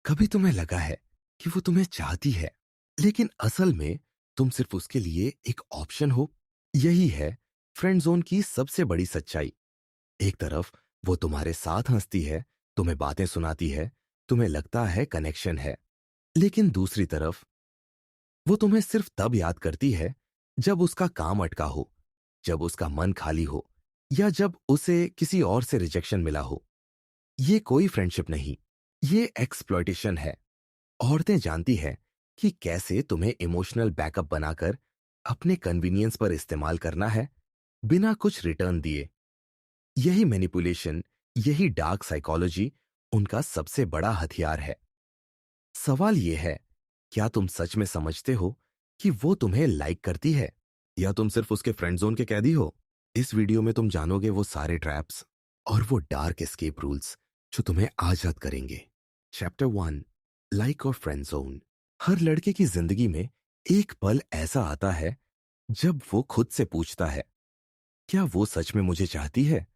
कभी तुम्हें लगा है कि वो तुम्हें चाहती है, लेकिन असल में तुम सिर्फ उसके लिए एक ऑप्शन हो? यही है फ्रेंड जोन की सबसे बड़ी सच्चाई। एक तरफ वो तुम्हारे साथ हंसती है, तुम्हें बातें सुनाती है, तुम्हें लगता है कनेक्शन है। लेकिन दूसरी तरफ वो तुम्हें सिर्फ तब याद करती है जब उसका काम अटका हो, जब उसका मन खाली हो, या जब उसे किसी और से रिजेक्शन मिला हो। ये कोई फ्रेंडशिप नहीं, ये एक्सप्लॉयटेशन है। औरतें जानती हैं कि कैसे तुम्हें इमोशनल बैकअप बनाकर अपने कन्वीनियंस पर इस्तेमाल करना है, बिना कुछ रिटर्न दिए। यही मैनिपुलेशन, यही डार्क साइकोलॉजी उनका सबसे बड़ा हथियार है। सवाल यह है, क्या तुम सच में समझते हो कि वो तुम्हें लाइक करती है, या तुम सिर्फ उसके फ्रेंड जोन के कैदी हो? इस वीडियो में तुम जानोगे वो सारे ट्रैप्स और वो डार्क एस्केप रूल्स जो तुम्हें आजाद करेंगे। चैप्टर 1, लाइक और फ्रेंड जोन। हर लड़के की जिंदगी में एक पल ऐसा आता है जब वो खुद से पूछता है, क्या वो सच में मुझे चाहती है,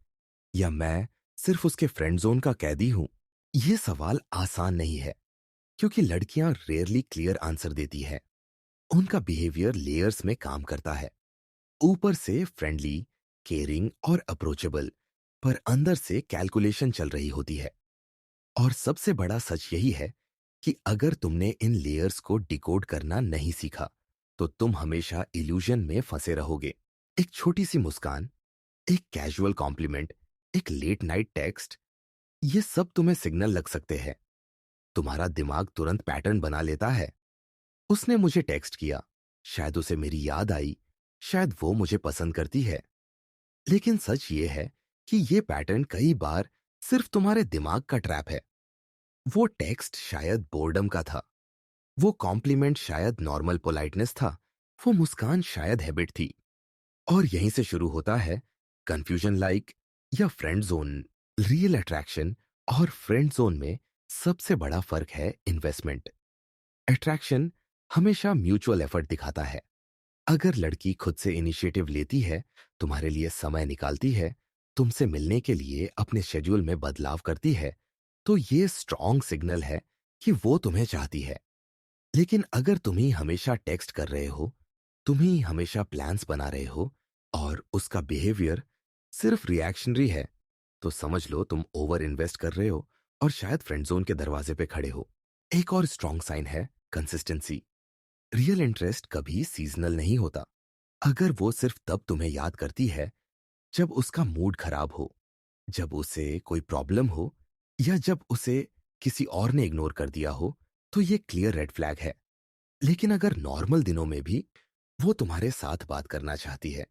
या मैं सिर्फ उसके फ्रेंड जोन का कैदी हूं? ये सवाल आसान नहीं है, क्योंकि लड़कियां रेयरली क्लियर आंसर देती है। उनका बिहेवियर लेयर्स में काम करता है। ऊपर से फ्रेंडली, केयरिंग और अप्रोचेबल, पर अंदर से कैलकुलेशन चल रही होती है। और सबसे बड़ा सच यही है कि अगर तुमने इन लेयर्स को डिकोड करना नहीं सीखा, तो तुम हमेशा इल्यूजन में फंसे रहोगे। एक छोटी सी मुस्कान, एक कैजुअल कॉम्प्लीमेंट, एक लेट नाइट टेक्स्ट, ये सब तुम्हें सिग्नल लग सकते हैं। तुम्हारा दिमाग तुरंत पैटर्न बना लेता है। उसने मुझे टेक्स्ट किया, शायद उसे मेरी याद आई, शायद वो मुझे पसंद करती है। लेकिन सच ये है कि ये पैटर्न कई बार सिर्फ तुम्हारे दिमाग का ट्रैप है। वो टेक्स्ट शायद बोर्डम का था, वो कॉम्प्लीमेंट शायद नॉर्मल पोलाइटनेस था, वो मुस्कान शायद हैबिट थी। और यहीं से शुरू होता है कंफ्यूजन। लाइक या फ्रेंड जोन, रियल अट्रैक्शन और फ्रेंड जोन में सबसे बड़ा फर्क है इन्वेस्टमेंट। अट्रैक्शन हमेशा म्यूचुअल एफर्ट दिखाता है। अगर लड़की खुद से इनिशिएटिव लेती है, तुम्हारे लिए समय निकालती है, तुमसे मिलने के लिए अपने शेड्यूल में बदलाव करती है, तो ये स्ट्रॉन्ग सिग्नल है कि वो तुम्हें चाहती है। लेकिन अगर तुम ही हमेशा टेक्स्ट कर रहे हो, तुम ही हमेशा प्लान्स बना रहे हो, और उसका बिहेवियर सिर्फ रिएक्शनरी है, तो समझ लो तुम ओवर इन्वेस्ट कर रहे हो और शायद फ्रेंड जोन के दरवाजे पे खड़े हो। एक और स्ट्रॉन्ग साइन है कंसिस्टेंसी। रियल इंटरेस्ट कभी सीजनल नहीं होता। अगर वो सिर्फ तब तुम्हें याद करती है जब उसका मूड खराब हो, जब उसे कोई प्रॉब्लम हो, या जब उसे किसी और ने इग्नोर कर दिया हो, तो ये क्लियर रेड फ्लैग है। लेकिन अगर नॉर्मल दिनों में भी वो तुम्हारे साथ बात करना चाहती है,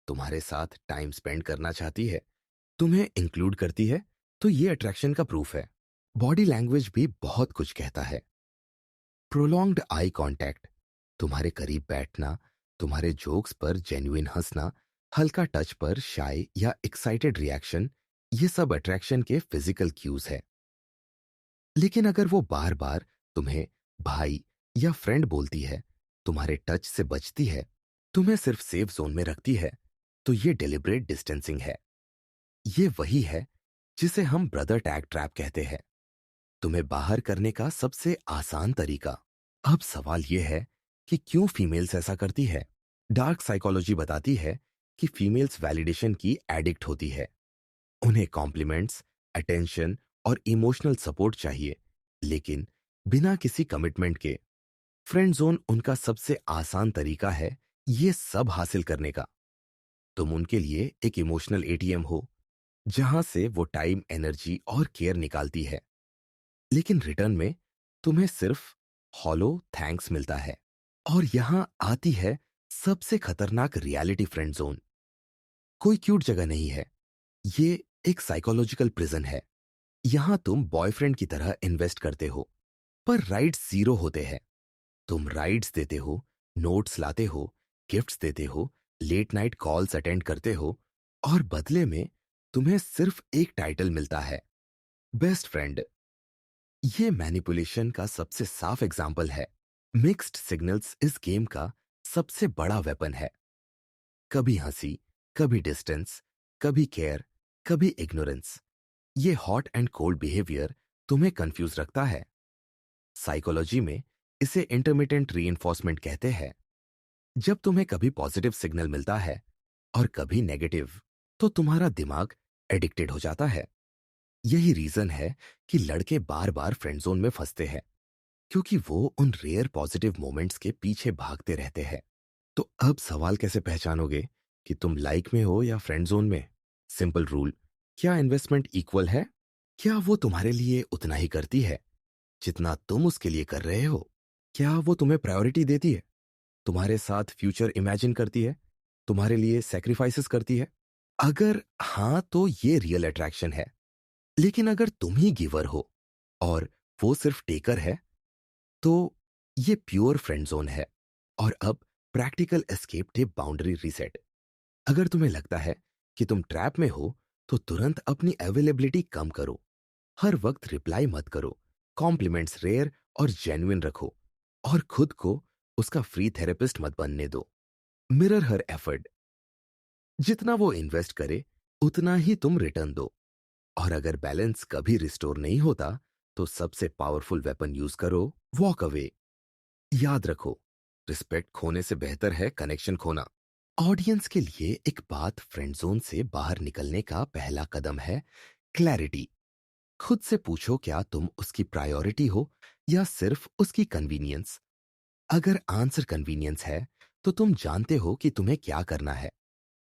तुम्हारे साथ टाइम स्पेंड करना चाहती है, तुम्हें इंक्लूड करती है, तो ये अट्रैक्शन का प्रूफ है। बॉडी लैंग्वेज भी बहुत कुछ कहता है। प्रोलॉन्ग्ड आई कांटेक्ट, तुम्हारे करीब बैठना, तुम्हारे जोक्स पर जेन्युइन हंसना, हल्का टच पर शाय या एक्साइटेड रिएक्शन, ये सब अट्रैक्शन के फिजिकल क्यूज है। लेकिन अगर वो बार बार तुम्हें भाई या फ्रेंड बोलती है, तुम्हारे टच से बचती है, तुम्हें सिर्फ सेफ जोन में रखती है, तो ये डेलिब्रेट डिस्टेंसिंग है। ये वही है जिसे हम ब्रदर टैग ट्रैप कहते हैं। तुम्हें बाहर करने का सबसे आसान तरीका। अब सवाल यह है कि क्यों फीमेल्स ऐसा करती है? डार्क साइकोलॉजी बताती है कि फीमेल्स वैलिडेशन की एडिक्ट होती है। उन्हें कॉम्प्लीमेंट्स, अटेंशन और इमोशनल सपोर्ट चाहिए, लेकिन बिना किसी कमिटमेंट के। फ्रेंड जोन उनका सबसे आसान तरीका है ये सब हासिल करने का। तुम उनके लिए एक इमोशनल एटीएम हो, जहां से वो टाइम, एनर्जी और केयर निकालती है। लेकिन रिटर्न में तुम्हें सिर्फ हॉलो थैंक्स मिलता है। और यहां आती है सबसे खतरनाक रियलिटी। फ्रेंड जोन कोई क्यूट जगह नहीं है, ये एक साइकोलॉजिकल प्रिजन है। यहां तुम बॉयफ्रेंड की तरह इन्वेस्ट करते हो, पर राइट्स जीरो होते हैं। तुम राइड्स देते हो, नोट्स लाते हो, गिफ्ट्स देते हो, लेट नाइट कॉल्स अटेंड करते हो, और बदले में तुम्हें सिर्फ एक टाइटल मिलता है, बेस्ट फ्रेंड। ये मैनिपुलेशन का सबसे साफ एग्जाम्पल है। मिक्स्ड सिग्नल्स इस गेम का सबसे बड़ा वेपन है। कभी हंसी, कभी डिस्टेंस, कभी केयर, कभी इग्नोरेंस। ये हॉट एंड कोल्ड बिहेवियर तुम्हें कंफ्यूज रखता है। साइकोलॉजी में इसे इंटरमिटेंट रीइंफोर्समेंट कहते हैं। जब तुम्हें कभी पॉजिटिव सिग्नल मिलता है और कभी नेगेटिव, तो तुम्हारा दिमाग एडिक्टेड हो जाता है। यही रीजन है कि लड़के बार बार फ्रेंड जोन में फंसते हैं, क्योंकि वो उन रेयर पॉजिटिव मोमेंट्स के पीछे भागते रहते हैं। तो अब सवाल कैसे पहचानोगे कि तुम लाइक में हो या फ्रेंड जोन में? सिंपल रूल, क्या इन्वेस्टमेंट इक्वल है? क्या वो तुम्हारे लिए उतना ही करती है जितना तुम उसके लिए कर रहे हो? क्या वो तुम्हें प्रायोरिटी देती है, तुम्हारे साथ फ्यूचर इमेजिन करती है, तुम्हारे लिए सेक्रीफाइसेस करती है? अगर हाँ, तो ये रियल अट्रैक्शन है। लेकिन अगर तुम ही गिवर हो और वो सिर्फ टेकर है, तो ये प्योर फ्रेंड जोन है। और अब practical escape tip, boundary reset. अगर तुम्हें लगता है कि तुम ट्रैप में हो, तो तुरंत अपनी अवेलेबिलिटी कम करो। हर वक्त रिप्लाई मत करो। कॉम्प्लीमेंट्स रेयर और जेन्युइन रखो। और खुद को उसका फ्री थेरेपिस्ट मत बनने दो। मिरर हर एफर्ट। जितना वो इन्वेस्ट करे, उतना ही तुम रिटर्न दो। और अगर बैलेंस कभी रिस्टोर नहीं होता, तो सबसे पावरफुल वेपन यूज करो, वॉक अवे। याद रखो, रिस्पेक्ट खोने से बेहतर है कनेक्शन खोना। ऑडियंस के लिए एक बात, फ्रेंड जोन से बाहर निकलने का पहला कदम है क्लैरिटी। खुद से पूछो, क्या तुम उसकी प्रायोरिटी हो या सिर्फ उसकी कन्वीनियंस? अगर आंसर कन्वीनियंस है, तो तुम जानते हो कि तुम्हें क्या करना है।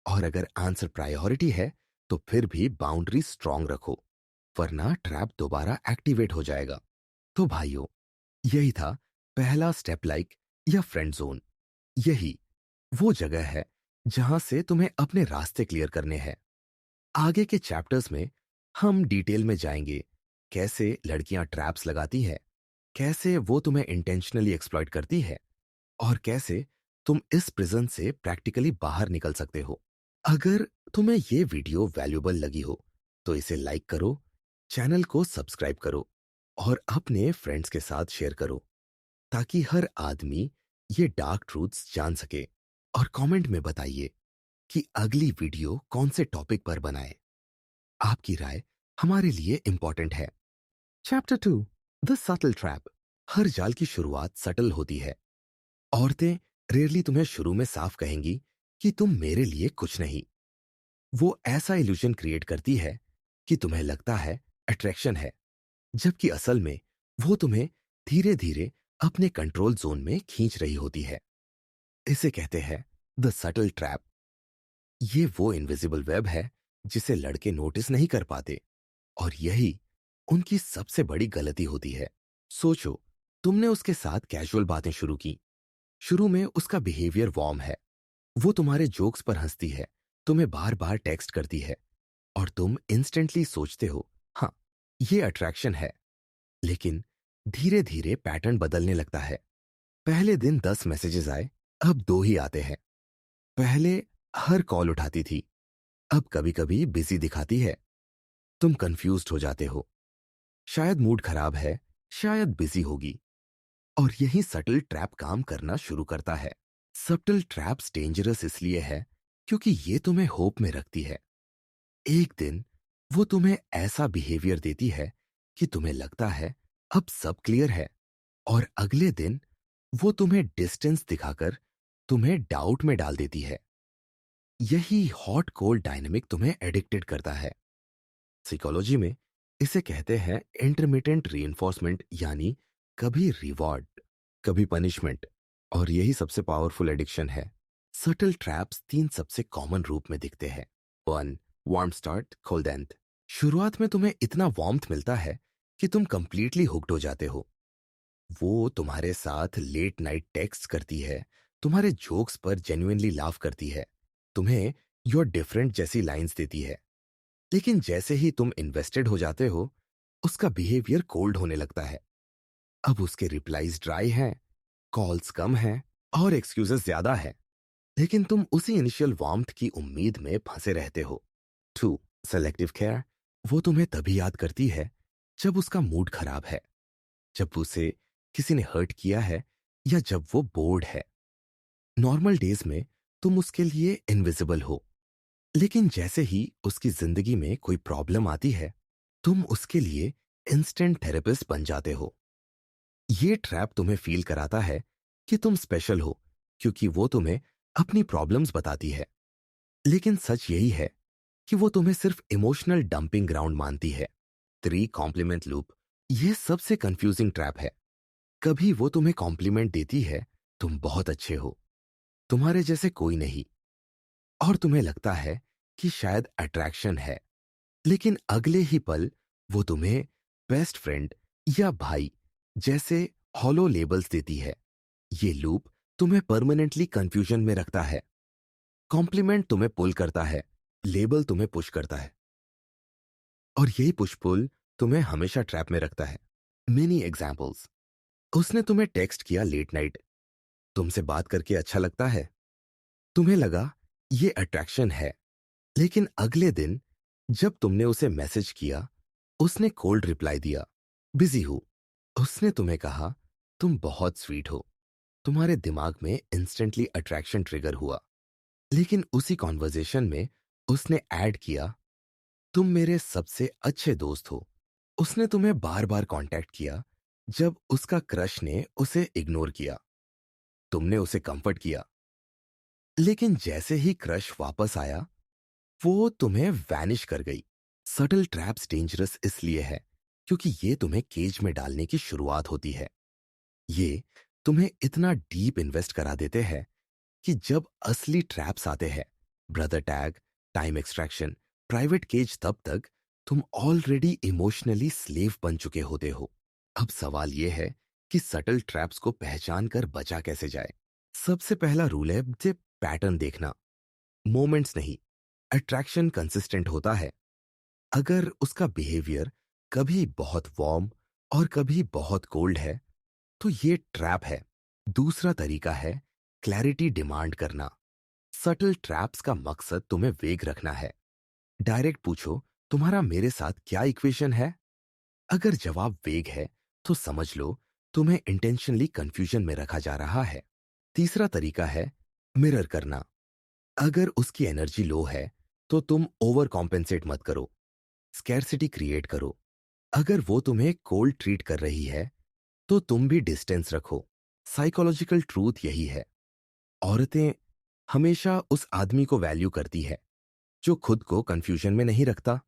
और अगर आंसर प्रायोरिटी है, तो फिर भी बाउंड्री स्ट्रांग रखो, वरना ट्रैप दोबारा एक्टिवेट हो जाएगा। तो भाइयों, यही था पहला स्टेप, लाइक या फ्रेंड जोन। यही वो जगह है जहां से तुम्हें अपने रास्ते क्लियर करने हैं। आगे के चैप्टर्स में हम डिटेल में जाएंगे, कैसे लड़कियां ट्रैप्स लगाती है, कैसे वो तुम्हें इंटेंशनली एक्सप्लॉइट करती है, और कैसे तुम इस प्रिजन से प्रैक्टिकली बाहर निकल सकते हो। अगर तुम्हें ये वीडियो वैल्यूबल लगी हो, तो इसे लाइक करो, चैनल को सब्सक्राइब करो और अपने फ्रेंड्स के साथ शेयर करो, ताकि हर आदमी ये डार्क ट्रूथ्स जान सके। और कमेंट में बताइए कि अगली वीडियो कौन से टॉपिक पर बनाए। आपकी राय हमारे लिए इंपॉर्टेंट है। Chapter 2, the subtle trap. हर जाल की शुरुआत सटल होती है। औरतें रेयरली तुम्हें शुरू में साफ कहेंगी कि तुम मेरे लिए कुछ नहीं। वो ऐसा इल्यूजन क्रिएट करती है कि तुम्हें लगता है अट्रैक्शन है, जबकि असल में वो तुम्हें धीरे धीरे अपने कंट्रोल जोन में खींच रही होती है। इसे कहते हैं द सटल ट्रैप। ये वो इनविजिबल वेब है जिसे लड़के नोटिस नहीं कर पाते, और यही उनकी सबसे बड़ी गलती होती है। सोचो, तुमने उसके साथ कैजुअल बातें शुरू की। शुरू में उसका बिहेवियर वार्म है, वो तुम्हारे जोक्स पर हंसती है, तुम्हें बार बार टेक्स्ट करती है, और तुम इंस्टेंटली सोचते हो, हाँ, ये अट्रैक्शन है। लेकिन धीरे धीरे पैटर्न बदलने लगता है। पहले दिन 10 मैसेजेस आए, अब 2 ही आते हैं। पहले हर कॉल उठाती थी, अब कभी कभी बिजी दिखाती है। तुम कंफ्यूज्ड हो जाते हो, शायद मूड खराब है, शायद बिजी होगी। और यही सटल ट्रैप काम करना शुरू करता है। सटल ट्रैप्स डेंजरस इसलिए है क्योंकि ये तुम्हें होप में रखती है। एक दिन वो तुम्हें ऐसा बिहेवियर देती है कि तुम्हें लगता है अब सब क्लियर है, और अगले दिन वो तुम्हें डिस्टेंस दिखाकर तुम्हें डाउट में डाल देती है। यही हॉट कोल्ड डायनेमिक तुम्हें एडिक्टेड करता है। साइकोलॉजी में इसे कहते हैं इंटरमिटेंट रीइंफोर्समेंट, यानी कभी रिवॉर्ड, कभी पनिशमेंट। और यही सबसे पावरफुल एडिक्शन है। सटल ट्रैप्स 3 सबसे कॉमन रूप में दिखते हैं। 1, वार्म स्टार्ट, कोल्ड एंड। शुरुआत में तुम्हें इतना वार्मथ मिलता है कि तुम कंप्लीटली हुक्ड हो जाते हो। वो तुम्हारे साथ लेट नाइट टेक्स्ट करती है, तुम्हारे जोक्स पर जेन्युइनली लाफ करती है, तुम्हें यूर डिफरेंट जैसी लाइंस देती है। लेकिन जैसे ही तुम इन्वेस्टेड हो जाते हो, उसका बिहेवियर कोल्ड होने लगता है। अब उसके रिप्लाईज ड्राई हैं, कॉल्स कम हैं, और एक्सक्यूजेस ज्यादा है। लेकिन तुम उसी इनिशियल वार्मथ की उम्मीद में फंसे रहते हो। 2, सेलेक्टिव केयर। वो तुम्हें तभी याद करती है जब उसका मूड खराब है, जब उसे किसी ने हर्ट किया है, या जब वो बोर्ड है। नॉर्मल डेज में तुम उसके लिए इनविजिबल हो, लेकिन जैसे ही उसकी जिंदगी में कोई प्रॉब्लम आती है, तुम उसके लिए इंस्टेंट थेरेपिस्ट बन जाते हो। ये ट्रैप तुम्हें फील कराता है कि तुम स्पेशल हो क्योंकि वो तुम्हें अपनी प्रॉब्लम्स बताती है। लेकिन सच यही है कि वो तुम्हें सिर्फ इमोशनल डंपिंग ग्राउंड मानती है। 3 कॉम्प्लीमेंट लूप, ये सबसे कंफ्यूजिंग ट्रैप है। कभी वो तुम्हें कॉम्प्लीमेंट देती है, तुम बहुत अच्छे हो, तुम्हारे जैसे कोई नहीं, और तुम्हें लगता है कि शायद अट्रैक्शन है। लेकिन अगले ही पल वो तुम्हें बेस्ट फ्रेंड या भाई जैसे हॉलो लेबल्स देती है। ये लूप तुम्हें परमानेंटली कंफ्यूजन में रखता है। कॉम्प्लीमेंट तुम्हें पुल करता है, लेबल तुम्हें पुश करता है, और यही पुश पुल तुम्हें हमेशा ट्रैप में रखता है। Many examples. उसने तुम्हें टेक्स्ट किया लेट नाइट, तुमसे बात करके अच्छा लगता है, तुम्हें लगा ये अट्रैक्शन है। लेकिन अगले दिन जब तुमने उसे मैसेज किया, उसने कोल्ड रिप्लाई दिया, बिजी हूं। उसने तुम्हें कहा तुम बहुत स्वीट हो, तुम्हारे दिमाग में इंस्टेंटली अट्रैक्शन ट्रिगर हुआ। लेकिन उसी कॉन्वर्जेशन में उसने ऐड किया, तुम मेरे सबसे अच्छे दोस्त हो। उसने तुम्हें बार बार कांटेक्ट किया जब उसका क्रश ने उसे इग्नोर किया। तुमने उसे कंफर्ट किया, लेकिन जैसे ही क्रश वापस आया, वो तुम्हें वैनिश कर गई। सटल ट्रैप्स डेंजरस इसलिए है क्योंकि ये तुम्हें केज में डालने की शुरुआत होती है। ये तुम्हें इतना डीप इन्वेस्ट करा देते हैं कि जब असली ट्रैप्स आते हैं, brother tag, time extraction, private cage, तब तक तुम ऑलरेडी इमोशनली स्लेव बन चुके होते हो। अब सवाल यह है कि सटल ट्रैप्स को पहचान कर बचा कैसे जाए। सबसे पहला रूल है जे पैटर्न देखना, मोमेंट्स नहीं। अट्रैक्शन कंसिस्टेंट होता है। अगर उसका बिहेवियर कभी बहुत वार्म और कभी बहुत कोल्ड है, तो ये ट्रैप है। दूसरा तरीका है क्लैरिटी डिमांड करना। सटल ट्रैप्स का मकसद तुम्हें वेग रखना है। डायरेक्ट पूछो, तुम्हारा मेरे साथ क्या इक्वेशन है? अगर जवाब वेग है, तो समझ लो तुम्हें इंटेंशनली कंफ्यूजन में रखा जा रहा है। तीसरा तरीका है मिरर करना। अगर उसकी एनर्जी लो है, तो तुम ओवर कॉम्पेंसेट मत करो, स्कैरसिटी क्रिएट करो। अगर वो तुम्हें कोल्ड ट्रीट कर रही है, तो तुम भी डिस्टेंस रखो। साइकोलॉजिकल ट्रूथ यही है, औरतें हमेशा उस आदमी को वैल्यू करती है जो खुद को कंफ्यूजन में नहीं रखता।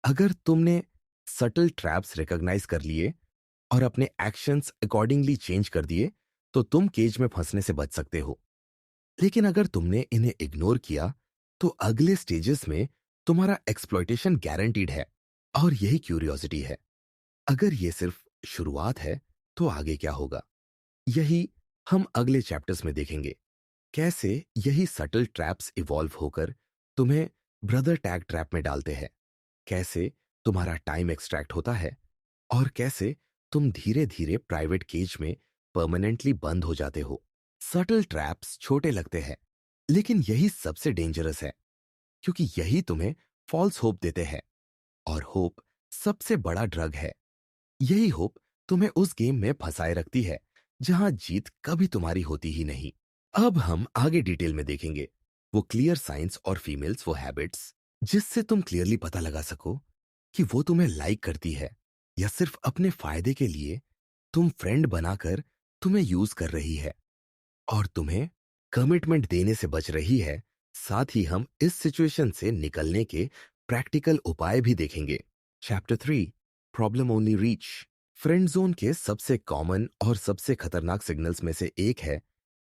अगर तुमने सटल ट्रैप्स रिकॉग्नाइज कर लिए और अपने एक्शंस अकॉर्डिंगली चेंज कर दिए, तो तुम केज में फंसने से बच सकते हो। लेकिन अगर तुमने इन्हें इग्नोर किया, तो अगले स्टेजेस में तुम्हारा एक्सप्लॉयटेशन गारंटीड है। और यही क्यूरियोसिटी है। अगर ये सिर्फ शुरुआत है, तो आगे क्या होगा? यही हम अगले चैप्टर्स में देखेंगे। कैसे यही सटल ट्रैप्स इवॉल्व होकर तुम्हें ब्रदर टैग ट्रैप में डालते हैं, कैसे तुम्हारा टाइम एक्सट्रैक्ट होता है, और कैसे तुम धीरे धीरे प्राइवेट केज में परमानेंटली बंद हो जाते हो। सटल ट्रैप्स छोटे लगते हैं, लेकिन यही सबसे डेंजरस है, क्योंकि यही तुम्हें फॉल्स होप देते हैं, और होप सबसे बड़ा ड्रग है। यही होप तुम्हें उस गेम में फंसाए रखती है जहां जीत कभी तुम्हारी होती ही नहीं। अब हम आगे डिटेल में देखेंगे वो क्लियर साइंस और फीमेल्स, वो हैबिट्स जिससे तुम क्लियरली पता लगा सको कि वो तुम्हें लाइक करती है या सिर्फ अपने फायदे के लिए तुम फ्रेंड बनाकर तुम्हें यूज कर रही है और तुम्हें कमिटमेंट देने से बच रही है। साथ ही हम इस सिचुएशन से निकलने के प्रैक्टिकल उपाय भी देखेंगे। Chapter 3, problem only reach. Friend zone के सबसे कॉमन और सबसे खतरनाक सिग्नल्स में से एक है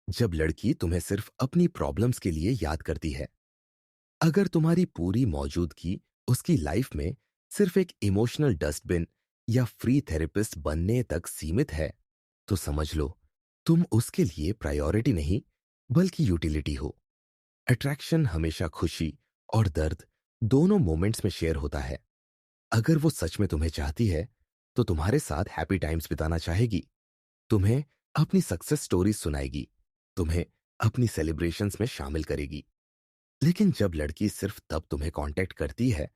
जब लड़की तुम्हें सिर्फ अपनी प्रॉब्लम्स के लिए याद करती है। अगर तुम्हारी पूरी मौजूदगी उसकी लाइफ में सिर्फ एक इमोशनल डस्टबिन या फ्री थेरेपिस्ट बनने तक सीमित है, तो समझ लो तुम उसके लिए प्रायोरिटी नहीं बल्कि यूटिलिटी हो। अट्रैक्शन हमेशा खुशी और दर्द दोनों मोमेंट्स में शेयर होता है। अगर वो सच में तुम्हें चाहती है, तो तुम्हारे साथ हैप्पी टाइम्स बिताना चाहेगी, तुम्हें अपनी सक्सेस स्टोरीज सुनाएगी, तुम्हें अपनी सेलिब्रेशंस में शामिल करेगी। लेकिन जब लड़की सिर्फ तब तुम्हें कांटेक्ट करती है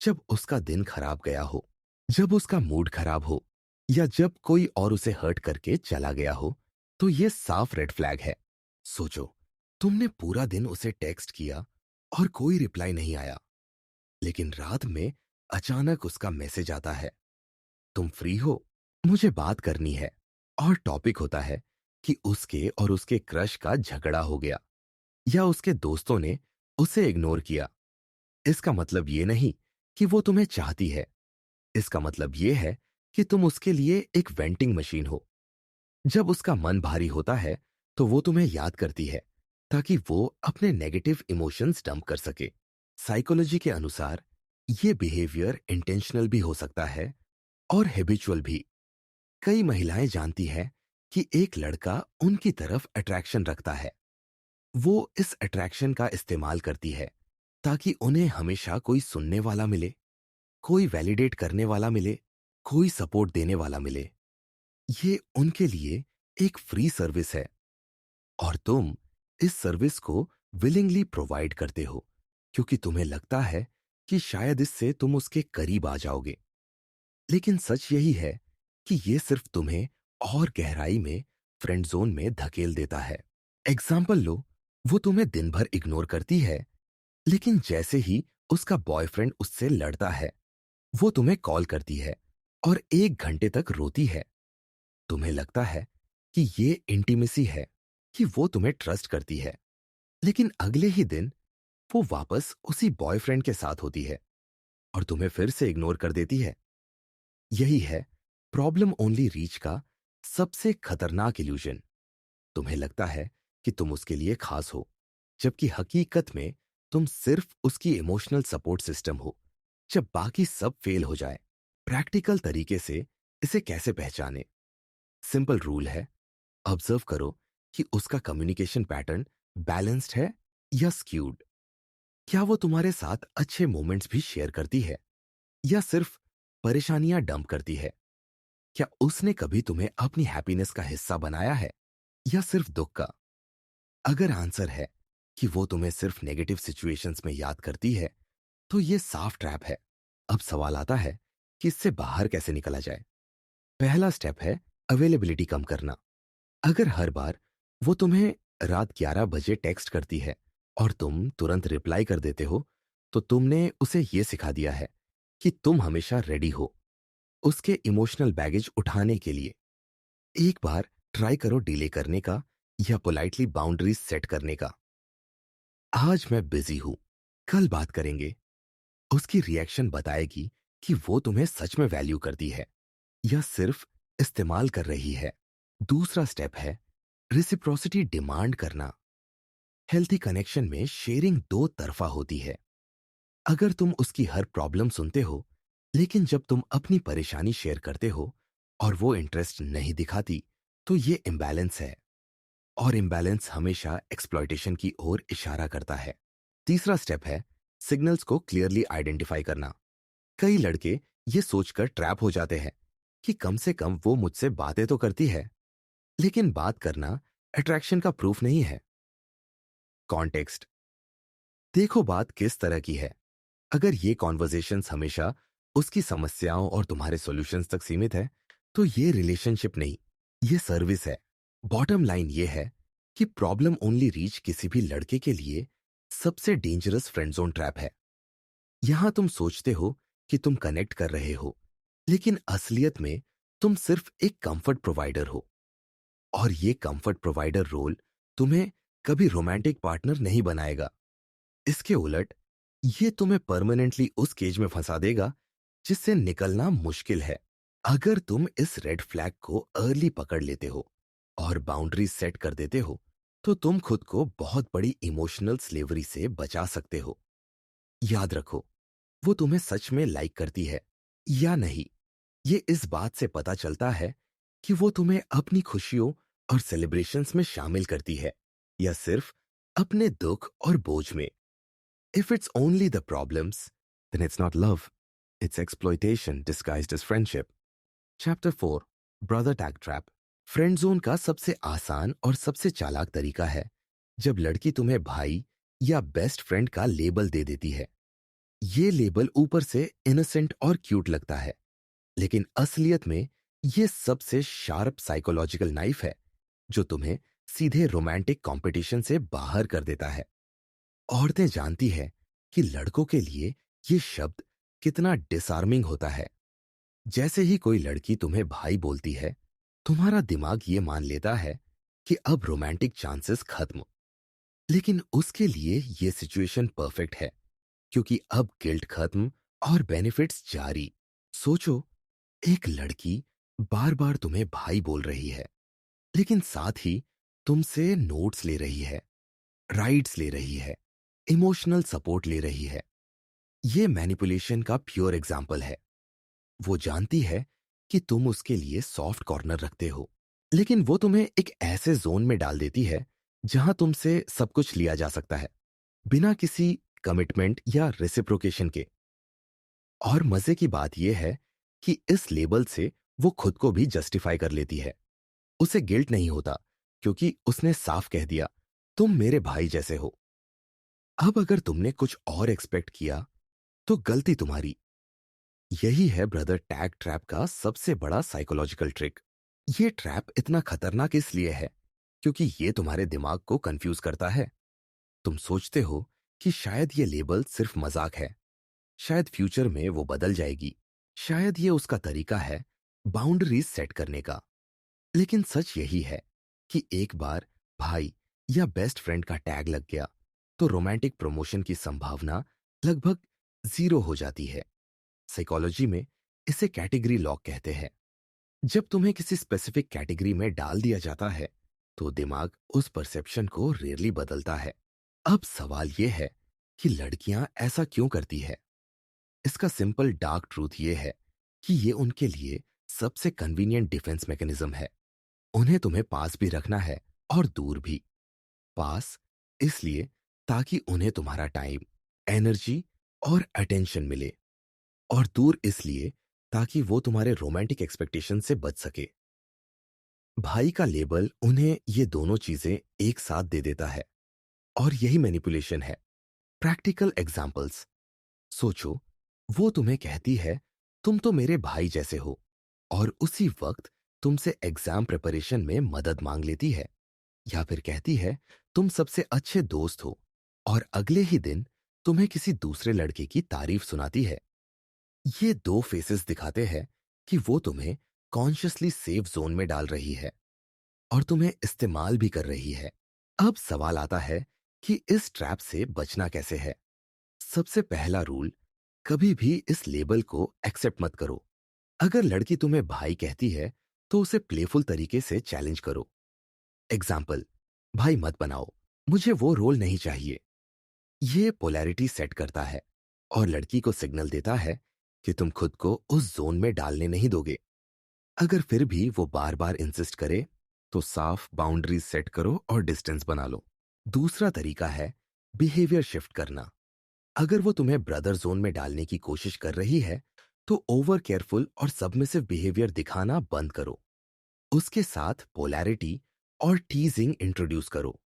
जब उसका दिन खराब गया हो, जब उसका मूड खराब हो, या जब कोई और उसे हर्ट करके चला गया हो, तो ये साफ रेड फ्लैग है। सोचो, तुमने पूरा दिन उसे टेक्स्ट किया और कोई रिप्लाई नहीं आया, लेकिन रात में अचानक उसका मैसेज आता है, तुम फ्री हो, मुझे बात करनी है। और टॉपिक होता है कि उसके और उसके क्रश का झगड़ा हो गया या उसके दोस्तों ने उसे इग्नोर किया। इसका मतलब ये नहीं कि वो तुम्हें चाहती है। इसका मतलब ये है कि तुम उसके लिए एक वेंटिंग मशीन हो। जब उसका मन भारी होता है तो वो तुम्हें याद करती है ताकि वो अपने नेगेटिव इमोशंस डंप कर सके। साइकोलॉजी के अनुसार ये बिहेवियर इंटेंशनल भी हो सकता है और हैबिचुअल भी। कई महिलाएं जानती हैं कि एक लड़का उनकी तरफ अट्रैक्शन रखता है। वो इस अट्रैक्शन का इस्तेमाल करती है ताकि उन्हें हमेशा कोई सुनने वाला मिले, कोई वैलिडेट करने वाला मिले, कोई सपोर्ट देने वाला मिले। ये उनके लिए एक फ्री सर्विस है और तुम इस सर्विस को विलिंगली प्रोवाइड करते हो क्योंकि तुम्हें लगता है कि शायद इससे तुम उसके करीब आ जाओगे। लेकिन सच यही है कि ये सिर्फ तुम्हें और गहराई में फ्रेंड जोन में धकेल देता है। एग्जाम्पल लो, वो तुम्हें दिन भर इग्नोर करती है, लेकिन जैसे ही उसका बॉयफ्रेंड उससे लड़ता है वो तुम्हें कॉल करती है और 1 घंटे तक रोती है। तुम्हें लगता है कि ये इंटीमेसी है, कि वो तुम्हें ट्रस्ट करती है। लेकिन अगले ही दिन वो वापस उसी बॉयफ्रेंड के साथ होती है और तुम्हें फिर से इग्नोर कर देती है। यही है प्रॉब्लम ओनली रीच का सबसे खतरनाक इल्यूजन। तुम्हें लगता है कि तुम उसके लिए खास हो, जबकि हकीकत में तुम सिर्फ उसकी इमोशनल सपोर्ट सिस्टम हो। जब बाकी सब फेल हो जाए, प्रैक्टिकल तरीके से इसे कैसे पहचाने? सिंपल रूल है, ऑब्जर्व करो कि उसका कम्युनिकेशन पैटर्न बैलेंस्ड है या स्क्यूड। क्या वो तुम्हारे साथ अच्छे मोमेंट्स भी शेयर करती है या सिर्फ परेशानियां डंप करती है? क्या उसने कभी तुम्हें अपनी हैप्पीनेस का हिस्सा बनाया है या सिर्फ दुख का? अगर आंसर है कि वो तुम्हें सिर्फ नेगेटिव सिचुएशंस में याद करती है, तो ये साफ ट्रैप है। अब सवाल आता है कि इससे बाहर कैसे निकला जाए। पहला स्टेप है अवेलेबिलिटी कम करना। अगर हर बार वो तुम्हें रात 11 बजे टेक्स्ट करती है और तुम तुरंत रिप्लाई कर देते हो, तो तुमने उसे ये सिखा दिया है कि तुम हमेशा रेडी हो उसके इमोशनल बैगेज उठाने के लिए। एक बार ट्राई करो डिले करने का या पोलाइटली बाउंड्रीज सेट करने का। आज मैं बिजी हूं, कल बात करेंगे। उसकी रिएक्शन बताएगी कि वो तुम्हें सच में वैल्यू करती है या सिर्फ इस्तेमाल कर रही है। दूसरा स्टेप है रिसिप्रोसिटी डिमांड करना। हेल्थी कनेक्शन में शेयरिंग दो तरफा होती है। अगर तुम उसकी हर प्रॉब्लम सुनते हो, लेकिन जब तुम अपनी परेशानी शेयर करते हो और वो इंटरेस्ट नहीं दिखाती, तो ये इम्बैलेंस है और इम्बैलेंस हमेशा एक्सप्लॉयटेशन की ओर इशारा करता है। तीसरा स्टेप है सिग्नल्स को क्लियरली आइडेंटिफाई करना। कई लड़के ये सोचकर ट्रैप हो जाते हैं कि कम से कम वो मुझसे बातें तो करती है, लेकिन बात करना अट्रैक्शन का प्रूफ नहीं है। कॉन्टेक्स्ट देखो, बात किस तरह की है। अगर ये कॉन्वर्जेशंस हमेशा उसकी समस्याओं और तुम्हारे सॉल्यूशंस तक सीमित है, तो ये रिलेशनशिप नहीं, ये सर्विस है। बॉटम लाइन ये है कि प्रॉब्लम ओनली रीच किसी भी लड़के के लिए सबसे डेंजरस फ्रेंड जोन ट्रैप है। यहां तुम सोचते हो कि तुम कनेक्ट कर रहे हो, लेकिन असलियत में तुम सिर्फ एक कंफर्ट प्रोवाइडर हो। और ये कंफर्ट प्रोवाइडर रोल तुम्हें कभी रोमांटिक पार्टनर नहीं बनाएगा। इसके उलट ये तुम्हें परमानेंटली उस केज में फंसा देगा जिससे निकलना मुश्किल है। अगर तुम इस रेड फ्लैग को अर्ली पकड़ लेते हो और बाउंड्रीज सेट कर देते हो, तो तुम खुद को बहुत बड़ी इमोशनल स्लेवरी से बचा सकते हो। याद रखो, वो तुम्हें सच में लाइक करती है या नहीं, ये इस बात से पता चलता है कि वो तुम्हें अपनी खुशियों और सेलिब्रेशंस में शामिल करती है या सिर्फ अपने दुख और बोझ में। If it's only the problems, then it's not love. It's exploitation disguised as friendship. Chapter 4, Brother Tag Trap. Friend zone का सबसे आसान और सबसे चालाक तरीका है जब लड़की तुम्हें भाई या बेस्ट फ्रेंड का लेबल दे देती है। ये लेबल ऊपर से इनोसेंट और क्यूट लगता है, लेकिन असलियत में ये सबसे शार्प साइकोलॉजिकल नाइफ है जो तुम्हें सीधे रोमांटिक कंपटीशन से बाहर कर देता है। औरतें जानती है कि लड़कों के लिए ये शब्द कितना डिसआर्मिंग होता है। जैसे ही कोई लड़की तुम्हें भाई बोलती है, तुम्हारा दिमाग ये मान लेता है कि अब रोमांटिक चांसेस खत्म, लेकिन उसके लिए ये सिचुएशन परफेक्ट है, क्योंकि अब गिल्ट खत्म और बेनिफिट्स जारी। सोचो, एक लड़की बार बार तुम्हें भाई बोल रही है, लेकिन साथ ही तुमसे नोट्स ले रही है, राइड्स ले रही है, इमोशनल सपोर्ट ले रही है। ये मैनिपुलेशन का प्योर एग्जाम्पल है। वो जानती है कि तुम उसके लिए सॉफ्ट कॉर्नर रखते हो, लेकिन वो तुम्हें एक ऐसे जोन में डाल देती है जहां तुमसे सब कुछ लिया जा सकता है, बिना किसी कमिटमेंट या रेसिप्रोकेशन के। और मजे की बात यह है कि इस लेबल से वो खुद को भी जस्टिफाई कर लेती है। उसे गिल्ट नहीं होता, क्योंकि उसने साफ कह दिया, तुम मेरे भाई जैसे हो। अब अगर तुमने कुछ और एक्सपेक्ट किया, तो गलती तुम्हारी। यही है ब्रदर टैग ट्रैप का सबसे बड़ा साइकोलॉजिकल ट्रिक। ये ट्रैप इतना खतरनाक इसलिए है क्योंकि ये तुम्हारे दिमाग को कंफ्यूज करता है। तुम सोचते हो कि शायद ये लेबल सिर्फ मजाक है, शायद फ्यूचर में वो बदल जाएगी, शायद ये उसका तरीका है बाउंड्रीज सेट करने का। लेकिन सच यही है कि एक बार भाई या बेस्ट फ्रेंड का टैग लग गया तो रोमांटिक प्रमोशन की संभावना लगभग जीरो हो जाती है। साइकोलॉजी में इसे कैटेगरी लॉक कहते हैं। जब तुम्हें किसी स्पेसिफिक कैटेगरी में डाल दिया जाता है, तो दिमाग उस परसेप्शन को रेयरली बदलता है। अब सवाल यह है कि लड़कियां ऐसा क्यों करती है। इसका सिंपल डार्क ट्रूथ ये है कि ये उनके लिए सबसे कन्वीनियंट डिफेंस मैकेनिज्म है। उन्हें तुम्हें पास भी रखना है और दूर भी। पास इसलिए ताकि उन्हें तुम्हारा टाइम, एनर्जी और अटेंशन मिले, और दूर इसलिए ताकि वो तुम्हारे रोमांटिक एक्सपेक्टेशन से बच सके। भाई का लेबल उन्हें ये दोनों चीजें एक साथ दे देता है, और यही मैनिपुलेशन है। प्रैक्टिकल एग्जाम्पल्स सोचो, वो तुम्हें कहती है, तुम तो मेरे भाई जैसे हो, और उसी वक्त तुमसे एग्जाम प्रिपरेशन में मदद मांग लेती है। या फिर कहती है, तुम सबसे अच्छे दोस्त हो, और अगले ही दिन तुम्हें किसी दूसरे लड़के की तारीफ सुनाती है। ये दो फेसेस दिखाते हैं कि वो तुम्हें कॉन्शियसली सेफ जोन में डाल रही है और तुम्हें इस्तेमाल भी कर रही है। अब सवाल आता है कि इस ट्रैप से बचना कैसे है। सबसे पहला रूल, कभी भी इस लेबल को एक्सेप्ट मत करो। अगर लड़की तुम्हें भाई कहती है, तो उसे प्लेफुल तरीके से चैलेंज करो। एग्जाम्पल, भाई मत बनाओ, मुझे वो रोल नहीं चाहिए। ये पोलैरिटी सेट करता है और लड़की को सिग्नल देता है कि तुम खुद को उस जोन में डालने नहीं दोगे। अगर फिर भी वो बार बार इंसिस्ट करे, तो साफ बाउंड्रीज सेट करो और डिस्टेंस बना लो। दूसरा तरीका है बिहेवियर शिफ्ट करना। अगर वो तुम्हें ब्रदर जोन में डालने की कोशिश कर रही है, तो ओवर केयरफुल और सबमिसिव बिहेवियर दिखाना बंद करो। उसके साथ पोलैरिटी और टीजिंग इंट्रोड्यूस करो।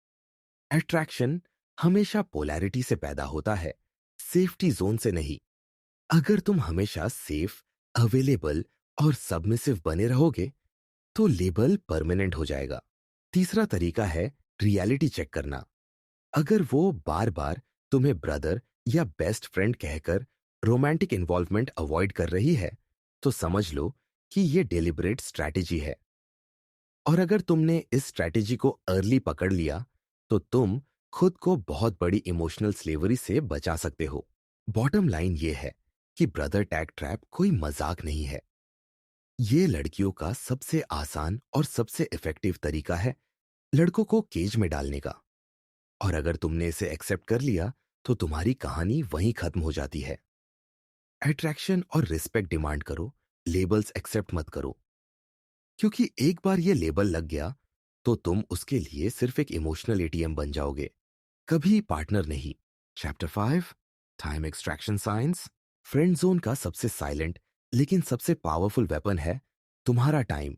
अट्रैक्शन हमेशा पोलैरिटी से पैदा होता है, सेफ्टी जोन से नहीं। अगर तुम हमेशा सेफ, अवेलेबल और सबमिसिव बने रहोगे, तो लेबल परमानेंट हो जाएगा। तीसरा तरीका है रियलिटी चेक करना। अगर वो बार बार तुम्हें ब्रदर या बेस्ट फ्रेंड कहकर रोमांटिक इन्वॉल्वमेंट अवॉइड कर रही है, तो समझ लो कि ये डेलिबरेट स्ट्रैटेजी है। और अगर तुमने इस स्ट्रैटेजी को अर्ली पकड़ लिया, तो तुम खुद को बहुत बड़ी इमोशनल स्लेवरी से बचा सकते हो। बॉटम लाइन ये है कि ब्रदर टैग ट्रैप कोई मजाक नहीं है। ये लड़कियों का सबसे आसान और सबसे इफेक्टिव तरीका है लड़कों को केज में डालने का। और अगर तुमने इसे एक्सेप्ट कर लिया, तो तुम्हारी कहानी वहीं खत्म हो जाती है। अट्रैक्शन और रिस्पेक्ट डिमांड करो, लेबल्स एक्सेप्ट मत करो। क्योंकि एक बार ये लेबल लग गया, तो तुम उसके लिए सिर्फ एक इमोशनल एटीएम बन जाओगे, कभी पार्टनर नहीं। Chapter 5, time extraction science. Friend zone का सबसे साइलेंट लेकिन सबसे पावरफुल वेपन है तुम्हारा टाइम।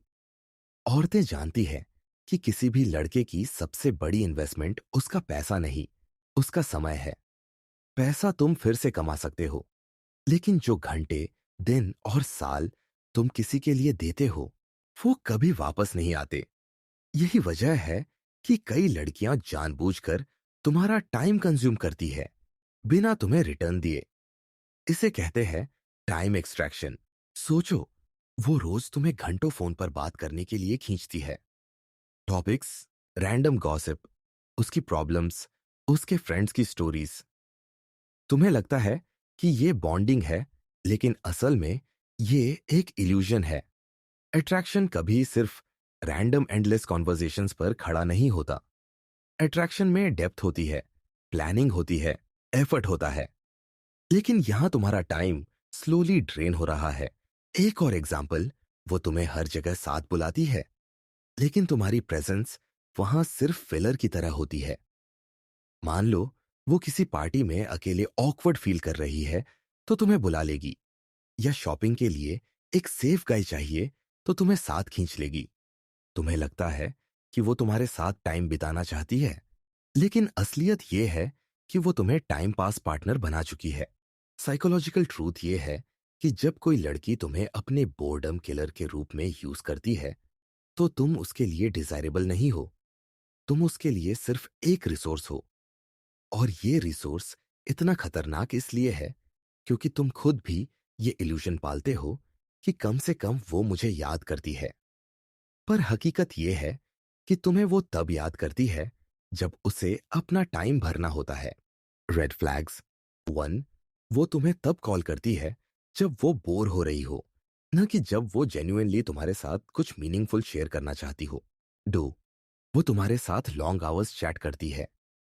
औरतें जानती हैं कि किसी भी लड़के की सबसे बड़ी इन्वेस्टमेंट उसका पैसा नहीं, उसका समय है। पैसा तुम फिर से कमा सकते हो, लेकिन जो घंटे, दिन और साल तुम किसी के लिए देते हो, वो कभी वापस नहीं आते। यही वजह है कि कई लड़कियां जानबूझकर तुम्हारा टाइम कंज्यूम करती है, बिना तुम्हें रिटर्न दिए। इसे कहते हैं टाइम एक्सट्रैक्शन। सोचो, वो रोज तुम्हें घंटों फोन पर बात करने के लिए खींचती है। टॉपिक्स, रैंडम गॉसिप, उसकी प्रॉब्लम्स, उसके फ्रेंड्स की स्टोरीज। तुम्हें लगता है कि ये बॉन्डिंग है, लेकिन असल में ये एक इल्यूजन है। अट्रैक्शन कभी सिर्फ रैंडम एंडलेस कॉन्वर्जेशंस पर खड़ा नहीं होता। अट्रैक्शन में डेप्थ होती है, प्लानिंग होती है, एफर्ट होता है। लेकिन यहां तुम्हारा टाइम स्लोली ड्रेन हो रहा है। एक और एग्जाम्पल, वो तुम्हें हर जगह साथ बुलाती है, लेकिन तुम्हारी प्रेजेंस वहां सिर्फ फिलर की तरह होती है। मान लो वो किसी पार्टी में अकेले ऑकवर्ड फील कर रही है, तो तुम्हें बुला लेगी। या शॉपिंग के लिए एक सेफ गाय चाहिए, तो तुम्हें साथ खींच लेगी। तुम्हें लगता है कि वो तुम्हारे साथ टाइम बिताना चाहती है, लेकिन असलियत ये है कि वो तुम्हें टाइम पास पार्टनर बना चुकी है। साइकोलॉजिकल ट्रूथ ये है कि जब कोई लड़की तुम्हें अपने बोर्डम किलर के रूप में यूज करती है, तो तुम उसके लिए डिजायरेबल नहीं हो। तुम उसके लिए सिर्फ एक रिसोर्स हो। और ये रिसोर्स इतना खतरनाक इसलिए है क्योंकि तुम खुद भी ये इल्यूजन पालते हो कि कम से कम वो मुझे याद करती है। पर हकीकत ये है कि तुम्हें वो तब याद करती है जब उसे अपना टाइम भरना होता है। रेड फ्लैग्स: 1, वो तुम्हें तब कॉल करती है जब वो बोर हो रही हो, न कि जब वो जेन्युइनली तुम्हारे साथ कुछ मीनिंगफुल शेयर करना चाहती हो। 2, वो तुम्हारे साथ लॉन्ग आवर्स चैट करती है,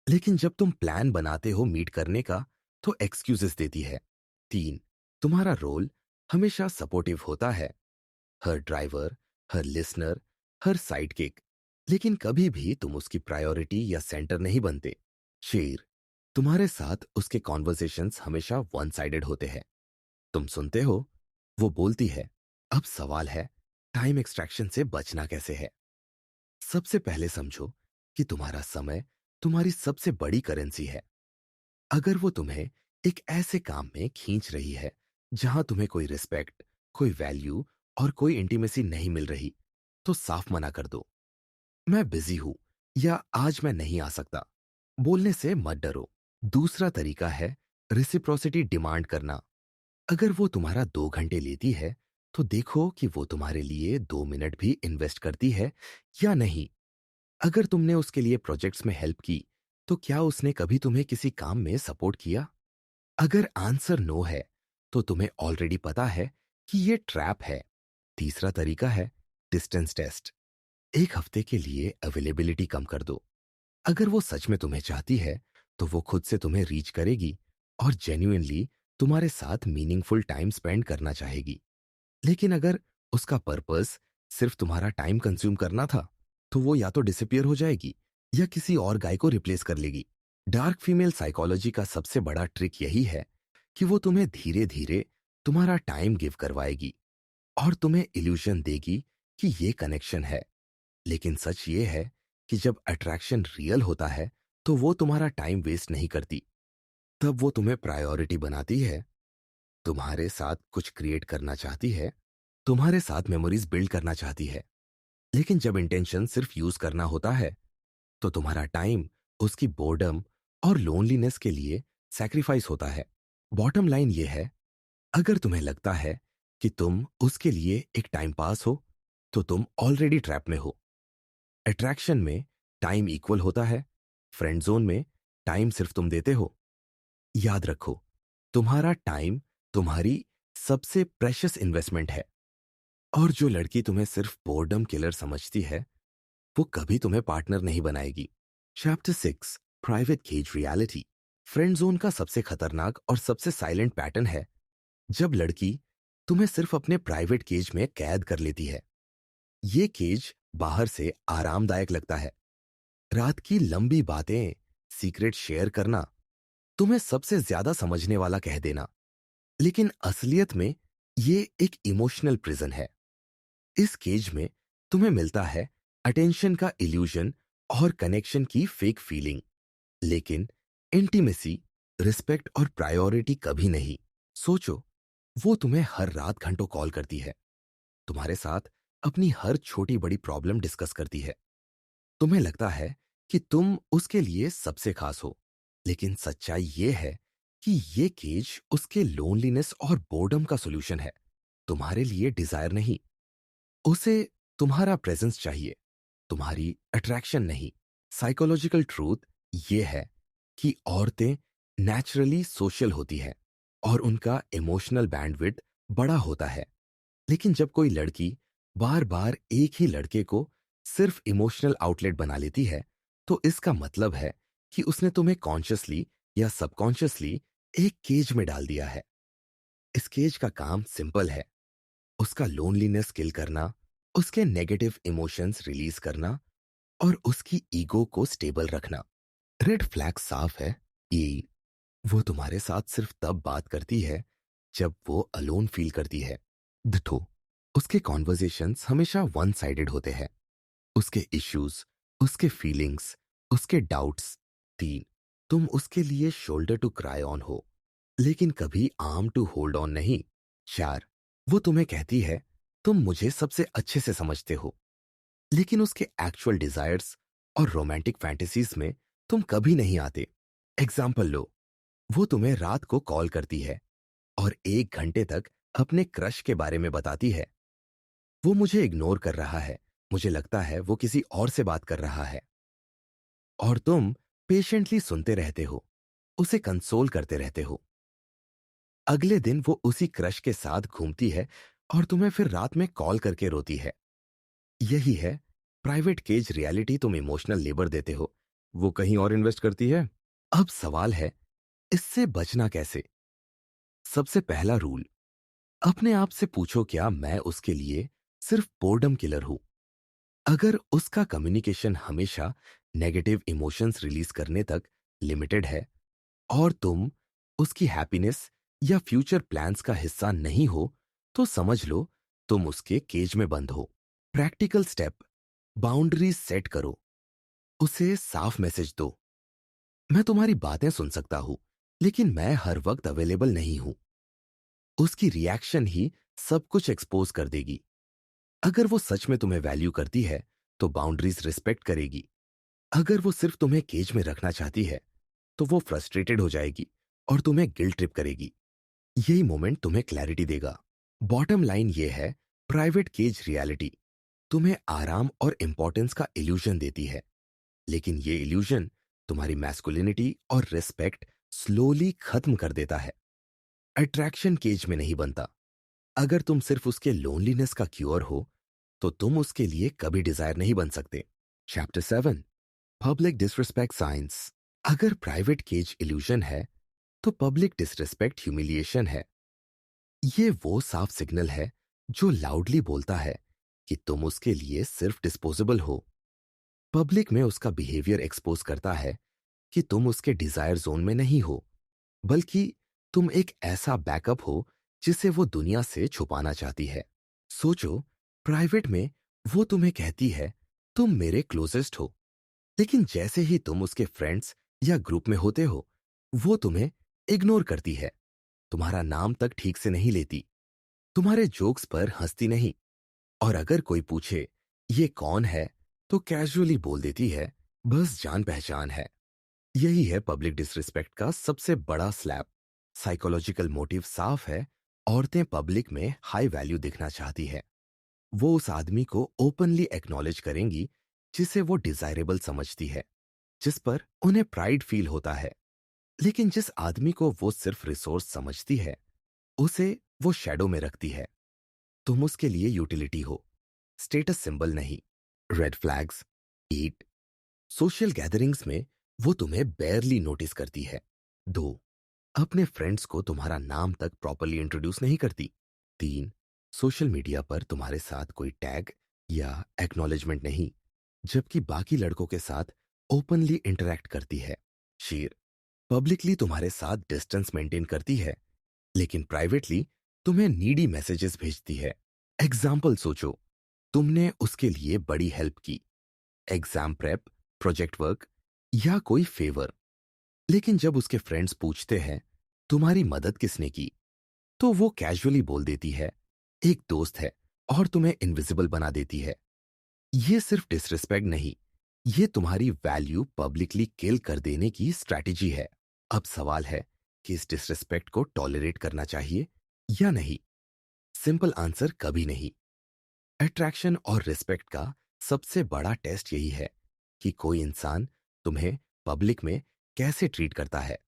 लेकिन जब तुम प्लान बनाते हो मीट करने का, तो एक्सक्यूजेस देती है। 3, तुम्हारा रोल हमेशा सपोर्टिव होता है, हर ड्राइवर, हर लिसनर, हर साइड किक, लेकिन कभी भी तुम उसकी प्रायोरिटी या सेंटर नहीं बनते। शेर: तुम्हारे साथ उसके कॉन्वर्सेशंस हमेशा वन साइडेड होते हैं। तुम सुनते हो, वो बोलती है, अब सवाल है टाइम एक्सट्रैक्शन से बचना कैसे है। सबसे पहले समझो कि तुम्हारा समय तुम्हारी सबसे बड़ी करेंसी है। अगर वो तुम्हें एक ऐसे काम में खींच रही है जहां तुम्हें कोई रिस्पेक्ट, कोई वैल्यू और कोई इंटीमेसी नहीं मिल रही, तो साफ मना कर दो। मैं बिजी हूं या आज मैं नहीं आ सकता बोलने से मत डरो। दूसरा तरीका है रेसिप्रोसिटी डिमांड करना। अगर वो तुम्हारा 2 घंटे लेती है, तो देखो कि वो तुम्हारे लिए 2 मिनट भी इन्वेस्ट करती है या नहीं। अगर तुमने उसके लिए प्रोजेक्ट्स में हेल्प की, तो क्या उसने कभी तुम्हें किसी काम में सपोर्ट किया? अगर आंसर नो है, तो तुम्हें ऑलरेडी पता है कि ये ट्रैप है। तीसरा तरीका है डिस्टेंस टेस्ट। 1 हफ्ते के लिए अवेलेबिलिटी कम कर दो। अगर वो सच में तुम्हें चाहती है, तो वो खुद से तुम्हें रीच करेगी और जेन्युइनली तुम्हारे साथ मीनिंगफुल टाइम स्पेंड करना चाहेगी। लेकिन अगर उसका पर्पस सिर्फ तुम्हारा टाइम कंज्यूम करना था, तो वो या तो डिसअपियर हो जाएगी या किसी और गाय को रिप्लेस कर लेगी। डार्क फीमेल साइकोलॉजी का सबसे बड़ा ट्रिक यही है कि वो तुम्हें धीरे धीरे तुम्हारा टाइम गिव करवाएगी और तुम्हें इल्यूशन देगी कि ये कनेक्शन है। लेकिन सच ये है कि जब अट्रैक्शन रियल होता है, तो वो तुम्हारा टाइम वेस्ट नहीं करती। तब वो तुम्हें प्रायोरिटी बनाती है, तुम्हारे साथ कुछ क्रिएट करना चाहती है, तुम्हारे साथ मेमोरीज बिल्ड करना चाहती है। लेकिन जब इंटेंशन सिर्फ यूज करना होता है, तो तुम्हारा टाइम उसकी बोर्डम और लोनलीनेस के लिए सैक्रिफाइस होता है। बॉटम लाइन ये है, अगर तुम्हें लगता है कि तुम उसके लिए एक टाइम पास हो, तो तुम ऑलरेडी ट्रैप में हो। अट्रैक्शन में टाइम इक्वल होता है, फ्रेंड जोन में टाइम सिर्फ तुम देते हो। याद रखो, तुम्हारा टाइम तुम्हारी सबसे प्रेशियस इन्वेस्टमेंट है। और जो लड़की तुम्हें सिर्फ बोर्डम किलर समझती है, वो कभी तुम्हें पार्टनर नहीं बनाएगी। Chapter 6, private cage reality. Friend zone का सबसे खतरनाक और सबसे साइलेंट पैटर्न है जब लड़की तुम्हें सिर्फ अपने प्राइवेट केज में कैद कर लेती है। ये केज बाहर से आरामदायक लगता है, रात की लंबी बातें, सीक्रेट शेयर करना, तुम्हें सबसे ज्यादा समझने वाला कह देना। लेकिन असलियत में ये एक इमोशनल प्रिजन है। इस केज में तुम्हें मिलता है अटेंशन का इल्यूजन और कनेक्शन की फेक फीलिंग, लेकिन इंटीमेसी, रिस्पेक्ट और प्रायोरिटी कभी नहीं। सोचो, वो तुम्हें हर रात घंटों कॉल करती है, तुम्हारे साथ अपनी हर छोटी बड़ी प्रॉब्लम डिस्कस करती है। तुम्हें लगता है कि तुम उसके लिए सबसे खास हो, लेकिन सच्चाई ये है कि ये केज उसके लोनलीनेस और बोर्डम का सॉल्यूशन है। तुम्हारे लिए डिजायर नहीं, उसे तुम्हारा प्रेजेंस चाहिए, तुम्हारी अट्रैक्शन नहीं। साइकोलॉजिकल ट्रूथ ये है कि औरतें नेचुरली सोशल होती है और उनका इमोशनल बैंडविड्थ बड़ा होता है। लेकिन जब कोई लड़की बार बार एक ही लड़के को सिर्फ इमोशनल आउटलेट बना लेती है, तो इसका मतलब है कि उसने तुम्हें कॉन्शियसली या सबकॉन्शियसली एक केज में डाल दिया है। इस केज का काम सिंपल है, उसका लोनलीनेस किल करना, उसके नेगेटिव इमोशंस रिलीज करना और उसकी ईगो को स्टेबल रखना। रेड फ्लैग साफ है कि वो तुम्हारे साथ सिर्फ तब बात करती है जब वो अलोन फील करती है। दिठो, उसके कॉन्वर्जेशंस हमेशा वन साइडेड होते हैं। उसके इश्यूज, उसके फीलिंग्स, उसके डाउट्स। 3, तुम उसके लिए शोल्डर टू क्राई ऑन हो, लेकिन कभी आर्म टू होल्ड ऑन नहीं। 4, वो तुम्हें कहती है तुम मुझे सबसे अच्छे से समझते हो, लेकिन उसके एक्चुअल डिजायर्स और रोमांटिक फैंटेसीज में तुम कभी नहीं आते। एग्जाम्पल लो, वो तुम्हें रात को कॉल करती है और 1 घंटे तक अपने क्रश के बारे में बताती है। वो मुझे इग्नोर कर रहा है, मुझे लगता है वो किसी और से बात कर रहा है। और तुम पेशेंटली सुनते रहते हो, उसे कंसोल करते रहते हो। अगले दिन वो उसी क्रश के साथ घूमती है और तुम्हें फिर रात में कॉल करके रोती है। यही है प्राइवेट केज रियलिटी। तुम इमोशनल लेबर देते हो, वो कहीं और इन्वेस्ट करती है। अब सवाल है, इससे बचना कैसे? सबसे पहला रूल, अपने आप से पूछो क्या मैं उसके लिए सिर्फ बोर्डम किलर हूं? अगर उसका कम्युनिकेशन हमेशा नेगेटिव इमोशंस रिलीज करने तक लिमिटेड है और तुम उसकी हैप्पीनेस या फ्यूचर प्लान्स का हिस्सा नहीं हो, तो समझ लो तुम उसके केज में बंद हो। प्रैक्टिकल स्टेप, बाउंड्रीज सेट करो। उसे साफ मैसेज दो, मैं तुम्हारी बातें सुन सकता हूं, लेकिन मैं हर वक्त अवेलेबल नहीं हूं। उसकी रिएक्शन ही सब कुछ एक्सपोज कर देगी। अगर वो सच में तुम्हें वैल्यू करती है तो बाउंड्रीज रिस्पेक्ट करेगी। अगर वो सिर्फ तुम्हें केज में रखना चाहती है तो वो फ्रस्ट्रेटेड हो जाएगी और तुम्हें गिल्ट ट्रिप करेगी। यही मोमेंट तुम्हें क्लैरिटी देगा। बॉटम लाइन ये है, प्राइवेट केज रियलिटी तुम्हें आराम और इंपॉर्टेंस का इल्यूजन देती है, लेकिन ये इल्यूजन तुम्हारी मैस्कुलिनिटी और रिस्पेक्ट स्लोली खत्म कर देता है। अट्रैक्शन केज में नहीं बनता। अगर तुम सिर्फ उसके लोनलीनेस का क्योर हो, तो तुम उसके लिए कभी डिजायर नहीं बन सकते। Chapter 7, public disrespect science. अगर प्राइवेट केज इल्यूजन है, तो पब्लिक डिसरिस्पेक्ट ह्यूमिलिएशन है। ये वो साफ सिग्नल है जो लाउडली बोलता है कि तुम उसके लिए सिर्फ डिस्पोजेबल हो। पब्लिक में उसका बिहेवियर एक्सपोज करता है कि तुम उसके डिजायर जोन में नहीं हो, बल्कि तुम एक ऐसा बैकअप हो जिसे वो दुनिया से छुपाना चाहती है। सोचो, प्राइवेट में वो तुम्हें कहती है तुम मेरे क्लोजेस्ट हो, लेकिन जैसे ही तुम उसके फ्रेंड्स या ग्रुप में होते हो, वो तुम्हें इग्नोर करती है, तुम्हारा नाम तक ठीक से नहीं लेती, तुम्हारे जोक्स पर हंसती नहीं। और अगर कोई पूछे ये कौन है, तो कैजुअली बोल देती है बस जान पहचान है। यही है पब्लिक डिसरिस्पेक्ट का सबसे बड़ा स्लैब। साइकोलॉजिकल मोटिव साफ है, औरतें पब्लिक में हाई वैल्यू दिखना चाहती है। वो उस आदमी को ओपनली एक्नॉलेज करेंगी जिसे वो डिजायरेबल समझती है, जिस पर उन्हें प्राइड फील होता है। लेकिन जिस आदमी को वो सिर्फ रिसोर्स समझती है, उसे वो शैडो में रखती है। तुम उसके लिए यूटिलिटी हो, स्टेटस सिंबल नहीं। रेड फ्लैग्स 8, सोशल गैदरिंग्स में वो तुम्हें बेयरली नोटिस करती है। 2, अपने फ्रेंड्स को तुम्हारा नाम तक प्रॉपर्ली इंट्रोड्यूस नहीं करती। 3, सोशल मीडिया पर तुम्हारे साथ कोई टैग या एक्नॉलेजमेंट नहीं, जबकि बाकी लड़कों के साथ ओपनली इंटरैक्ट करती है। शेर, पब्लिकली तुम्हारे साथ डिस्टेंस मेंटेन करती है, लेकिन प्राइवेटली तुम्हें नीडी मैसेजेस भेजती है। एग्जाम्पल सोचो, तुमने उसके लिए बड़ी हेल्प की, एग्जाम प्रेप, प्रोजेक्ट वर्क या कोई फेवर, लेकिन जब उसके फ्रेंड्स पूछते हैं तुम्हारी मदद किसने की, तो वो कैजुअली बोल देती है एक दोस्त है, और तुम्हें इनविजिबल बना देती है। ये सिर्फ डिसरिस्पेक्ट नहीं, ये तुम्हारी वैल्यू पब्लिकली किल कर देने की स्ट्रैटेजी है। अब सवाल है कि इस डिसरिस्पेक्ट को टॉलरेट करना चाहिए या नहीं। सिंपल आंसर कभी नहीं। अट्रैक्शन और रिस्पेक्ट का सबसे बड़ा टेस्ट यही है कि कोई इंसान तुम्हें पब्लिक में कैसे ट्रीट करता है।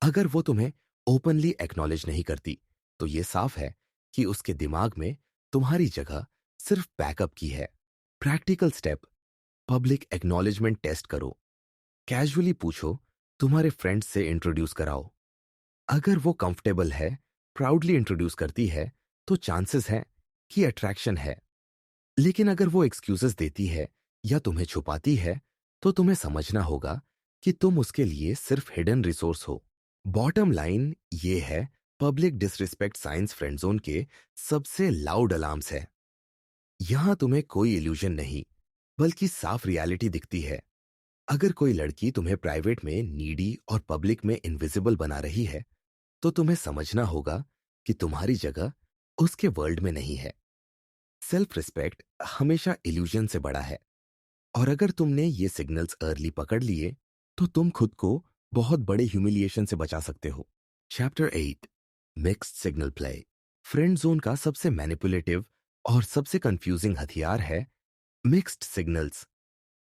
अगर वो तुम्हें ओपनली एक्नॉलेज नहीं करती, तो ये साफ है कि उसके दिमाग में तुम्हारी जगह सिर्फ बैकअप की है। Practical step: public acknowledgement test करो। कैजुअली पूछो, तुम्हारे फ्रेंड्स से इंट्रोड्यूस कराओ। अगर वो कंफर्टेबल है, प्राउडली इंट्रोड्यूस करती है, तो चांसेस है कि अट्रैक्शन है। लेकिन अगर वो एक्सक्यूजेस देती है या तुम्हें छुपाती है, तो तुम्हें समझना होगा कि तुम उसके लिए सिर्फ हिडन रिसोर्स हो। बॉटम लाइन ये है, public disrespect science friend zone के सबसे लाउड अलार्म्स है। यहां तुम्हें कोई इल्यूजन नहीं, बल्कि साफ रियलिटी दिखती है। अगर कोई लड़की तुम्हें प्राइवेट में नीडी और पब्लिक में इनविजिबल बना रही है, तो तुम्हें समझना होगा कि तुम्हारी जगह उसके वर्ल्ड में नहीं है। सेल्फ रिस्पेक्ट हमेशा इल्यूजन से बड़ा है, और अगर तुमने ये सिग्नल्स अर्ली पकड़ लिए, तो तुम खुद को बहुत बड़े ह्यूमिलिएशन से बचा सकते हो। Chapter 8, mixed signal play. Friend zone का सबसे मैनिपुलेटिव और सबसे कंफ्यूजिंग हथियार है मिक्स्ड सिग्नल्स।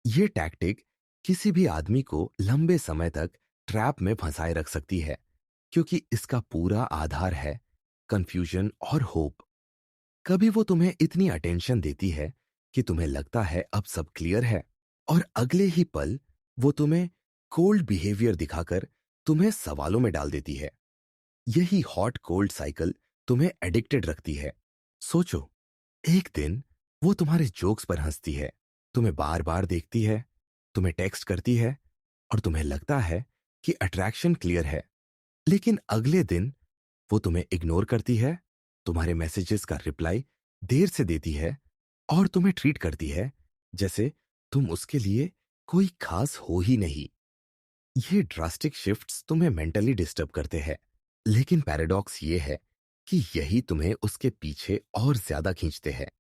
ये टैक्टिक किसी भी आदमी को लंबे समय तक ट्रैप में फंसाए रख सकती है, क्योंकि इसका पूरा आधार है कंफ्यूजन और होप। कभी वो तुम्हें इतनी अटेंशन देती है कि तुम्हें लगता है अब सब क्लियर है, और अगले ही पल वो तुम्हें कोल्ड बिहेवियर दिखाकर तुम्हें सवालों में डाल देती है। यही हॉट कोल्ड साइकिल तुम्हें एडिक्टेड रखती है। सोचो, एक दिन वो तुम्हारे जोक्स पर हंसती है, तुम्हें बार बार देखती है, तुम्हें टेक्स्ट करती है, और तुम्हें लगता है कि अट्रैक्शन क्लियर है। लेकिन अगले दिन वो तुम्हें इग्नोर करती है, तुम्हारे मैसेजेस का रिप्लाई देर से देती है, और तुम्हें ट्रीट करती है जैसे तुम उसके लिए कोई खास हो ही नहीं। ये ड्रास्टिक शिफ्ट्स तुम्हें मेंटली डिस्टर्ब करते हैं, लेकिन पैराडॉक्स ये है कि यही तुम्हें उसके पीछे और ज्यादा खींचते हैं।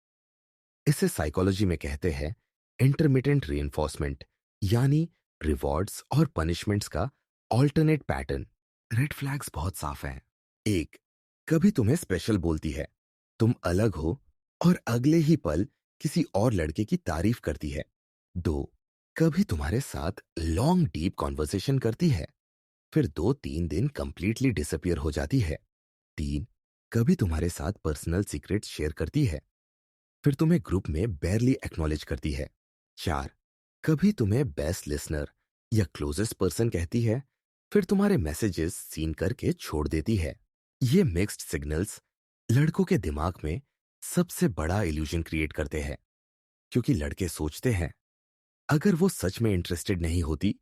इसे साइकोलॉजी में कहते हैं इंटरमिटेंट रीइंफोर्समेंट, यानी रिवॉर्ड्स और पनिशमेंट्स का ऑल्टरनेट पैटर्न। रेड फ्लैग्स बहुत साफ हैं। एक, कभी तुम्हें स्पेशल बोलती है, तुम अलग हो, और अगले ही पल किसी और लड़के की तारीफ करती है। दो, कभी तुम्हारे साथ लॉन्ग डीप कॉन्वर्सेशन करती है, फिर 2-3 दिन कंप्लीटली डिसअपियर हो जाती है। तीन, कभी तुम्हारे साथ पर्सनल सीक्रेट्स शेयर करती है, फिर तुम्हें ग्रुप में बेरली एक्नॉलेज करती है। चार, कभी तुम्हें बेस्ट लिसनर या क्लोजेस्ट पर्सन कहती है, फिर तुम्हारे मैसेजेस सीन करके छोड़ देती है। ये मिक्स्ड सिग्नल्स लड़कों के दिमाग में सबसे बड़ा इल्यूजन क्रिएट करते हैं, क्योंकि लड़के सोचते हैं अगर वो सच में इंटरेस्टेड नहीं होती,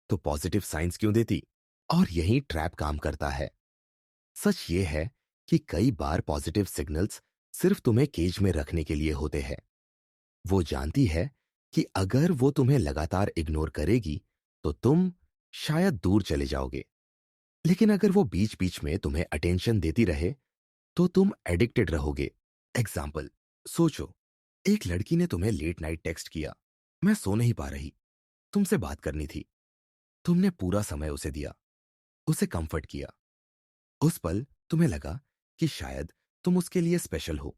तो पॉजिटिव साइंस क्यों देती। और यही ट्रैप काम करता है। सच ये है कि कई बार पॉजिटिव सिग्नल्स सिर्फ तुम्हें केज में रखने के लिए होते हैं। वो जानती है कि अगर वो तुम्हें लगातार इग्नोर करेगी, तो तुम शायद दूर चले जाओगे। लेकिन अगर वो बीच बीच में तुम्हें अटेंशन देती रहे, तो तुम एडिक्टेड रहोगे। एग्जाम्पल: सोचो, एक लड़की ने तुम्हें लेट नाइट टेक्स्ट किया, मैं सो नहीं पा रही, तुमसे बात करनी थी। तुमने पूरा समय उसे दिया, उसे कंफर्ट किया। उस पल तुम्हें लगा कि शायद तुम उसके लिए स्पेशल हो।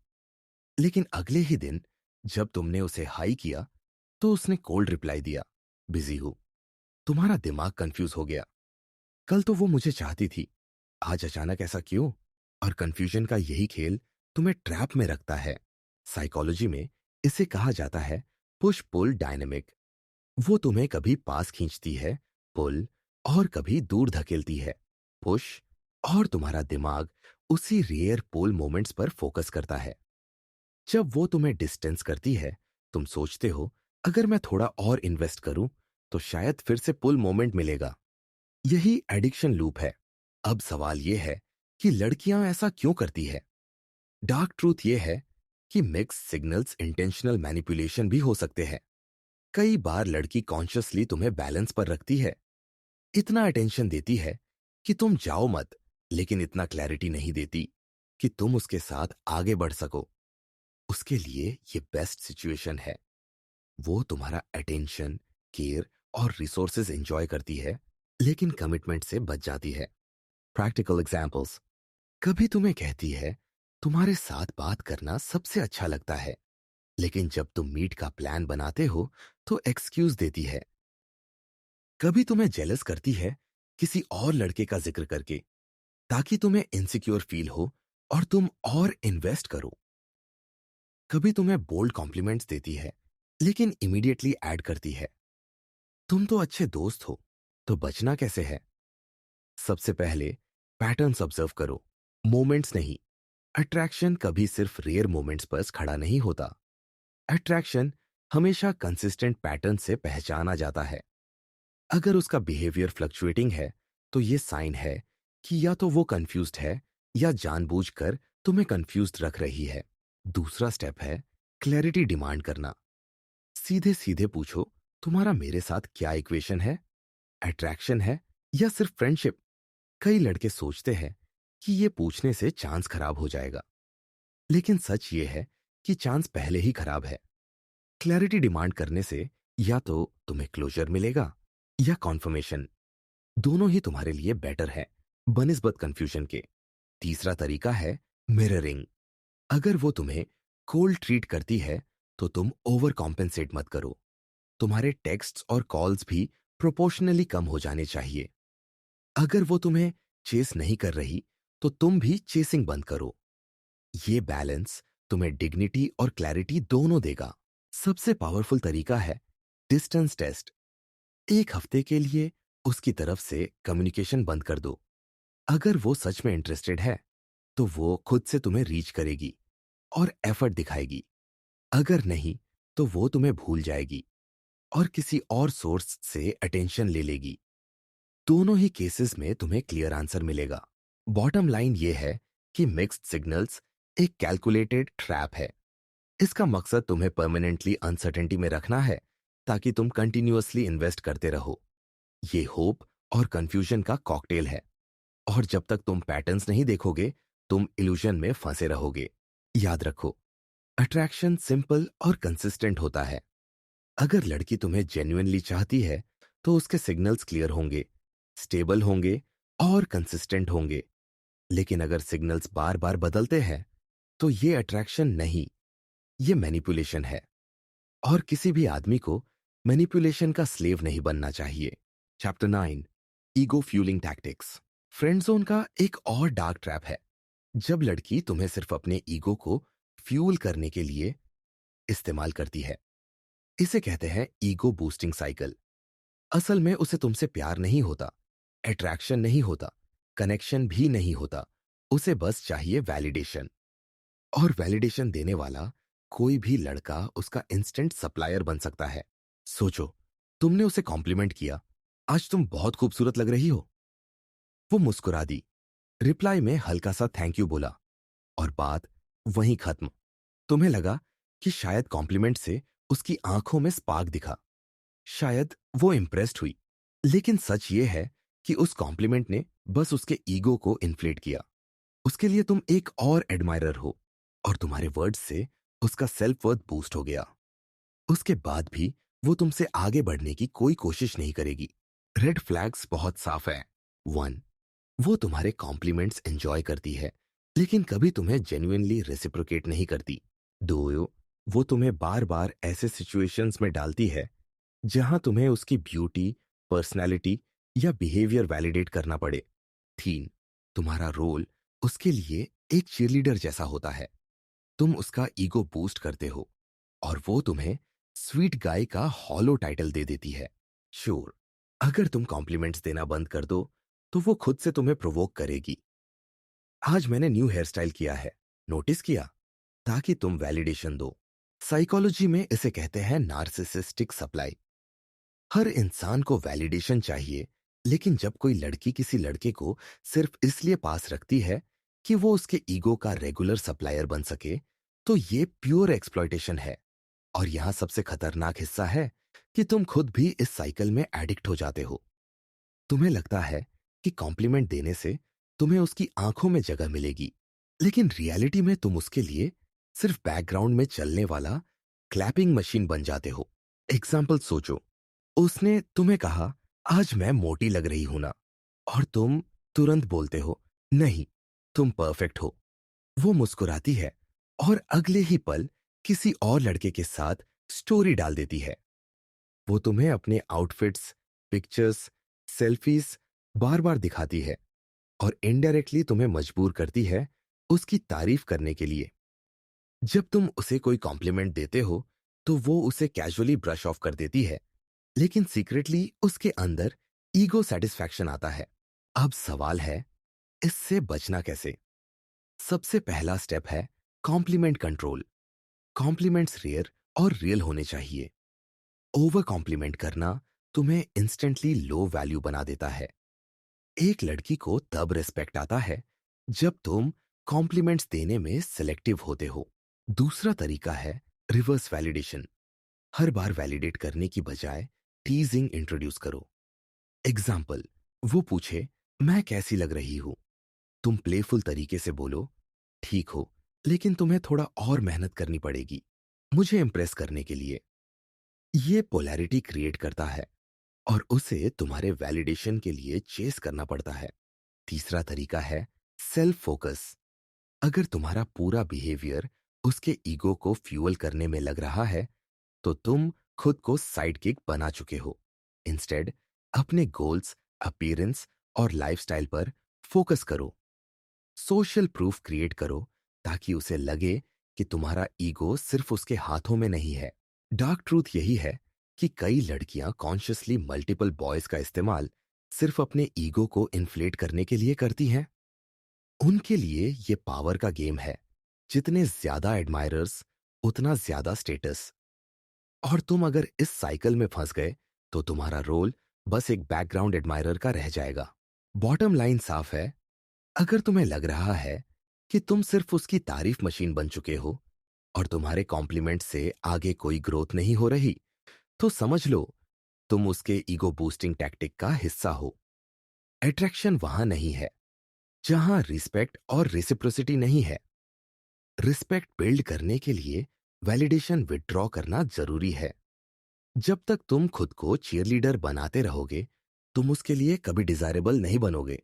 लेकिन अगले ही दिन जब तुमने उसे हाई किया, तो उसने कोल्ड रिप्लाई दिया, बिजी हूं। तुम्हारा दिमाग कंफ्यूज हो गया। कल तो वो मुझे चाहती थी, आज अचानक ऐसा क्यों? और कंफ्यूजन का यही खेल तुम्हें ट्रैप में रखता है। साइकोलॉजी में इसे कहा जाता है पुश पुल डायनेमिक। वो तुम्हें कभी पास खींचती है, पुल, और कभी दूर धकेलती है, पुश, और तुम्हारा दिमाग उसी रेयर पोल मोमेंट्स पर फोकस करता है। जब वो तुम्हें डिस्टेंस करती है, तुम सोचते हो अगर मैं थोड़ा और इन्वेस्ट करूं, तो शायद फिर से पुल मोमेंट मिलेगा। यही एडिक्शन लूप है। अब सवाल यह है कि लड़कियां ऐसा क्यों करती है। डार्क ट्रूथ यह है कि मिक्स सिग्नल्स इंटेंशनल मैनिपुलेशन भी हो सकते हैं। कई बार लड़की कॉन्शियसली तुम्हें बैलेंस पर रखती है, इतना अटेंशन देती है कि तुम जाओ मत, लेकिन इतना क्लैरिटी नहीं देती कि तुम उसके साथ आगे बढ़ सको। उसके लिए ये बेस्ट सिचुएशन है। वो तुम्हारा अटेंशन, केयर और रिसोर्सेज एंजॉय करती है, लेकिन कमिटमेंट से बच जाती है। प्रैक्टिकल एग्जांपल्स: कभी तुम्हें कहती है तुम्हारे साथ बात करना सबसे अच्छा लगता है, लेकिन जब तुम मीट का प्लान बनाते हो तो एक्सक्यूज देती है। कभी तुम्हें जेलस करती है किसी और लड़के का जिक्र करके, ताकि तुम्हें इनसिक्योर फील हो और तुम और इन्वेस्ट करो। कभी तुम्हें बोल्ड कॉम्प्लीमेंट्स देती है, लेकिन इमीडिएटली ऐड करती है, तुम तो अच्छे दोस्त हो, तो बचना कैसे है। सबसे पहले पैटर्न्स ऑब्जर्व करो, मोमेंट्स नहीं। अट्रैक्शन कभी सिर्फ रेयर मोमेंट्स पर खड़ा नहीं होता। अट्रैक्शन हमेशा कंसिस्टेंट पैटर्न से पहचाना जाता है। अगर उसका बिहेवियर फ्लक्चुएटिंग है, तो ये साइन है कि या तो वो कंफ्यूज्ड है या जानबूझकर तुम्हें कंफ्यूज्ड रख रही है। दूसरा स्टेप है क्लैरिटी डिमांड करना। सीधे सीधे पूछो, तुम्हारा मेरे साथ क्या इक्वेशन है? अट्रैक्शन है या सिर्फ फ्रेंडशिप? कई लड़के सोचते हैं कि ये पूछने से चांस खराब हो जाएगा, लेकिन सच ये है कि चांस पहले ही खराब है। क्लैरिटी डिमांड करने से या तो तुम्हें क्लोजर मिलेगा या कॉन्फर्मेशन, दोनों ही तुम्हारे लिए बेटर है बनिस्बत कंफ्यूजन के। तीसरा तरीका है मिररिंग। अगर वो तुम्हें कोल्ड ट्रीट करती है, तो तुम ओवर कॉम्पेंसेट मत करो। तुम्हारे टेक्स्ट्स और कॉल्स भी प्रोपोर्शनली कम हो जाने चाहिए। अगर वो तुम्हें चेस नहीं कर रही, तो तुम भी चेसिंग बंद करो। ये बैलेंस तुम्हें डिग्निटी और क्लैरिटी दोनों देगा। सबसे पावरफुल तरीका है डिस्टेंस टेस्ट। एक हफ्ते के लिए उसकी तरफ से कम्युनिकेशन बंद कर दो। अगर वो सच में इंटरेस्टेड है, तो वो खुद से तुम्हें रीच करेगी और एफर्ट दिखाएगी। अगर नहीं, तो वो तुम्हें भूल जाएगी और किसी और सोर्स से अटेंशन ले लेगी। दोनों ही केसेस में तुम्हें क्लियर आंसर मिलेगा। बॉटम लाइन ये है कि मिक्स्ड सिग्नल्स एक कैलकुलेटेड ट्रैप है। इसका मकसद तुम्हें परमानेंटली अनसर्टेनिटी में रखना है, ताकि तुम कंटिन्यूअसली इन्वेस्ट करते रहो। ये होप और कंफ्यूजन का कॉकटेल है, और जब तक तुम पैटर्न्स नहीं देखोगे, तुम इल्यूजन में फंसे रहोगे। याद रखो, अट्रैक्शन सिंपल और कंसिस्टेंट होता है। अगर लड़की तुम्हें जेन्युइनली चाहती है, तो उसके सिग्नल्स क्लियर होंगे, स्टेबल होंगे और कंसिस्टेंट होंगे। लेकिन अगर सिग्नल्स बार बार बदलते हैं, तो ये अट्रैक्शन नहीं, ये मैनिपुलेशन है। और किसी भी आदमी को मैनिपुलेशन का स्लेव नहीं बनना चाहिए। Chapter 9, ego fuelling tactics. Friend zone का एक और डार्क ट्रैप है, जब लड़की तुम्हें सिर्फ अपने ईगो को फ्यूल करने के लिए इस्तेमाल करती है। इसे कहते हैं ईगो बूस्टिंग साइकिल। असल में उसे तुमसे प्यार नहीं होता, अट्रैक्शन नहीं होता, कनेक्शन भी नहीं होता। उसे बस चाहिए वैलिडेशन। और वैलिडेशन देने वाला कोई भी लड़का उसका इंस्टेंट सप्लायर बन सकता है। सोचो, तुमने उसे कॉम्प्लीमेंट किया, आज तुम बहुत खूबसूरत लग रही हो। वो मुस्कुरा दी, रिप्लाई में हल्का सा थैंक यू बोला, और बात वहीं खत्म। तुम्हें लगा कि शायद कॉम्प्लीमेंट से उसकी आंखों में स्पार्क दिखा, शायद वो इम्प्रेस्ड हुई। लेकिन सच ये है कि उस कॉम्प्लीमेंट ने बस उसके ईगो को इन्फ्लेट किया। उसके लिए तुम एक और एडमायरर हो, और तुम्हारे वर्ड्स से उसका सेल्फ वर्थ बूस्ट हो गया। उसके बाद भी वो तुमसे आगे बढ़ने की कोई कोशिश नहीं करेगी। रेड फ्लैग्स बहुत साफ है। 1, वो तुम्हारे कॉम्प्लीमेंट्स एंजॉय करती है, लेकिन कभी तुम्हें जेन्युइनली रेसिप्रोकेट नहीं करती। 2, वो तुम्हें बार बार ऐसे सिचुएशंस में डालती है जहां तुम्हें उसकी ब्यूटी, पर्सनैलिटी या बिहेवियर वैलिडेट करना पड़े। 3, तुम्हारा रोल उसके लिए एक चीयरलीडर जैसा होता है। तुम उसका ईगो बूस्ट करते हो, और वो तुम्हें स्वीट गाय का हॉलो टाइटल दे देती है। श्योर, अगर तुम कॉम्प्लीमेंट्स देना बंद कर दो, तो वो खुद से तुम्हें प्रोवोक करेगी। आज मैंने न्यू हेयर स्टाइल किया है, नोटिस किया? ताकि तुम वैलिडेशन दो। साइकोलॉजी में इसे कहते हैं नार्सिसिस्टिक सप्लाई। हर इंसान को वैलिडेशन चाहिए, लेकिन जब कोई लड़की किसी लड़के को सिर्फ इसलिए पास रखती है कि वो उसके ईगो का रेगुलर सप्लायर बन सके, तो ये प्योर एक्सप्लॉयटेशन है। और यहां सबसे खतरनाक हिस्सा है कि तुम खुद भी इस साइकिल में एडिक्ट हो जाते हो। तुम्हें लगता है कि कॉम्प्लीमेंट देने से तुम्हें उसकी आंखों में जगह मिलेगी, लेकिन रियलिटी में तुम उसके लिए सिर्फ बैकग्राउंड में चलने वाला क्लैपिंग मशीन बन जाते हो। एग्जाम्पल सोचो, उसने तुम्हें कहा, आज मैं मोटी लग रही हूं ना, और तुम तुरंत बोलते हो, नहीं, तुम परफेक्ट हो। वो मुस्कुराती है और अगले ही पल किसी और लड़के के साथ स्टोरी डाल देती है। वो तुम्हें अपने आउटफिट्स, पिक्चर्स, सेल्फीज बार बार दिखाती है और इनडायरेक्टली तुम्हें मजबूर करती है उसकी तारीफ करने के लिए। जब तुम उसे कोई कॉम्प्लीमेंट देते हो तो वो उसे कैजुअली ब्रश ऑफ कर देती है, लेकिन सीक्रेटली उसके अंदर ईगो सेटिस्फैक्शन आता है। अब सवाल है, इससे बचना कैसे? सबसे पहला स्टेप है कॉम्प्लीमेंट कंट्रोल। कॉम्प्लीमेंट्स रेयर और रियल होने चाहिए। ओवर कॉम्प्लीमेंट करना तुम्हें इंस्टेंटली लो वैल्यू बना देता है। एक लड़की को तब रिस्पेक्ट आता है जब तुम कॉम्प्लीमेंट्स देने में सिलेक्टिव होते हो। दूसरा तरीका है रिवर्स वैलिडेशन। हर बार वैलिडेट करने की बजाय टीजिंग इंट्रोड्यूस करो। एग्जाम्पल, वो पूछे मैं कैसी लग रही हूं, तुम प्लेफुल तरीके से बोलो ठीक हो, लेकिन तुम्हें थोड़ा और मेहनत करनी पड़ेगी मुझे इंप्रेस करने के लिए। ये पोलैरिटी क्रिएट करता है और उसे तुम्हारे वैलिडेशन के लिए चेस करना पड़ता है। तीसरा तरीका है सेल्फ फोकस। अगर तुम्हारा पूरा बिहेवियर उसके ईगो को फ्यूल करने में लग रहा है तो तुम खुद को साइड किक बना चुके हो। इंस्टेड अपने गोल्स, अपीयरेंस और लाइफस्टाइल पर फोकस करो। सोशल प्रूफ क्रिएट करो ताकि उसे लगे कि तुम्हारा ईगो सिर्फ उसके हाथों में नहीं है। डार्क ट्रूथ यही है कि कई लड़कियां कॉन्शियसली मल्टीपल बॉयज का इस्तेमाल सिर्फ अपने ईगो को इन्फ्लेट करने के लिए करती हैं। उनके लिए ये पावर का गेम है। जितने ज्यादा एडमायरर्स उतना ज्यादा स्टेटस। और तुम अगर इस साइकिल में फंस गए तो तुम्हारा रोल बस एक बैकग्राउंड एडमायरर का रह जाएगा। बॉटम लाइन साफ है, अगर तुम्हें लग रहा है कि तुम सिर्फ उसकी तारीफ मशीन बन चुके हो और तुम्हारे कॉम्प्लीमेंट से आगे कोई ग्रोथ नहीं हो रही, तो समझ लो तुम उसके ईगो बूस्टिंग टैक्टिक का हिस्सा हो। अट्रैक्शन वहां नहीं है जहां रिस्पेक्ट और रेसिप्रोसिटी नहीं है। रिस्पेक्ट बिल्ड करने के लिए वैलिडेशन विथड्रॉ करना जरूरी है। जब तक तुम खुद को चीयरलीडर बनाते रहोगे, तुम उसके लिए कभी डिजायरेबल नहीं बनोगे।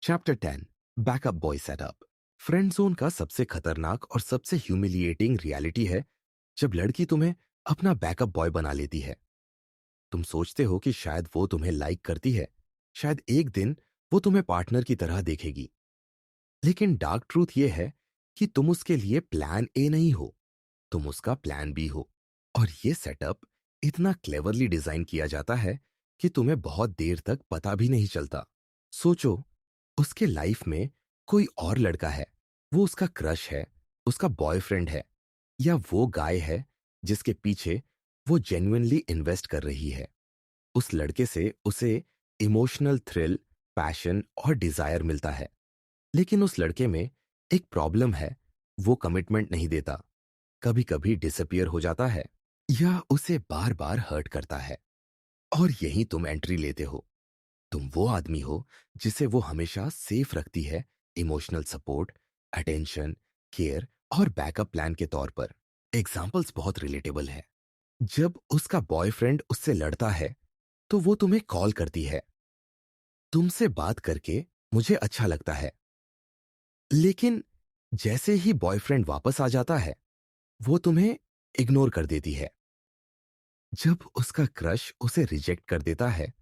Chapter 10, backup boy setup. Friend zone का सबसे खतरनाक और सबसे ह्यूमिलिएटिंग रियलिटी है जब लड़की तुम्हें अपना बैकअप बॉय बना लेती है। तुम सोचते हो कि शायद वो तुम्हें लाइक करती है, शायद एक दिन वो तुम्हें पार्टनर की तरह देखेगी। लेकिन डार्क ट्रूथ ये है कि तुम उसके लिए प्लान ए नहीं हो, तुम उसका प्लान बी हो। और ये सेटअप इतना क्लेवरली डिजाइन किया जाता है कि तुम्हें बहुत देर तक पता भी नहीं चलता। सोचो, उसके लाइफ में कोई और लड़का है, वो उसका क्रश है, उसका बॉयफ्रेंड है, या वो गाय है जिसके पीछे वो जेन्युइनली इन्वेस्ट कर रही है। उस लड़के से उसे इमोशनल थ्रिल, पैशन और डिजायर मिलता है। लेकिन उस लड़के में एक प्रॉब्लम है, वो कमिटमेंट नहीं देता, कभी कभी डिसअपियर हो जाता है या उसे बार बार हर्ट करता है। और यहीं तुम एंट्री लेते हो। तुम वो आदमी हो जिसे वो हमेशा सेफ रखती है, इमोशनल सपोर्ट, अटेंशन, केयर और बैकअप प्लान के तौर पर। एग्जाम्पल्स बहुत रिलेटेबल है। जब उसका बॉयफ्रेंड उससे लड़ता है तो वो तुम्हें कॉल करती है, तुमसे बात करके मुझे अच्छा लगता है। लेकिन जैसे ही बॉयफ्रेंड वापस आ जाता है वो तुम्हें इग्नोर कर देती है। जब उसका क्रश उसे रिजेक्ट कर देता है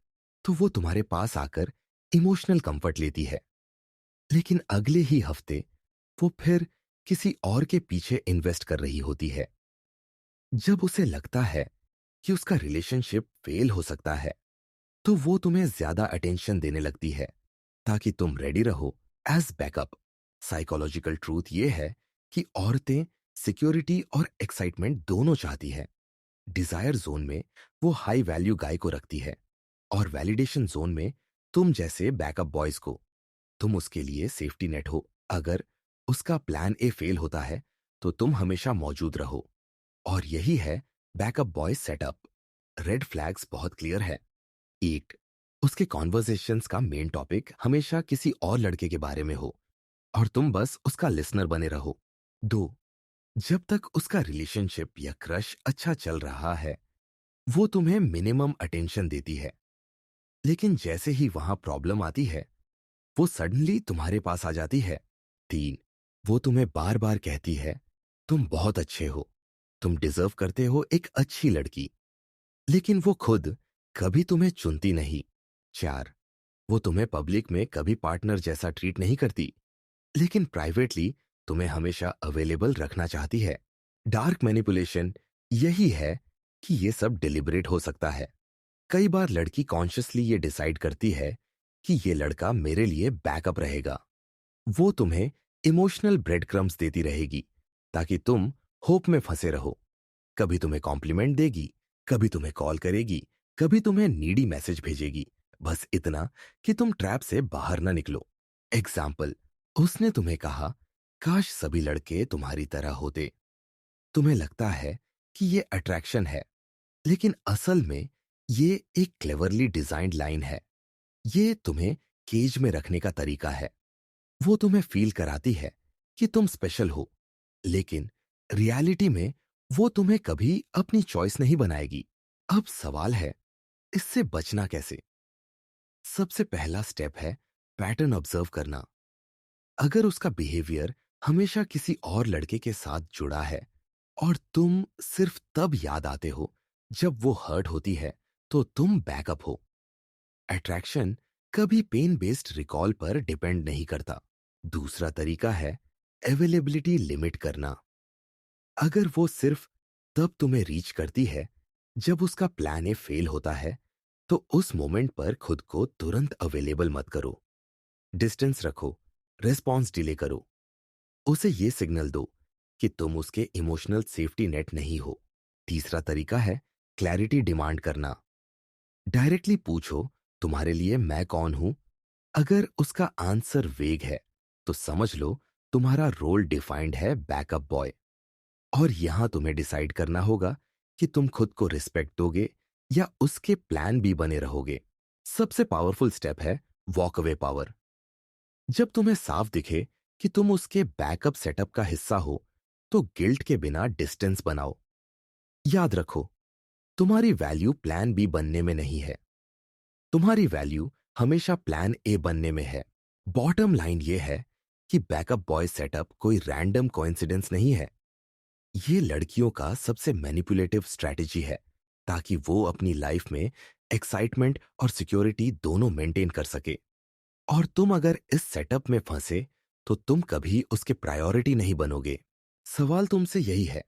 तो वो तुम्हारे पास आकर इमोशनल कंफर्ट लेती है। लेकिन अगले ही हफ्ते वो फिर किसी और के पीछे इन्वेस्ट कर रही होती है। जब उसे लगता है कि उसका रिलेशनशिप फेल हो सकता है तो वो तुम्हें ज्यादा अटेंशन देने लगती है ताकि तुम रेडी रहो एज बैकअप। साइकोलॉजिकल ट्रूथ ये है कि औरतें सिक्योरिटी और एक्साइटमेंट दोनों चाहती है। डिजायर जोन में वो हाई वैल्यू गाय को रखती है और वैलिडेशन जोन में तुम जैसे बैकअप बॉयज को। तुम उसके लिए सेफ्टी नेट हो। अगर उसका प्लान ए फेल होता है तो तुम हमेशा मौजूद रहो। और यही है backup boy setup. Red flags बहुत क्लियर है। 1, उसके कॉन्वर्सेशंस का मेन टॉपिक हमेशा किसी और लड़के के बारे में हो और तुम बस उसका लिसनर बने रहो। 2, जब तक उसका रिलेशनशिप या क्रश अच्छा चल रहा है वो तुम्हें मिनिमम अटेंशन देती है, लेकिन जैसे ही वहां प्रॉब्लम आती है वो सडनली तुम्हारे पास आ जाती है। 3, वो तुम्हें बार बार कहती है, तुम बहुत अच्छे हो, तुम डिजर्व करते हो एक अच्छी लड़की, लेकिन वो खुद कभी तुम्हें चुनती नहीं। 4, वो तुम्हें पब्लिक में कभी पार्टनर जैसा ट्रीट नहीं करती, लेकिन प्राइवेटली तुम्हें हमेशा अवेलेबल रखना चाहती है। डार्क मैनिपुलेशन यही है कि ये सब डिलिबरेट हो सकता है। कई बार लड़की कॉन्शियसली ये डिसाइड करती है कि ये लड़का मेरे लिए बैकअप रहेगा। वो तुम्हें इमोशनल ब्रेड क्रम्स देती रहेगी ताकि तुम होप में फंसे रहो। कभी तुम्हें कॉम्प्लीमेंट देगी, कभी तुम्हें कॉल करेगी, कभी तुम्हें नीडी मैसेज भेजेगी, बस इतना कि तुम ट्रैप से बाहर ना निकलो। एग्जाम्पल, उसने तुम्हें कहा, काश सभी लड़के तुम्हारी तरह होते। तुम्हें लगता है कि ये अट्रैक्शन है, लेकिन असल में ये एक क्लेवरली डिजाइन्ड लाइन है। ये तुम्हें केज में रखने का तरीका है। वो तुम्हें फील कराती है कि तुम स्पेशल हो, लेकिन रियलिटी में वो तुम्हें कभी अपनी चॉइस नहीं बनाएगी। अब सवाल है, इससे बचना कैसे? सबसे पहला स्टेप है पैटर्न ऑब्जर्व करना। अगर उसका बिहेवियर हमेशा किसी और लड़के के साथ जुड़ा है और तुम सिर्फ तब याद आते हो जब वो हर्ट होती है, तो तुम बैकअप हो। अट्रैक्शन कभी पेन बेस्ड रिकॉल पर डिपेंड नहीं करता। दूसरा तरीका है अवेलेबिलिटी लिमिट करना। अगर वो सिर्फ तब तुम्हें रीच करती है जब उसका प्लान ए फेल होता है, तो उस मोमेंट पर खुद को तुरंत अवेलेबल मत करो। डिस्टेंस रखो, रिस्पॉन्स डिले करो। उसे ये सिग्नल दो कि तुम उसके इमोशनल सेफ्टी नेट नहीं हो। तीसरा तरीका है क्लैरिटी डिमांड करना। डायरेक्टली पूछो, तुम्हारे लिए मैं कौन हूं? अगर उसका आंसर वेग है, तो समझ लो तुम्हारा रोल डिफाइंड है बैकअप बॉय। और यहां तुम्हें डिसाइड करना होगा कि तुम खुद को रिस्पेक्ट दोगे या उसके प्लान भी बने रहोगे। सबसे पावरफुल स्टेप है वॉक अवे पावर। जब तुम्हें साफ दिखे कि तुम उसके बैकअप सेटअप का हिस्सा हो, तो गिल्ट के बिना डिस्टेंस बनाओ। याद रखो, तुम्हारी वैल्यू प्लान बी बनने में नहीं है। तुम्हारी वैल्यू हमेशा प्लान ए बनने में है। बॉटम लाइन ये है कि बैकअप बॉय सेटअप कोई रैंडम कोइंसिडेंस नहीं है। ये लड़कियों का सबसे मैनिपुलेटिव स्ट्रैटेजी है, ताकि वो अपनी लाइफ में एक्साइटमेंट और सिक्योरिटी दोनों मेंटेन कर सके। और तुम अगर इस सेटअप में फंसे, तो तुम कभी उसके प्रायोरिटी नहीं बनोगे। सवाल तुमसे यही है,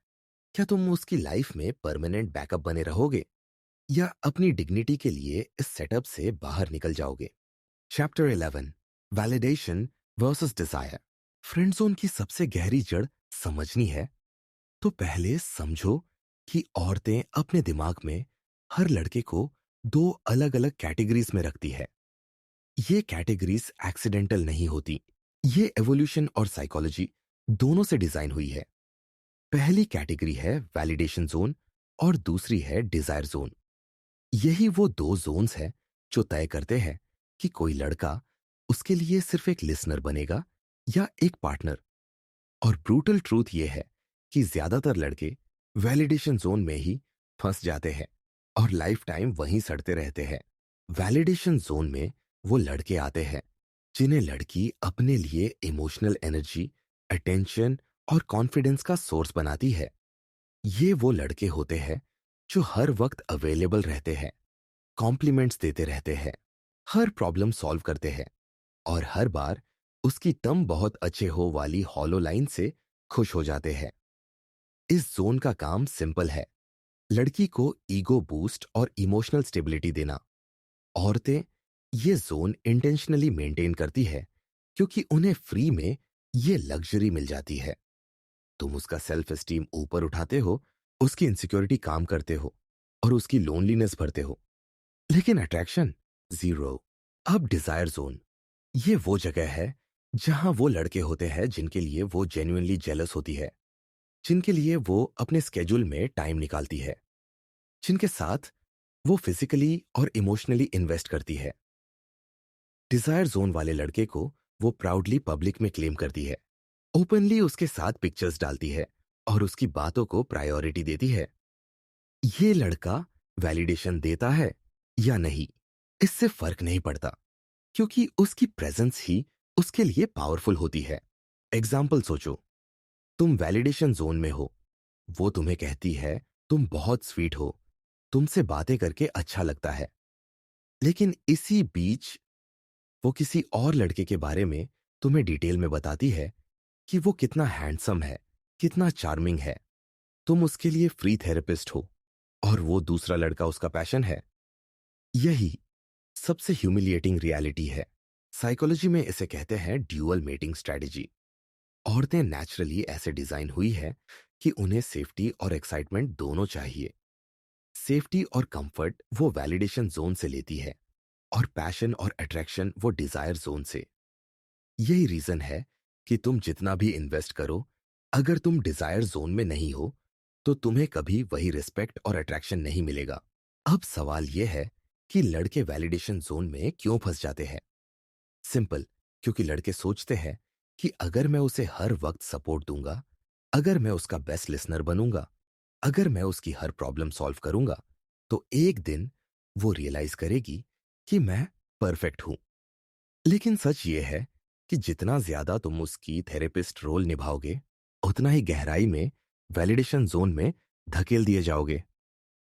क्या तुम उसकी लाइफ में परमानेंट बैकअप बने रहोगे या अपनी डिग्निटी के लिए इस सेटअप से बाहर निकल जाओगे? Chapter 11, validation versus desire. Friend zone की सबसे गहरी जड़ समझनी है, तो पहले समझो कि औरतें अपने दिमाग में हर लड़के को दो अलग अलग कैटेगरीज में रखती है। ये कैटेगरीज एक्सीडेंटल नहीं होती। ये एवोल्यूशन और साइकोलॉजी दोनों से डिजाइन हुई है। पहली कैटेगरी है वैलिडेशन जोन और दूसरी है डिजायर जोन। यही वो दो जोन्स हैं जो तय करते हैं कि कोई लड़का उसके लिए सिर्फ एक लिसनर बनेगा या एक पार्टनर। और ब्रूटल ट्रूथ ये है कि ज्यादातर लड़के वैलिडेशन जोन में ही फंस जाते हैं और लाइफ टाइम वहीं सड़ते रहते हैं। वैलिडेशन जोन में वो लड़के आते हैं जिन्हें लड़की अपने लिए इमोशनल एनर्जी, अटेंशन और कॉन्फिडेंस का सोर्स बनाती है। ये वो लड़के होते हैं जो हर वक्त अवेलेबल रहते हैं, कॉम्प्लीमेंट्स देते रहते हैं, हर प्रॉब्लम सॉल्व करते हैं और हर बार उसकी तुम बहुत अच्छे हो वाली हॉलो लाइन से खुश हो जाते हैं। इस जोन का काम सिंपल है, लड़की को ईगो बूस्ट और इमोशनल स्टेबिलिटी देना। औरतें ये जोन इंटेंशनली मेंटेन करती है क्योंकि उन्हें फ्री में ये लग्जरी मिल जाती है। तुम उसका सेल्फ एस्टीम ऊपर उठाते हो, उसकी इनसिक्योरिटी काम करते हो और उसकी लोनलीनेस भरते हो। लेकिन अट्रैक्शन जीरो। अब डिजायर जोन, ये वो जगह है जहां वो लड़के होते हैं जिनके लिए वो जेन्युइनली जेलस होती है, जिनके लिए वो अपने स्केड्यूल में टाइम निकालती है, जिनके साथ वो फिजिकली और इमोशनली इन्वेस्ट करती है। डिजायर जोन वाले लड़के को वो प्राउडली पब्लिक में क्लेम करती है, ओपनली उसके साथ पिक्चर्स डालती है और उसकी बातों को प्रायोरिटी देती है। ये लड़का वैलिडेशन देता है या नहीं, इससे फर्क नहीं पड़ता, क्योंकि उसकी प्रेजेंस ही उसके लिए पावरफुल होती है। एग्जाम्पल सोचो, तुम वैलिडेशन जोन में हो। वो तुम्हें कहती है तुम बहुत स्वीट हो, तुमसे बातें करके अच्छा लगता है। लेकिन इसी बीच वो किसी और लड़के के बारे में तुम्हें डिटेल में बताती है कि वो कितना हैंडसम है, कितना चार्मिंग है। तुम उसके लिए फ्री थेरेपिस्ट हो और वो दूसरा लड़का उसका पैशन है। यही सबसे ह्यूमिलिएटिंग रियलिटी है। साइकोलॉजी में इसे कहते हैं ड्यूअल मेटिंग स्ट्रेटेजी। औरतें नेचुरली ऐसे डिजाइन हुई है कि उन्हें सेफ्टी और एक्साइटमेंट दोनों चाहिए। सेफ्टी और कंफर्ट वो वैलिडेशन जोन से लेती है, और पैशन और अट्रैक्शन वो डिजायर जोन से। यही रीजन है कि तुम जितना भी इन्वेस्ट करो, अगर तुम डिजायर जोन में नहीं हो तो तुम्हें कभी वही रिस्पेक्ट और अट्रैक्शन नहीं मिलेगा। अब सवाल यह है कि लड़के वैलिडेशन जोन में क्यों फंस जाते हैं। सिंपल, क्योंकि लड़के सोचते हैं कि अगर मैं उसे हर वक्त सपोर्ट दूंगा, अगर मैं उसका बेस्ट लिसनर बनूंगा, अगर मैं उसकी हर प्रॉब्लम सॉल्व करूंगा, तो एक दिन वो रियलाइज करेगी कि मैं परफेक्ट हूं। लेकिन सच ये है कि जितना ज्यादा तुम उसकी थेरेपिस्ट रोल निभाओगे, उतना ही गहराई में वैलिडेशन जोन में धकेल दिए जाओगे,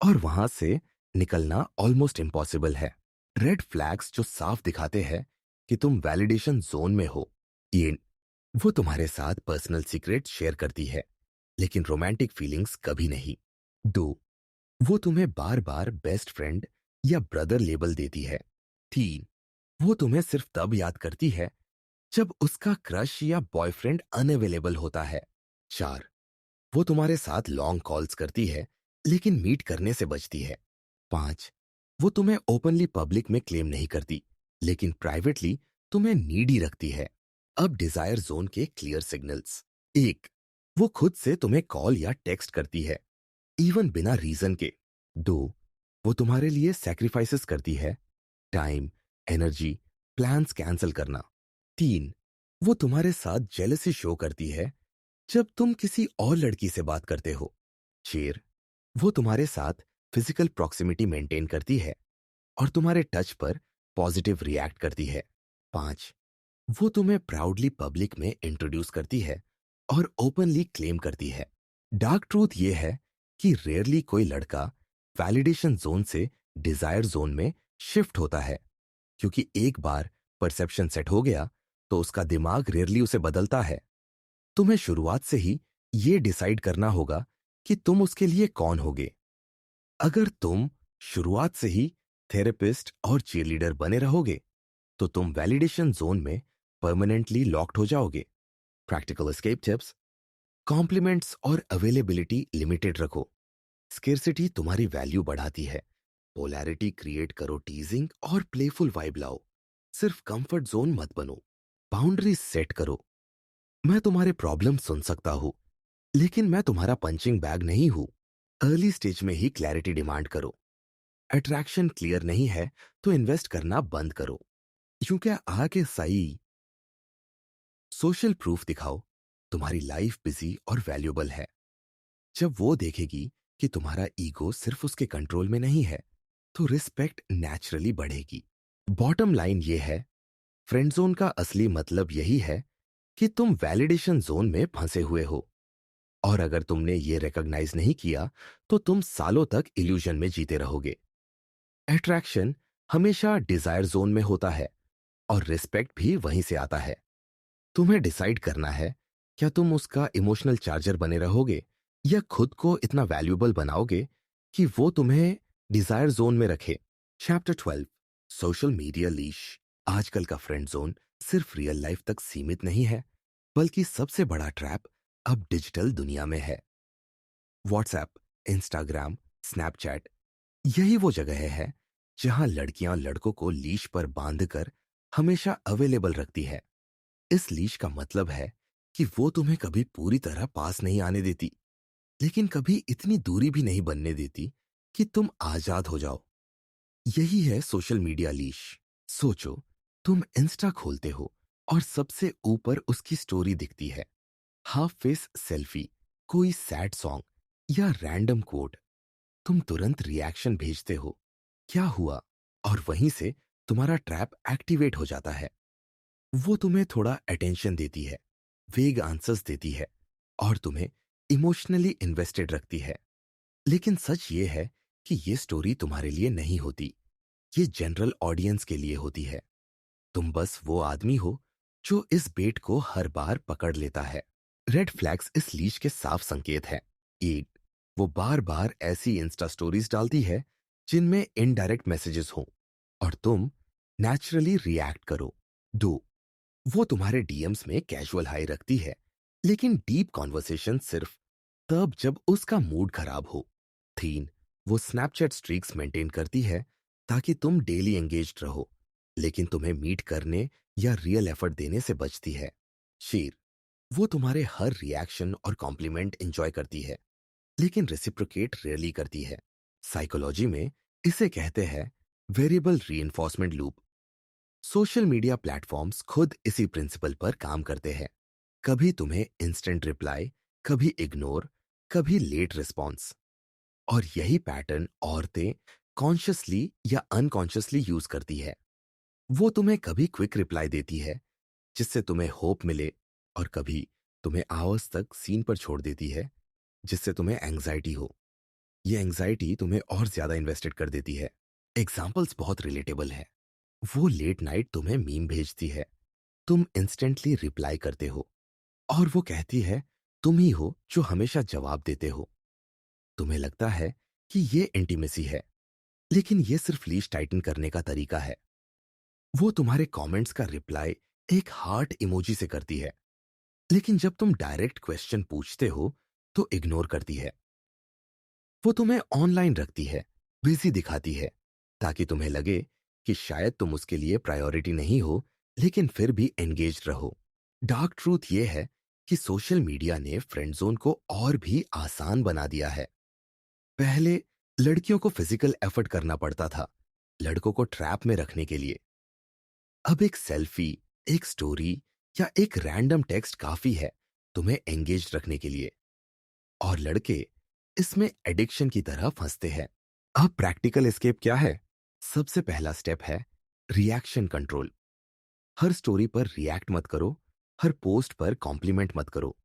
और वहां से निकलना ऑलमोस्ट इम्पॉसिबल है। रेड फ्लैग्स जो साफ दिखाते हैं कि तुम वैलिडेशन जोन में हो, ये वो तुम्हारे साथ पर्सनल सीक्रेट शेयर करती है, लेकिन रोमांटिक फीलिंग्स कभी नहीं। दो, वो तुम्हें बार बार बेस्ट फ्रेंड या ब्रदर लेबल देती है। तीन, वो तुम्हें सिर्फ तब याद करती है जब उसका क्रश या बॉयफ्रेंड अनअवेलेबल होता है। चार, वो तुम्हारे साथ लॉन्ग कॉल्स करती है लेकिन मीट करने से बचती है। पांच, वो तुम्हें ओपनली पब्लिक में क्लेम नहीं करती, लेकिन प्राइवेटली तुम्हें नीडी रखती है। अब डिजायर जोन के क्लियर सिग्नल्स। एक, वो खुद से तुम्हें कॉल या टेक्स्ट करती है, इवन बिना रीजन के। दो, वो तुम्हारे लिए सैक्रिफाइसेस करती है, टाइम, एनर्जी, प्लान्स कैंसिल करना। तीन, वो तुम्हारे साथ जेलसी शो करती है जब तुम किसी और लड़की से बात करते हो। शेर, वो तुम्हारे साथ फिजिकल प्रॉक्सिमिटी मेंटेन करती है और तुम्हारे टच पर पॉजिटिव रिएक्ट करती है। पांच, वो तुम्हें प्राउडली पब्लिक में इंट्रोड्यूस करती है और ओपनली क्लेम करती है। डार्क ट्रूथ ये है कि रेयरली कोई लड़का वैलिडेशन जोन से डिजायर जोन में शिफ्ट होता है, क्योंकि एक बार परसेप्शन सेट हो गया तो उसका दिमाग रेयरली उसे बदलता है। तुम्हें शुरुआत से ही ये डिसाइड करना होगा कि तुम उसके लिए कौन होगे। अगर तुम शुरुआत से ही थेरेपिस्ट और चीयरलीडर बने रहोगे, तो तुम वैलिडेशन जोन में परमानेंटली लॉक्ड हो जाओगे। Practical escape tips. कॉम्प्लीमेंट्स और अवेलेबिलिटी लिमिटेड रखो। स्केर्सिटी तुम्हारी वैल्यू बढ़ाती है। पोलैरिटी क्रिएट करो, टीजिंग और प्लेफुल वाइब लाओ। सिर्फ कंफर्ट जोन मत बनो। बाउंड्री सेट करो। मैं तुम्हारे प्रॉब्लम सुन सकता हूं, लेकिन मैं तुम्हारा पंचिंग बैग नहीं हूं। अर्ली स्टेज में ही क्लैरिटी डिमांड करो। अट्रैक्शन क्लियर नहीं है तो इन्वेस्ट करना बंद करो, क्योंकि आगे सही सोशल प्रूफ दिखाओ तुम्हारी लाइफ बिजी और वैल्यूबल है। जब वो देखेगी कि तुम्हारा ईगो सिर्फ उसके कंट्रोल में नहीं है, तो रिस्पेक्ट नेचुरली बढ़ेगी। बॉटम लाइन ये है, फ्रेंड जोन का असली मतलब यही है कि तुम वैलिडेशन जोन में फंसे हुए हो, और अगर तुमने ये रिकॉग्नाइज नहीं किया तो तुम सालों तक इल्यूजन में जीते रहोगे। अट्रैक्शन हमेशा डिजायर जोन में होता है, और रिस्पेक्ट भी वहीं से आता है। तुम्हें डिसाइड करना है, क्या तुम उसका इमोशनल चार्जर बने रहोगे या खुद को इतना वैल्यूबल बनाओगे कि वो तुम्हें डिजायर जोन में रखे। Chapter 12, social media leash. आजकल का फ्रेंड जोन सिर्फ रियल लाइफ तक सीमित नहीं है, बल्कि सबसे बड़ा ट्रैप अब डिजिटल दुनिया में है। व्हाट्सएप, इंस्टाग्राम, स्नैपचैट, यही वो जगह है जहां लड़कियां लड़कों को लीश पर बांधकर हमेशा अवेलेबल रखती है। इस लीश का मतलब है कि वो तुम्हें कभी पूरी तरह पास नहीं आने देती, लेकिन कभी इतनी दूरी भी नहीं बनने देती कि तुम आजाद हो जाओ। यही है सोशल मीडिया लीश। सोचो, तुम इंस्टा खोलते हो और सबसे ऊपर उसकी स्टोरी दिखती है। हाफ फेस सेल्फी, कोई सैड सॉन्ग या रैंडम कोड। तुम तुरंत रिएक्शन भेजते हो, क्या हुआ, और वहीं से तुम्हारा ट्रैप एक्टिवेट हो जाता है। वो तुम्हें थोड़ा अटेंशन देती है, वेग आंसर्स देती है और तुम्हें इमोशनली इन्वेस्टेड रखती है। लेकिन सच ये है कि ये स्टोरी तुम्हारे लिए नहीं होती, ये जनरल ऑडियंस के लिए होती है। तुम बस वो आदमी हो जो इस बेट को हर बार पकड़ लेता है। रेड फ्लैग्स इस लीश के साफ संकेत हैं। एक, वो बार बार ऐसी इंस्टा स्टोरीज डालती है जिनमें इनडायरेक्ट मैसेजेस हों और तुम नेचुरली रिएक्ट करो। दो, वो तुम्हारे डीएम्स में कैजुअल हाई रखती है लेकिन डीप कॉन्वर्सेशन सिर्फ तब जब उसका मूड खराब हो। तीन, वो स्नैपचैट स्ट्रीक्स मेंटेन करती है ताकि तुम डेली एंगेज्ड रहो लेकिन तुम्हें मीट करने या रियल एफर्ट देने से बचती है। शेर, वो तुम्हारे हर रिएक्शन और कॉम्प्लीमेंट एंजॉय करती है लेकिन रेसिप्रोकेट रेयरली करती है। साइकोलॉजी में इसे कहते हैं variable reinforcement loop. Social media platforms खुद इसी प्रिंसिपल पर काम करते हैं। कभी तुम्हें इंस्टेंट रिप्लाई, कभी इग्नोर, कभी लेट रिस्पॉन्स। और यही पैटर्न औरतें कॉन्शियसली या अनकॉन्शियसली यूज करती है। वो तुम्हें कभी क्विक रिप्लाई देती है जिससे तुम्हें होप मिले और कभी तुम्हें आवर्स तक सीन पर छोड़ देती है जिससे तुम्हें एंग्जाइटी हो। ये एंग्जाइटी तुम्हें और ज्यादा इन्वेस्टेड कर देती है। एग्जाम्पल्स बहुत रिलेटेबल है। वो लेट नाइट तुम्हें मीम भेजती है, तुम इंस्टेंटली रिप्लाई करते हो और वो कहती है तुम ही हो जो हमेशा जवाब देते हो। तुम्हें लगता है कि ये इंटीमेसी है लेकिन ये सिर्फ लीश टाइटन करने का तरीका है। वो तुम्हारे कमेंट्स का रिप्लाई एक हार्ट इमोजी से करती है लेकिन जब तुम डायरेक्ट क्वेश्चन पूछते हो तो इग्नोर करती है। वो तुम्हें ऑनलाइन रखती है, बिजी दिखाती है ताकि तुम्हें लगे कि शायद तुम उसके लिए प्रायोरिटी नहीं हो लेकिन फिर भी एंगेज रहो। डार्क ट्रूथ ये है कि सोशल मीडिया ने फ्रेंड जोन को और भी आसान बना दिया है। पहले लड़कियों को फिजिकल एफर्ट करना पड़ता था लड़कों को ट्रैप में रखने के लिए। अब एक सेल्फी, एक स्टोरी या एक रैंडम टेक्स्ट काफी है तुम्हें एंगेज रखने के लिए। और लड़के इसमें एडिक्शन की तरह फंसते हैं। अब प्रैक्टिकल एस्केप क्या है? सबसे पहला स्टेप है रिएक्शन कंट्रोल। हर स्टोरी पर रिएक्ट मत करो, हर पोस्ट पर कॉम्प्लीमेंट मत करो।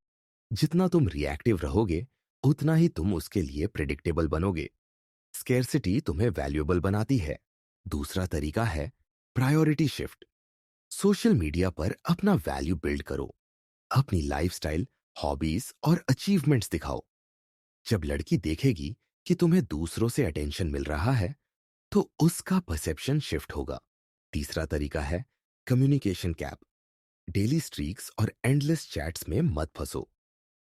जितना तुम रिएक्टिव रहोगे उतना ही तुम उसके लिए प्रिडिक्टेबल बनोगे। स्केर्सिटी तुम्हें वैल्यूएबल बनाती है। दूसरा तरीका है प्रायोरिटी शिफ्ट। सोशल मीडिया पर अपना वैल्यू बिल्ड करो, अपनी लाइफस्टाइल, हॉबीज और अचीवमेंट्स दिखाओ। जब लड़की देखेगी कि तुम्हें दूसरों से अटेंशन मिल रहा है तो उसका परसेप्शन शिफ्ट होगा। तीसरा तरीका है कम्युनिकेशन कैप। डेली स्ट्रीक्स और एंडलेस चैट्स में मत फंसो।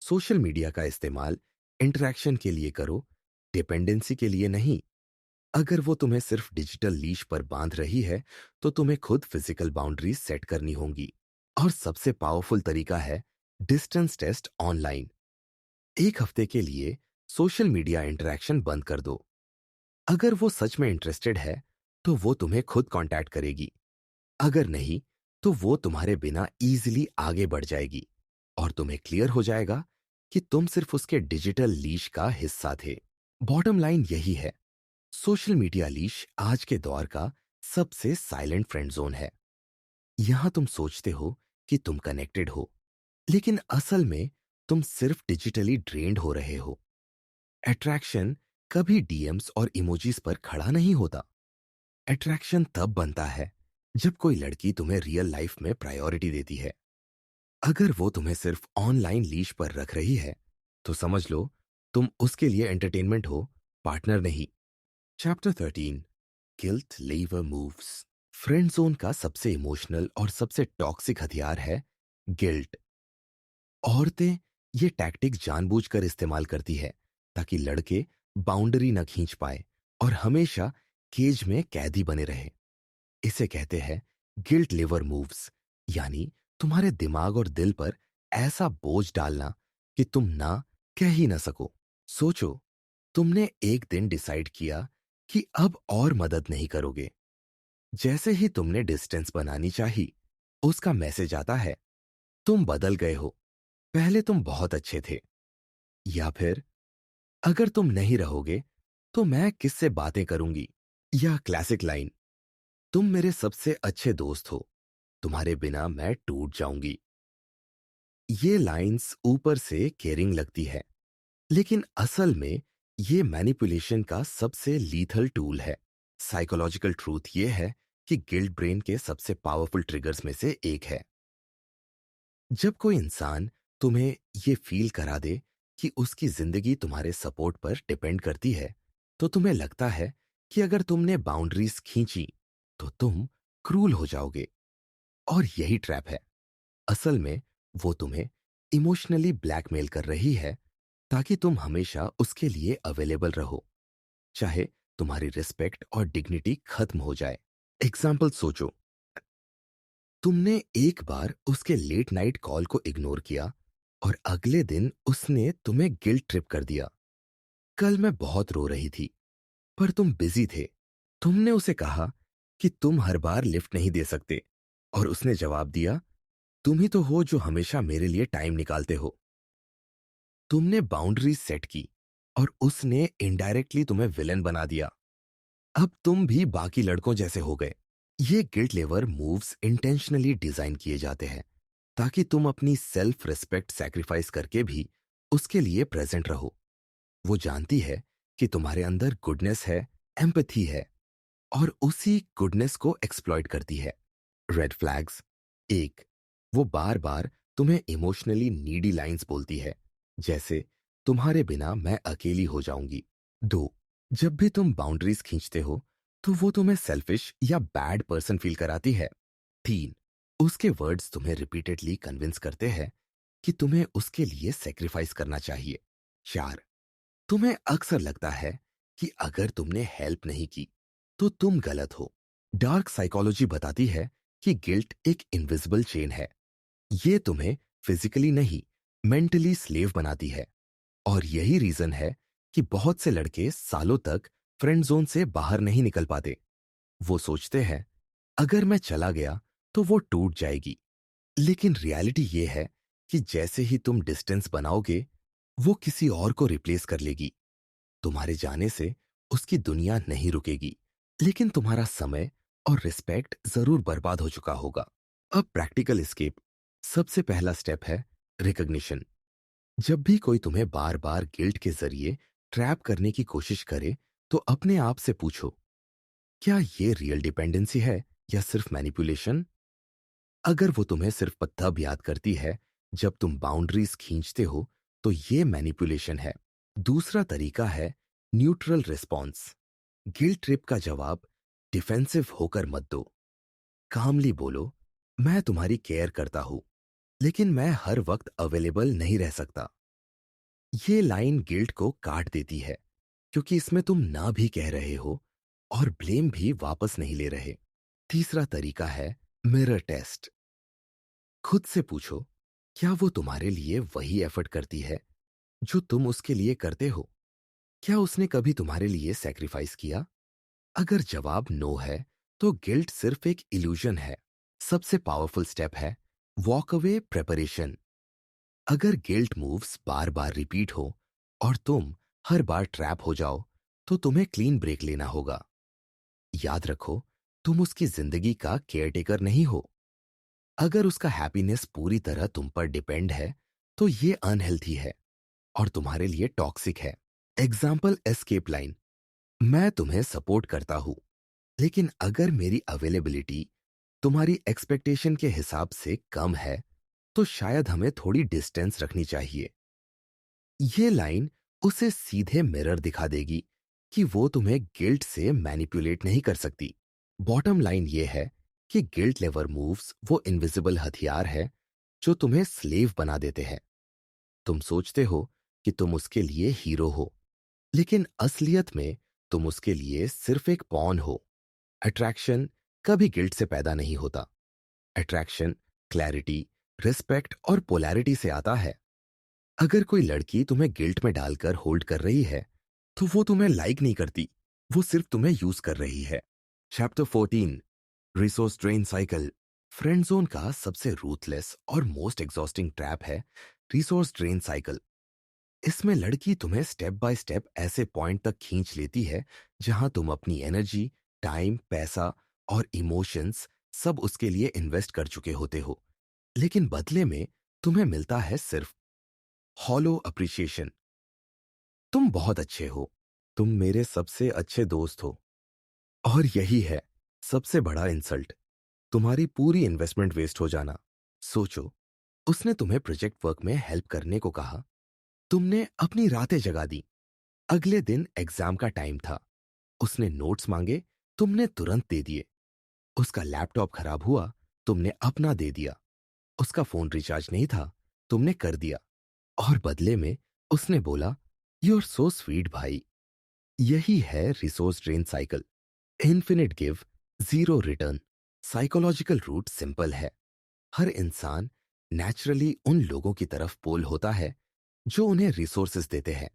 सोशल मीडिया का इस्तेमाल इंटरेक्शन के लिए करो, डिपेंडेंसी के लिए नहीं। अगर वो तुम्हें सिर्फ डिजिटल लीश पर बांध रही है तो तुम्हें खुद फिजिकल बाउंड्रीज सेट करनी होंगी। और सबसे पावरफुल तरीका है डिस्टेंस टेस्ट ऑनलाइन। एक हफ्ते के लिए सोशल मीडिया इंटरेक्शन बंद कर दो। अगर वो सच में इंटरेस्टेड है तो वो तुम्हें खुद कांटेक्ट करेगी। अगर नहीं तो वो तुम्हारे बिना इजीली आगे बढ़ जाएगी और तुम्हें क्लियर हो जाएगा कि तुम सिर्फ उसके डिजिटल लीश का हिस्सा थे। बॉटम लाइन यही है, सोशल मीडिया लीश आज के दौर का सबसे साइलेंट फ्रेंड जोन है। यहां तुम सोचते हो कि तुम कनेक्टेड हो लेकिन असल में तुम सिर्फ डिजिटली ड्रेन्ड हो रहे हो। अट्रैक्शन कभी डीएम्स और इमोजीज पर खड़ा नहीं होता। अट्रैक्शन तब बनता है जब कोई लड़की तुम्हें रियल लाइफ में प्रायोरिटी देती है। अगर वो तुम्हें सिर्फ ऑनलाइन लीश पर रख रही है तो समझ लो तुम उसके लिए एंटरटेनमेंट हो, पार्टनर नहीं। Chapter 13, guilt lever moves. Friend zone का सबसे इमोशनल और सबसे टॉक्सिक हथियार है गिल्ट। औरतें ये टैक्टिक जानबूझकर इस्तेमाल करती है ताकि लड़के बाउंड्री न खींच पाए और हमेशा केज में कैदी बने रहे। इसे कहते हैं गिल्ट लिवर मूव्स, यानी तुम्हारे दिमाग और दिल पर ऐसा बोझ डालना कि तुम ना कह ही ना सको। सोचो, तुमने एक दिन डिसाइड किया कि अब और मदद नहीं करोगे। जैसे ही तुमने डिस्टेंस बनानी चाही, उसका मैसेज आता है तुम बदल गए हो, पहले तुम बहुत अच्छे थे। या फिर अगर तुम नहीं रहोगे तो मैं किससे बातें करूंगी। या क्लासिक लाइन, तुम मेरे सबसे अच्छे दोस्त हो, तुम्हारे बिना मैं टूट जाऊंगी। ये लाइंस ऊपर से केयरिंग लगती है, लेकिन असल में ये मैनिपुलेशन का सबसे लीथल टूल है। साइकोलॉजिकल ट्रूथ ये है कि गिल्ट ब्रेन के सबसे पावरफुल ट्रिगर्स में से एक है। जब कोई इंसान तुम्हें ये फील करा दे कि उसकी जिंदगी तुम्हारे सपोर्ट पर डिपेंड करती है, तो तुम्हें लगता है कि अगर तुमने बाउंड्रीज खींची तो तुम क्रूल हो जाओगे। और यही ट्रैप है। असल में वो तुम्हें इमोशनली ब्लैकमेल कर रही है ताकि तुम हमेशा उसके लिए अवेलेबल रहो, चाहे तुम्हारी रिस्पेक्ट और डिग्निटी खत्म हो जाए। एग्जाम्पल सोचो, तुमने एक बार उसके लेट नाइट कॉल को इग्नोर किया और अगले दिन उसने तुम्हें गिल्ट ट्रिप कर दिया। कल मैं बहुत रो रही थी पर तुम बिजी थे। तुमने उसे कहा कि तुम हर बार लिफ्ट नहीं दे सकते और उसने जवाब दिया, तुम ही तो हो जो हमेशा मेरे लिए टाइम निकालते हो। तुमने बाउंड्रीज सेट की और उसने इनडायरेक्टली तुम्हें विलन बना दिया। अब तुम भी बाकी लड़कों जैसे हो गए। ये गिल्ट लेवर मूव्स इंटेंशनली डिजाइन किए जाते हैं ताकि तुम अपनी सेल्फ रिस्पेक्ट सैक्रिफाइस करके भी उसके लिए प्रेजेंट रहो। वो जानती है कि तुम्हारे अंदर गुडनेस है, एम्पैथी है, और उसी गुडनेस को एक्सप्लॉइट करती है। रेड फ्लैग्स: एक, वो बार बार तुम्हें इमोशनली नीडी लाइंस बोलती है, जैसे तुम्हारे बिना मैं अकेली हो जाऊंगी। दो, जब भी तुम बाउंड्रीज खींचते हो तो वो तुम्हें सेल्फिश या बैड पर्सन फील कराती है। तीन, उसके वर्ड्स तुम्हें रिपीटेडली कन्विंस करते हैं कि तुम्हें उसके लिए सेक्रीफाइस करना चाहिए। चार, तुम्हें अक्सर लगता है कि अगर तुमने हेल्प नहीं की तो तुम गलत हो। डार्क साइकोलॉजी बताती है कि गिल्ट एक इनविजिबल चेन है। ये तुम्हें फिजिकली नहीं, मेंटली स्लेव बनाती है। और यही रीजन है कि बहुत से लड़के सालों तक फ्रेंड जोन से बाहर नहीं निकल पाते। वो सोचते हैं, अगर मैं चला गया तो वो टूट जाएगी। लेकिन रियलिटी ये है कि जैसे ही तुम डिस्टेंस बनाओगे, वो किसी और को रिप्लेस कर लेगी। तुम्हारे जाने से उसकी दुनिया नहीं रुकेगी, लेकिन तुम्हारा समय और रिस्पेक्ट जरूर बर्बाद हो चुका होगा। अब प्रैक्टिकल एस्केप: सबसे पहला स्टेप है रिकग्निशन। जब भी कोई तुम्हें बार बार गिल्ट के जरिए ट्रैप करने की कोशिश करे, तो अपने आप से पूछो, क्या ये रियल डिपेंडेंसी है या सिर्फ मैनिपुलेशन? अगर वो तुम्हें सिर्फ तब याद करती है जब तुम बाउंड्रीज खींचते हो, तो ये मैनिपुलेशन है। दूसरा तरीका है न्यूट्रल रिस्पॉन्स। गिल्ट ट्रिप का जवाब डिफेंसिव होकर मत दो। कामली बोलो, मैं तुम्हारी केयर करता हूं, लेकिन मैं हर वक्त अवेलेबल नहीं रह सकता। ये लाइन गिल्ट को काट देती है, क्योंकि इसमें तुम ना भी कह रहे हो और ब्लेम भी वापस नहीं ले रहे। तीसरा तरीका है मिरर टेस्ट। खुद से पूछो, क्या वो तुम्हारे लिए वही एफर्ट करती है जो तुम उसके लिए करते हो? क्या उसने कभी तुम्हारे लिए सैक्रिफाइस किया? अगर जवाब नो है, तो गिल्ट सिर्फ एक इल्यूजन है। सबसे पावरफुल स्टेप है वॉक अवे प्रेपरेशन। अगर गिल्ट मूव्स बार बार रिपीट हो और तुम हर बार ट्रैप हो जाओ, तो तुम्हें क्लीन ब्रेक लेना होगा। याद रखो, तुम उसकी जिंदगी का केयरटेकर नहीं हो। अगर उसका हैप्पीनेस पूरी तरह तुम पर डिपेंड है, तो ये अनहेल्थी है और तुम्हारे लिए टॉक्सिक है। एग्जाम्पल एस्केप लाइन: मैं तुम्हें सपोर्ट करता हूं, लेकिन अगर मेरी अवेलेबिलिटी तुम्हारी एक्सपेक्टेशन के हिसाब से कम है, तो शायद हमें थोड़ी डिस्टेंस रखनी चाहिए। ये लाइन उसे सीधे मिरर दिखा देगी कि वो तुम्हें गिल्ट से मैनिपुलेट नहीं कर सकती। बॉटम लाइन ये है कि गिल्ट लेवर मूव्स वो इनविजिबल हथियार है जो तुम्हें स्लेव बना देते हैं। तुम सोचते हो कि तुम उसके लिए हीरो हो, लेकिन असलियत में तुम उसके लिए सिर्फ एक पॉन हो। अट्रैक्शन कभी गिल्ट से पैदा नहीं होता। अट्रैक्शन क्लैरिटी, रिस्पेक्ट और पोलैरिटी से आता है। अगर कोई लड़की तुम्हें गिल्ट में डालकर होल्ड कर रही है, तो वो तुम्हें लाइक नहीं करती, वो सिर्फ तुम्हें यूज कर रही है। Chapter 14, resource drain cycle. Friend zone का सबसे रूथलेस और मोस्ट एग्जॉस्टिंग ट्रैप है रिसोर्स ड्रेन साइकिल। इसमें लड़की तुम्हें स्टेप बाय स्टेप ऐसे पॉइंट तक खींच लेती है जहां तुम अपनी एनर्जी, टाइम, पैसा और इमोशंस सब उसके लिए इन्वेस्ट कर चुके होते हो, लेकिन बदले में तुम्हें मिलता है सिर्फ हॉलो अप्रिशिएशन। तुम बहुत अच्छे हो, तुम मेरे सबसे अच्छे दोस्त हो। और यही है सबसे बड़ा इंसल्ट, तुम्हारी पूरी इन्वेस्टमेंट वेस्ट हो जाना। सोचो, उसने तुम्हें प्रोजेक्ट वर्क में हेल्प करने को कहा, तुमने अपनी रातें जगा दी। अगले दिन एग्जाम का टाइम था, उसने नोट्स मांगे, तुमने तुरंत दे दिए। उसका लैपटॉप खराब हुआ, तुमने अपना दे दिया। उसका फोन रिचार्ज नहीं था, तुमने कर दिया। और बदले में उसने बोला, यू आर सो स्वीट भाई। यही है resource drain cycle. Infinite give, zero return. Psychological root simple है। हर इंसान नेचुरली उन लोगों की तरफ पोल होता है जो उन्हें रिसोर्सेस देते हैं।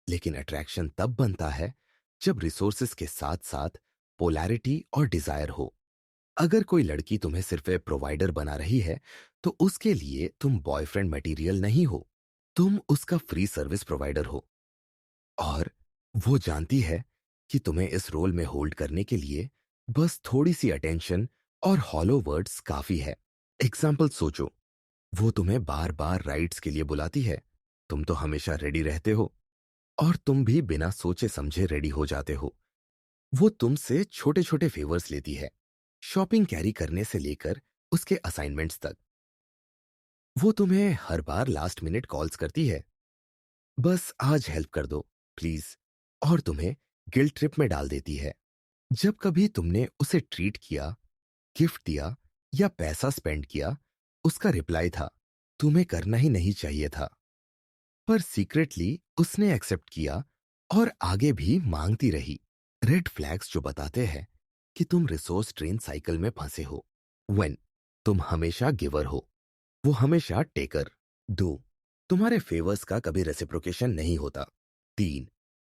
लेकिन अट्रैक्शन तब बनता है जब रिसोर्सेस के साथ साथ पोलैरिटी और डिजायर हो। अगर कोई लड़की तुम्हें सिर्फ एक प्रोवाइडर बना रही है, तो उसके लिए तुम बॉयफ्रेंड मटेरियल नहीं हो, तुम उसका फ्री सर्विस प्रोवाइडर हो। और वो जानती है कि तुम्हें इस रोल में होल्ड करने के लिए बस थोड़ी सी अटेंशन और हॉलो वर्ड्स काफी है। एग्जाम्पल सोचो, वो तुम्हें बार बार राइड्स के लिए बुलाती है, तुम तो हमेशा रेडी रहते हो, और तुम भी बिना सोचे समझे रेडी हो जाते हो। वो तुमसे छोटे छोटे फेवर्स लेती है, शॉपिंग कैरी करने से लेकर उसके असाइनमेंट्स तक। वो तुम्हें हर बार लास्ट मिनट कॉल्स करती है, बस आज हेल्प कर दो प्लीज, और तुम्हें गिल्ट ट्रिप में डाल देती है। जब कभी तुमने उसे ट्रीट किया, गिफ्ट दिया या पैसा स्पेंड किया, उसका रिप्लाई था, तुम्हें करना ही नहीं चाहिए था। पर सीक्रेटली उसने एक्सेप्ट किया और आगे भी मांगती रही। रेड फ्लैग्स जो बताते हैं कि तुम रिसोर्स ड्रेन साइकिल में फंसे हो। वन, तुम हमेशा गिवर हो, वो हमेशा टेकर। दो, तुम्हारे फेवर्स का कभी रेसिप्रोकेशन नहीं होता। तीन,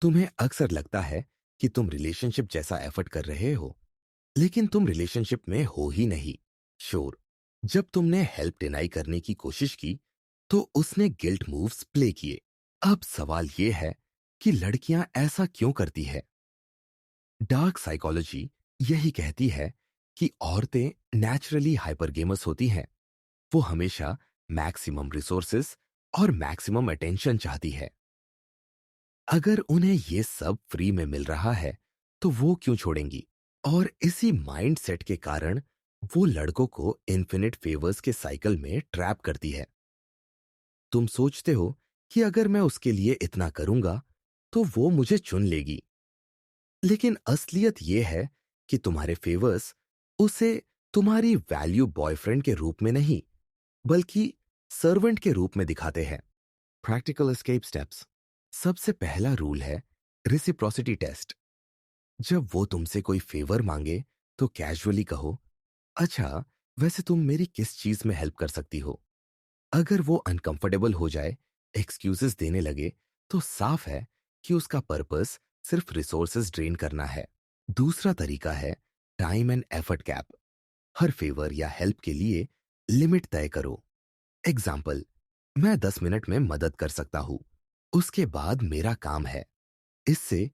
तुम्हें अक्सर लगता है कि तुम रिलेशनशिप जैसा एफर्ट कर रहे हो, लेकिन तुम रिलेशनशिप में हो ही नहीं। श्योर, जब तुमने हेल्प डिनाई करने की कोशिश की, तो उसने गिल्ट मूव्स प्ले किए। अब सवाल यह है कि लड़कियां ऐसा क्यों करती है। डार्क साइकोलॉजी यही कहती है कि औरतें नेचुरली हाइपर गेमर्स होती हैं। वो हमेशा मैक्सिमम रिसोर्सेस और मैक्सिमम अटेंशन चाहती है। अगर उन्हें ये सब फ्री में मिल रहा है, तो वो क्यों छोड़ेंगी। और इसी माइंडसेट के कारण वो लड़कों को इन्फिनिट फेवर्स के साइकिल में ट्रैप करती है। तुम सोचते हो कि अगर मैं उसके लिए इतना करूंगा, तो वो मुझे चुन लेगी। लेकिन असलियत यह है कि तुम्हारे फेवर्स उसे तुम्हारी वैल्यू बॉयफ्रेंड के रूप में नहीं, बल्कि सर्वेंट के रूप में दिखाते हैं। Practical escape steps. सबसे पहला रूल है रेसिप्रोसिटी टेस्ट। जब वो तुमसे कोई फेवर मांगे, तो कैजुअली कहो, अच्छा, वैसे तुम मेरी किस चीज में हेल्प कर सकती हो। अगर वो अनकंफर्टेबल हो जाए, एक्सक्यूजेस देने लगे, तो साफ है कि उसका पर्पस सिर्फ रिसोर्सेज ड्रेन करना है। दूसरा तरीका है time and effort cap. Her favour या हेल्प के लिए लिमिट तय करो। एग्जाम्पल, मैं 10 मिनट में मदद कर सकता हूं, उसके बाद मेरा काम है। इससे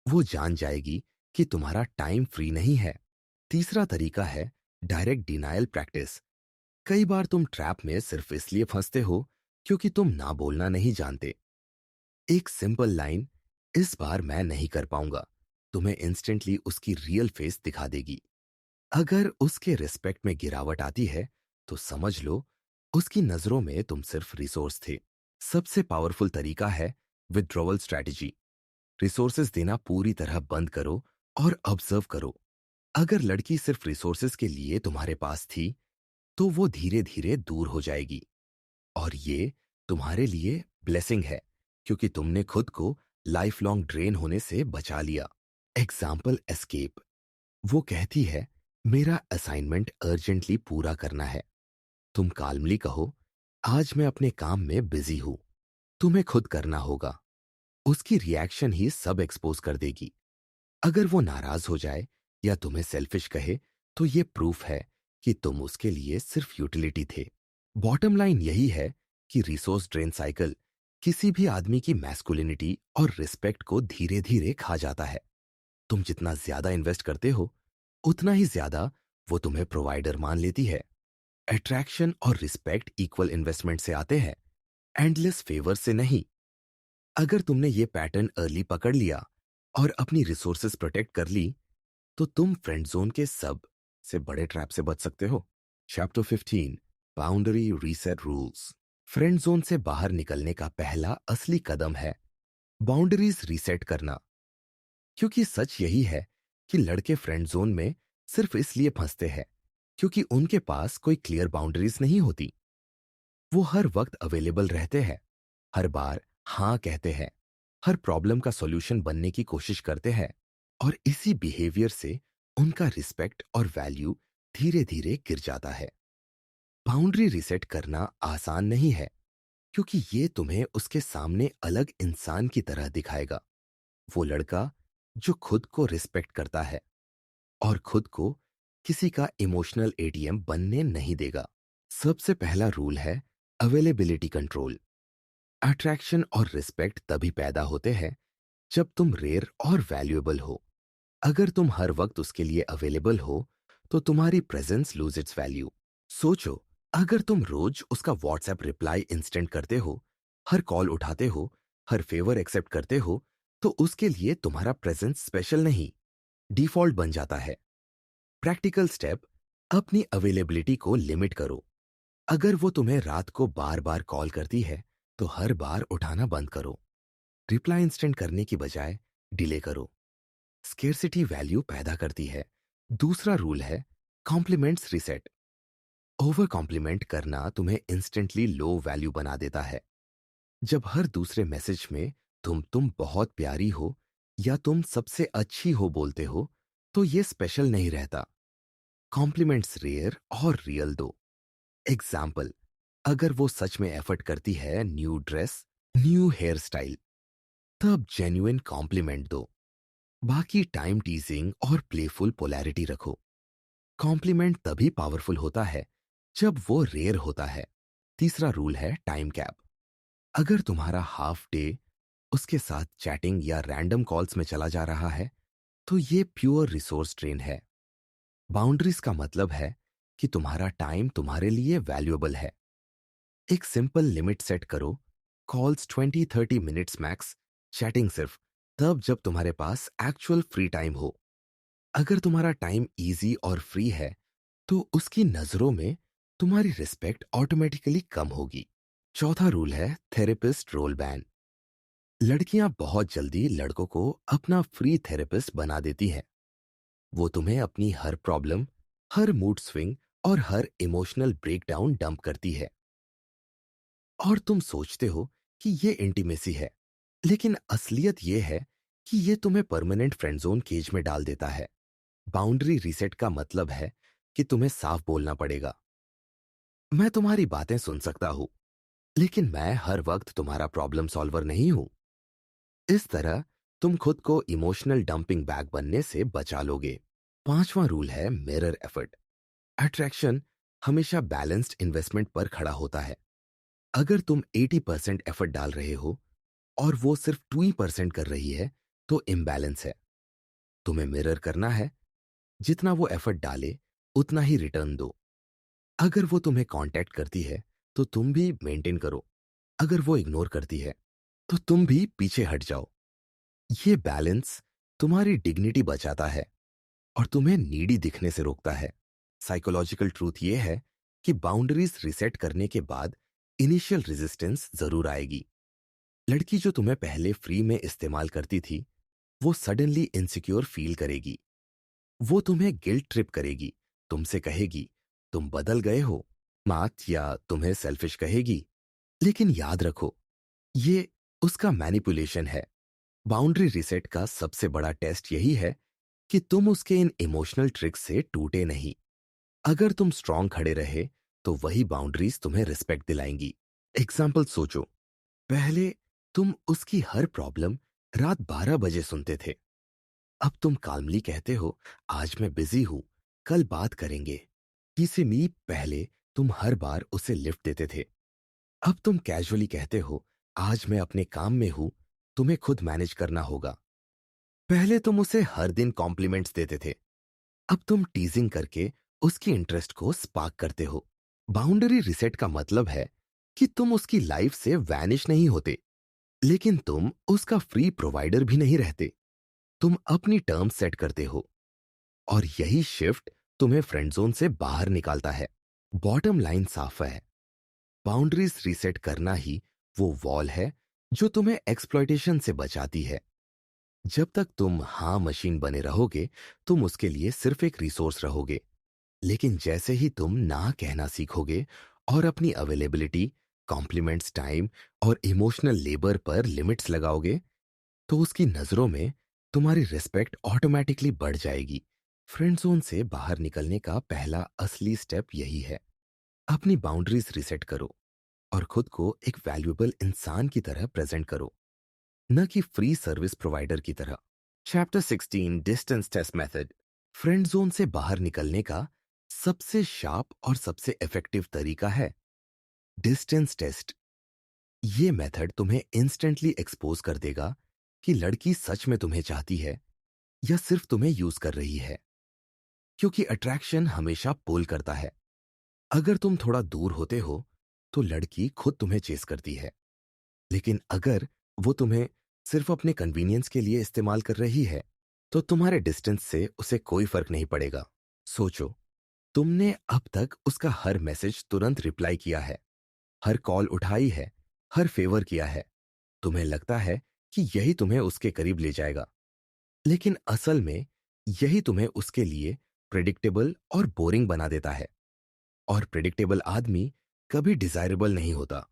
वो जान जाएगी कि तुम्हारा टाइम फ्री नहीं है। तीसरा तरीका है डायरेक्ट डिनायल प्रैक्टिस। कई बार तुम ट्रैप में सिर्फ इसलिए फंसते हो क्योंकि तुम ना बोलना नहीं जानते। एक सिंपल लाइन, इस बार मैं नहीं कर पाऊंगा, तुम्हें इंस्टेंटली उसकी रियल फेस दिखा देगी। अगर उसके रिस्पेक्ट में गिरावट आती है, तो समझ लो उसकी नजरों में तुम सिर्फ रिसोर्स थे। सबसे पावरफुल तरीका है विथड्रॉवल स्ट्रैटेजी। रिसोर्सेज देना पूरी तरह बंद करो और ऑब्जर्व करो। अगर लड़की सिर्फ रिसोर्सेज के लिए तुम्हारे पास थी, तो वो धीरे धीरे दूर हो जाएगी। और ये तुम्हारे लिए ब्लेसिंग है, क्योंकि तुमने खुद को लाइफ लॉन्ग ड्रेन होने से बचा लिया। Example escape. वो कहती है, मेरा असाइनमेंट अर्जेंटली पूरा करना है। तुम काल्मली कहो, आज मैं अपने काम में बिजी हूं, तुम्हें खुद करना होगा। उसकी रिएक्शन ही सब एक्सपोज कर देगी। अगर वो नाराज हो जाए या तुम्हें सेल्फिश कहे, तो ये प्रूफ है कि तुम उसके लिए सिर्फ यूटिलिटी थे। बॉटम लाइन यही है कि रिसोर्स ड्रेन साइकिल किसी भी आदमी की मैस्कुलिनिटी और रिस्पेक्ट को धीरे धीरे खा जाता है। तुम जितना ज्यादा इन्वेस्ट करते हो, उतना ही ज्यादा वो तुम्हें प्रोवाइडर मान लेती है। अट्रैक्शन और रिस्पेक्ट इक्वल इन्वेस्टमेंट से आते हैं, एंडलेस फेवर से नहीं। अगर तुमने ये पैटर्न अर्ली पकड़ लिया और अपनी रिसोर्सेज प्रोटेक्ट कर ली, तो तुम फ्रेंड जोन के सब से बड़े ट्रैप से बच सकते हो। Chapter 15, boundary reset rules. Friend zone से बाहर निकलने का पहला असली कदम है बाउंड्रीज रीसेट करना। क्योंकि सच यही है कि लड़के फ्रेंड जोन में सिर्फ इसलिए फंसते हैं क्योंकि उनके पास कोई क्लियर बाउंड्रीज नहीं होती। वो हर वक्त अवेलेबल रहते हैं, हर बार हाँ कहते हैं, हर प्रॉब्लम का सॉल्यूशन बनने की कोशिश करते हैं, और इसी बिहेवियर से उनका रिस्पेक्ट और वैल्यू धीरे धीरे गिर जाता है। बाउंड्री रिसेट करना आसान नहीं है क्योंकि ये तुम्हें उसके सामने अलग इंसान की तरह दिखाएगा, वो लड़का जो खुद को रिस्पेक्ट करता है और खुद को किसी का इमोशनल एटीएम बनने नहीं देगा। सबसे पहला रूल है अवेलेबिलिटी कंट्रोल। अट्रैक्शन और रिस्पेक्ट तभी पैदा होते हैं जब तुम रेयर और वैल्यूएबल हो। अगर तुम हर वक्त उसके लिए अवेलेबल हो तो तुम्हारी प्रेजेंस लूज इट्स वैल्यू। सोचो, अगर तुम रोज उसका व्हाट्सएप रिप्लाई इंस्टेंट करते हो, हर कॉल उठाते हो, हर फेवर एक्सेप्ट करते हो, तो उसके लिए तुम्हारा प्रेजेंस स्पेशल नहीं, डिफॉल्ट बन जाता है। प्रैक्टिकल स्टेप, अपनी अवेलेबिलिटी को लिमिट करो। अगर वो तुम्हें रात को बार बार कॉल करती है तो हर बार उठाना बंद करो। रिप्लाई इंस्टेंट करने की बजाय डिले करो। स्केर्सिटी वैल्यू पैदा करती है। दूसरा रूल है कॉम्प्लीमेंट्स रिसेट। ओवर कॉम्प्लीमेंट करना तुम्हें इंस्टेंटली लो वैल्यू बना देता है। जब हर दूसरे मैसेज में तुम बहुत प्यारी हो या तुम सबसे अच्छी हो बोलते हो, तो ये स्पेशल नहीं रहता। कॉम्प्लीमेंट्स रेयर और रियल दो। एग्जाम्पल, अगर वो सच में एफर्ट करती है, new dress, new hair style, तब जेन्युइन कॉम्प्लीमेंट दो। बाकी टाइम टीजिंग और प्लेफुल पोलैरिटी रखो। कॉम्प्लीमेंट तभी पावरफुल होता है जब वो रेयर होता है। तीसरा रूल है टाइम कैप। अगर तुम्हारा हाफ डे उसके साथ चैटिंग या रैंडम कॉल्स में चला जा रहा है, तो ये प्योर रिसोर्स ड्रेन है। बाउंड्रीज का मतलब है कि तुम्हारा टाइम तुम्हारे लिए वैल्यूएबल है। एक सिंपल लिमिट सेट करो, कॉल्स 20-30 मिनट्स मैक्स, चैटिंग सिर्फ तब जब तुम्हारे पास एक्चुअल फ्री टाइम हो। अगर तुम्हारा टाइम इजी और फ्री है तो उसकी नजरों में तुम्हारी रिस्पेक्ट ऑटोमेटिकली कम होगी। चौथा रूल है थेरेपिस्ट रोल बैन। लड़कियां बहुत जल्दी लड़कों को अपना फ्री थेरेपिस्ट बना देती हैं। वो तुम्हें अपनी हर प्रॉब्लम, हर मूड स्विंग और हर इमोशनल ब्रेकडाउन डंप करती है, और तुम सोचते हो कि ये इंटीमेसी है, लेकिन असलियत ये है कि ये तुम्हें परमानेंट फ्रेंड जोन केज में डाल देता है। बाउंड्री रीसेट का मतलब है कि तुम्हें साफ बोलना पड़ेगा, मैं तुम्हारी बातें सुन सकता हूं, लेकिन मैं हर वक्त तुम्हारा प्रॉब्लम सॉल्वर नहीं हूं। इस तरह तुम खुद को इमोशनल डंपिंग बैग बनने से बचा लोगे। पांचवा रूल है मिरर एफर्ट। अट्रैक्शन हमेशा बैलेंस्ड इन्वेस्टमेंट पर खड़ा होता है। अगर तुम 80% एफर्ट डाल रहे हो और वो सिर्फ 2% कर रही है, तो इम्बैलेंस है। तुम्हें मिरर करना है, जितना वो एफर्ट डाले उतना ही रिटर्न दो। अगर वो तुम्हें कांटेक्ट करती है तो तुम भी मेंटेन करो, अगर वो इग्नोर करती है तो तुम भी पीछे हट जाओ। ये बैलेंस तुम्हारी डिग्निटी बचाता है और तुम्हें नीडी दिखने से रोकता है। साइकोलॉजिकल ट्रूथ ये है कि बाउंड्रीज रिसेट करने के बाद इनिशियल रेजिस्टेंस जरूर आएगी। लड़की जो तुम्हें पहले फ्री में इस्तेमाल करती थी, वो सडनली इनसिक्योर फील करेगी। वो तुम्हें गिल्ट ट्रिप करेगी, तुमसे कहेगी तुम बदल गए हो मात, या तुम्हें सेल्फिश कहेगी। लेकिन याद रखो, ये उसका मैनिपुलेशन है। बाउंड्री रिसेट का सबसे बड़ा टेस्ट यही है कि तुम उसके इन इमोशनल ट्रिक्स से टूटे नहीं। अगर तुम स्ट्रांग खड़े रहे तो वही बाउंड्रीज तुम्हें रिस्पेक्ट दिलाएंगी। एग्जाम्पल सोचो, पहले तुम उसकी हर प्रॉब्लम रात 12 बजे सुनते थे। अब तुम काल्मली कहते हो आज मैं बिजी हूं, कल बात करेंगे। किसी मी पहले तुम हर बार उसे लिफ्ट देते थे। अब तुम कैजुअली कहते हो आज मैं अपने काम में हूं, तुम्हें खुद मैनेज करना होगा। पहले तुम उसे हर दिन कॉम्प्लीमेंट्स देते थे। अब तुम टीजिंग करके उसकी इंटरेस्ट को स्पार्क करते हो। बाउंड्री रिसेट का मतलब है कि तुम उसकी लाइफ से वैनिश नहीं होते, लेकिन तुम उसका फ्री प्रोवाइडर भी नहीं रहते। तुम अपनी टर्म्स सेट करते हो, और यही शिफ्ट तुम्हें फ्रेंड जोन से बाहर निकालता है। बॉटम लाइन साफ है, बाउंड्रीज रीसेट करना ही वो वॉल है जो तुम्हें एक्सप्लॉयटेशन से बचाती है। जब तक तुम हाँ मशीन बने रहोगे, तुम उसके लिए सिर्फ एक रिसोर्स रहोगे। लेकिन जैसे ही तुम ना कहना सीखोगे और अपनी अवेलेबिलिटी, कॉम्प्लीमेंट्स, टाइम और इमोशनल लेबर पर लिमिट्स लगाओगे, तो उसकी नजरों में तुम्हारी रिस्पेक्ट ऑटोमेटिकली बढ़ जाएगी। फ्रेंड जोन से बाहर निकलने का पहला असली स्टेप यही है। अपनी बाउंड्रीज रिसेट करो और खुद को एक वैल्यूएबल इंसान की तरह प्रेजेंट करो, न कि फ्री सर्विस प्रोवाइडर की तरह। Chapter 16, distance test method. Friend zone से बाहर निकलने का सबसे शार्प और सबसे इफेक्टिव तरीका है डिस्टेंस टेस्ट। ये मेथड तुम्हें इंस्टेंटली एक्सपोज कर देगा कि लड़की सच में तुम्हें चाहती है या सिर्फ तुम्हें यूज कर रही है। क्योंकि अट्रैक्शन हमेशा पुल करता है। अगर तुम थोड़ा दूर होते हो तो लड़की खुद तुम्हें चेस करती है, लेकिन अगर वो तुम्हें सिर्फ अपने कन्वीनियंस के लिए इस्तेमाल कर रही है, तो तुम्हारे डिस्टेंस से उसे कोई फर्क नहीं पड़ेगा। सोचो, तुमने अब तक उसका हर मैसेज तुरंत रिप्लाई किया है, हर कॉल उठाई है, हर फेवर किया है। तुम्हें लगता है कि यही तुम्हें उसके करीब ले जाएगा, लेकिन असल में यही तुम्हें उसके लिए प्रेडिक्टेबल और बोरिंग बना देता है। और प्रेडिक्टेबल आदमी कभी डिजायरेबल नहीं होता।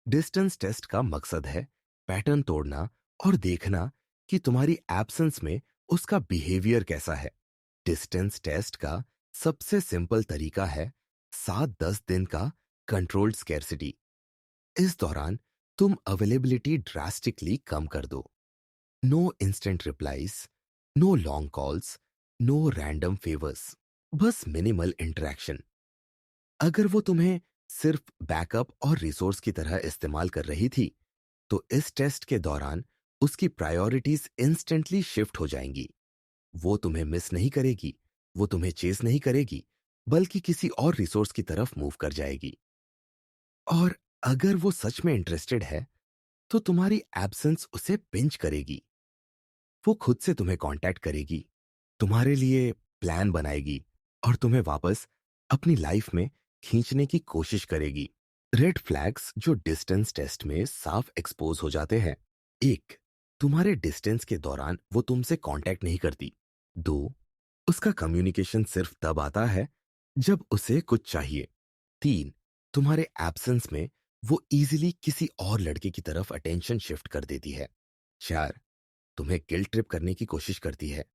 डिस्टेंस टेस्ट का मकसद है पैटर्न तोड़ना और देखना कि तुम्हारी एब्सेंस में उसका बिहेवियर कैसा है। डिस्टेंस टेस्ट का सबसे सिंपल तरीका है 7-10 दिन का कंट्रोल्ड स्कैर्सिटी। इस दौरान तुम अवेलेबिलिटी ड्रास्टिकली कम कर दो। No instant replies, no long calls, no random favours, बस मिनिमल इंटरेक्शन। अगर वो तुम्हें सिर्फ बैकअप और रिसोर्स की तरह इस्तेमाल कर रही थी, तो इस टेस्ट के दौरान उसकी प्रायोरिटीज इंस्टेंटली शिफ्ट हो जाएंगी। वो तुम्हें मिस नहीं करेगी, वो तुम्हें चेस नहीं करेगी, बल्कि किसी और रिसोर्स की तरफ मूव कर जाएगी। और अगर वो सच में इंटरेस्टेड है, तो तुम्हारी एब्सेंस उसे पिंच करेगी। वो खुद से तुम्हें कांटेक्ट करेगी, तुम्हारे लिए प्लान बनाएगी और तुम्हें वापस अपनी लाइफ में खींचने की कोशिश करेगी। रेड फ्लैग्स जो डिस्टेंस टेस्ट में साफ एक्सपोज हो जाते हैं: 1, तुम्हारे डिस्टेंस के दौरान वो तुमसे कांटेक्ट नहीं करती। 2, उसका कम्युनिकेशन सिर्फ तब आता है जब उसे कुछ चाहिए। 3, तुम्हारे एब्सेंस में वो इजीली किसी और लड़के की तरफ अटेंशन शिफ्ट कर देती है। 4, तुम्हें गिल्ट ट्रिप करने की कोशिश करती है,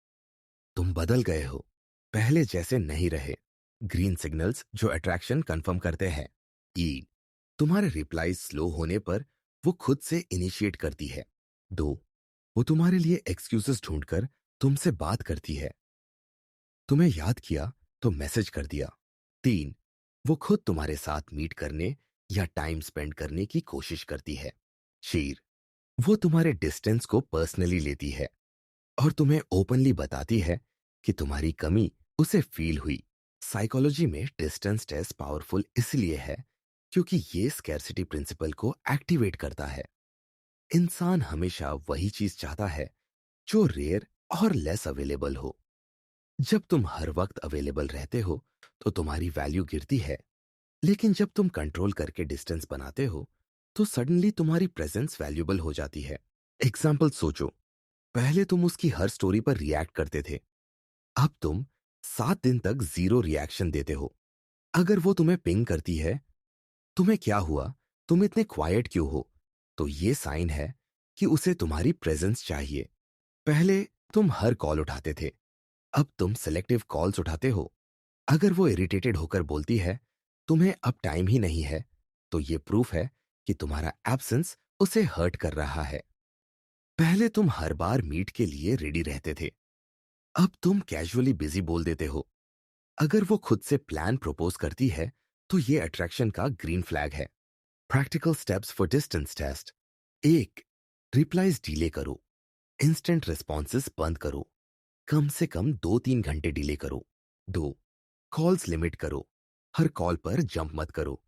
तुम बदल गए हो, पहले जैसे नहीं रहे। ग्रीन सिग्नल्स जो अट्रैक्शन कंफर्म करते हैं। ई, तुम्हारे रिप्लाई स्लो होने पर वो खुद से इनिशिएट करती है। 2, वो तुम्हारे लिए एक्सक्यूजेस ढूंढकर तुमसे बात करती है, तुम्हें याद किया तो मैसेज कर दिया। 3, वो खुद तुम्हारे साथ मीट करने या टाइम स्पेंड करने की कोशिश करती है। 4, वो तुम्हारे डिस्टेंस को पर्सनली लेती है और तुम्हें ओपनली बताती है कि तुम्हारी कमी उसे फील हुई। साइकोलॉजी में डिस्टेंस टेस्ट पावरफुल इसलिए है क्योंकि ये स्कैर्सिटी प्रिंसिपल को एक्टिवेट करता है। इंसान हमेशा वही चीज चाहता है जो रेयर और लेस अवेलेबल हो। जब तुम हर वक्त अवेलेबल रहते हो तो तुम्हारी वैल्यू गिरती है, लेकिन जब तुम कंट्रोल करके डिस्टेंस बनाते हो तो सडनली तुम्हारी प्रेजेंस वैल्यूबल हो जाती है। एग्जाम्पल सोचो, पहले तुम उसकी हर स्टोरी पर रिएक्ट करते थे, अब तुम 7 दिन तक जीरो रिएक्शन देते हो। अगर वो तुम्हें पिंग करती है, तुम्हें क्या हुआ, तुम इतने क्वाइट क्यों हो, तो ये साइन है कि उसे तुम्हारी प्रेजेंस चाहिए। पहले तुम हर कॉल उठाते थे, अब तुम सिलेक्टिव कॉल्स उठाते हो। अगर वो इरिटेटेड होकर बोलती है तुम्हें अब टाइम ही नहीं है, तो ये प्रूफ है कि तुम्हारा एब्सेंस उसे हर्ट कर रहा है। पहले तुम हर बार मीट के लिए रेडी रहते थे, अब तुम कैजुअली बिजी बोल देते हो। अगर वो खुद से प्लान प्रपोज करती है तो ये अट्रैक्शन का ग्रीन फ्लैग है। Practical steps for distance test: 1, replies delay करो, इंस्टेंट रिस्पॉन्सेज बंद करो, कम से कम 2-3 घंटे डिले करो। 2, कॉल्स लिमिट करो, हर कॉल पर जंप मत करो,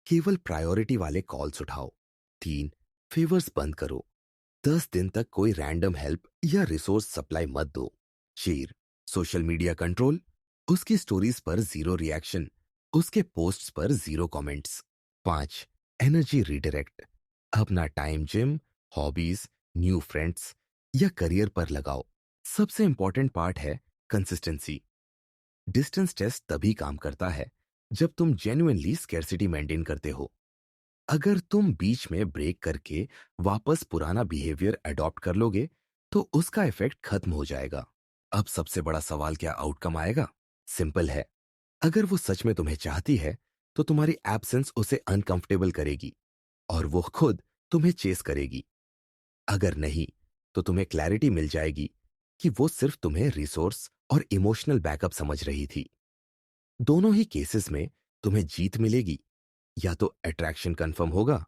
केवल प्रायोरिटी वाले कॉल्स उठाओ। 3. फेवर्स बंद करो, 10 दिन तक कोई रैंडम हेल्प या रिसोर्स सप्लाई मत दो। 4. सोशल मीडिया कंट्रोल, उसकी स्टोरीज पर जीरो रिएक्शन, उसके पोस्ट्स पर जीरो कमेंट्स। 5. एनर्जी रिडायरेक्ट, अपना time gym, hobbies, new friends या करियर पर लगाओ। सबसे इंपॉर्टेंट पार्ट है कंसिस्टेंसी। डिस्टेंस टेस्ट तभी काम करता है जब तुम जेन्युइनली स्कैर्सिटी मेंटेन करते हो। अगर तुम बीच में ब्रेक करके वापस पुराना बिहेवियर अडॉप्ट कर लोगे तो उसका इफेक्ट खत्म हो जाएगा। अब सबसे बड़ा सवाल, क्या आउटकम आएगा? सिंपल है, अगर वो सच में तुम्हें चाहती है तो तुम्हारी एब्सेंस उसे अनकंफर्टेबल करेगी और वो खुद तुम्हें चेस करेगी। अगर नहीं, तो तुम्हें क्लैरिटी मिल जाएगी कि वो सिर्फ तुम्हें रिसोर्स और इमोशनल बैकअप समझ रही थी। दोनों ही केसेस में तुम्हें जीत मिलेगी, या तो अट्रैक्शन कंफर्म होगा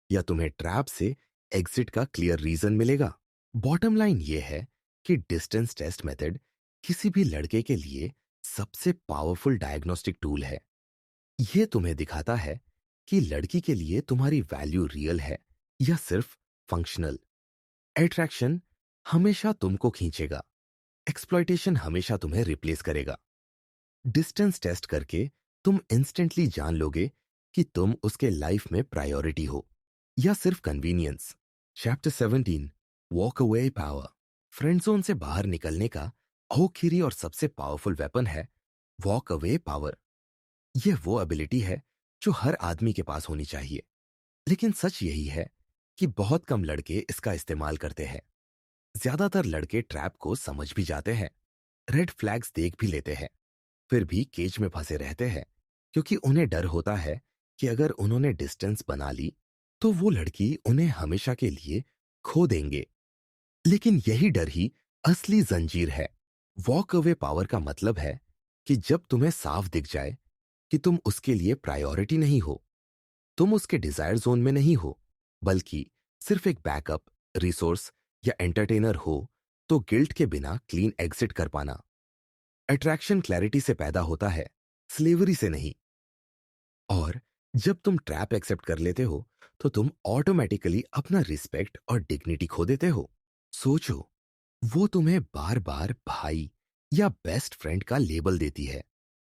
या तुम्हें ट्रैप से एग्जिट का क्लियर रीजन मिलेगा। बॉटम लाइन ये है कि डिस्टेंस टेस्ट मेथड किसी भी लड़के के लिए सबसे पावरफुल डायग्नोस्टिक टूल है। ये तुम्हें दिखाता है कि लड़की के लिए तुम्हारी वैल्यू रियल है या सिर्फ फंक्शनल। अट्रैक्शन हमेशा तुमको खींचेगा, एक्सप्लॉयटेशन हमेशा तुम्हें रिप्लेस करेगा। डिस्टेंस टेस्ट करके तुम इंस्टेंटली जान लोगे कि तुम उसके लाइफ में प्रायोरिटी हो या सिर्फ convenience. Chapter 17, walk away power. Friend zone से बाहर निकलने का आखिरी और सबसे पावरफुल वेपन है वॉक अवे पावर। यह वो एबिलिटी है जो हर आदमी के पास होनी चाहिए, लेकिन सच यही है कि बहुत कम लड़के इसका इस्तेमाल करते हैं। ज्यादातर लड़के ट्रैप को समझ भी जाते हैं, रेड फ्लैग्स देख भी लेते हैं, फिर भी केज में फंसे रहते हैं क्योंकि उन्हें डर होता है कि अगर उन्होंने डिस्टेंस बना ली तो वो लड़की उन्हें हमेशा के लिए खो देंगे। लेकिन यही डर ही असली जंजीर है। वॉक अवे पावर का मतलब है कि जब तुम्हें साफ दिख जाए कि तुम उसके लिए प्रायोरिटी नहीं हो, तुम उसके डिजायर जोन में नहीं हो, बल्कि सिर्फ एक बैकअप, रिसोर्स या एंटरटेनर हो, तो गिल्ट के बिना क्लीन एग्जिट कर पाना। अट्रैक्शन क्लैरिटी से पैदा होता है, स्लेवरी से नहीं। और जब तुम ट्रैप एक्सेप्ट कर लेते हो तो तुम ऑटोमेटिकली अपना रिस्पेक्ट और डिग्निटी खो देते हो। सोचो, वो तुम्हें बार बार भाई या बेस्ट फ्रेंड का लेबल देती है,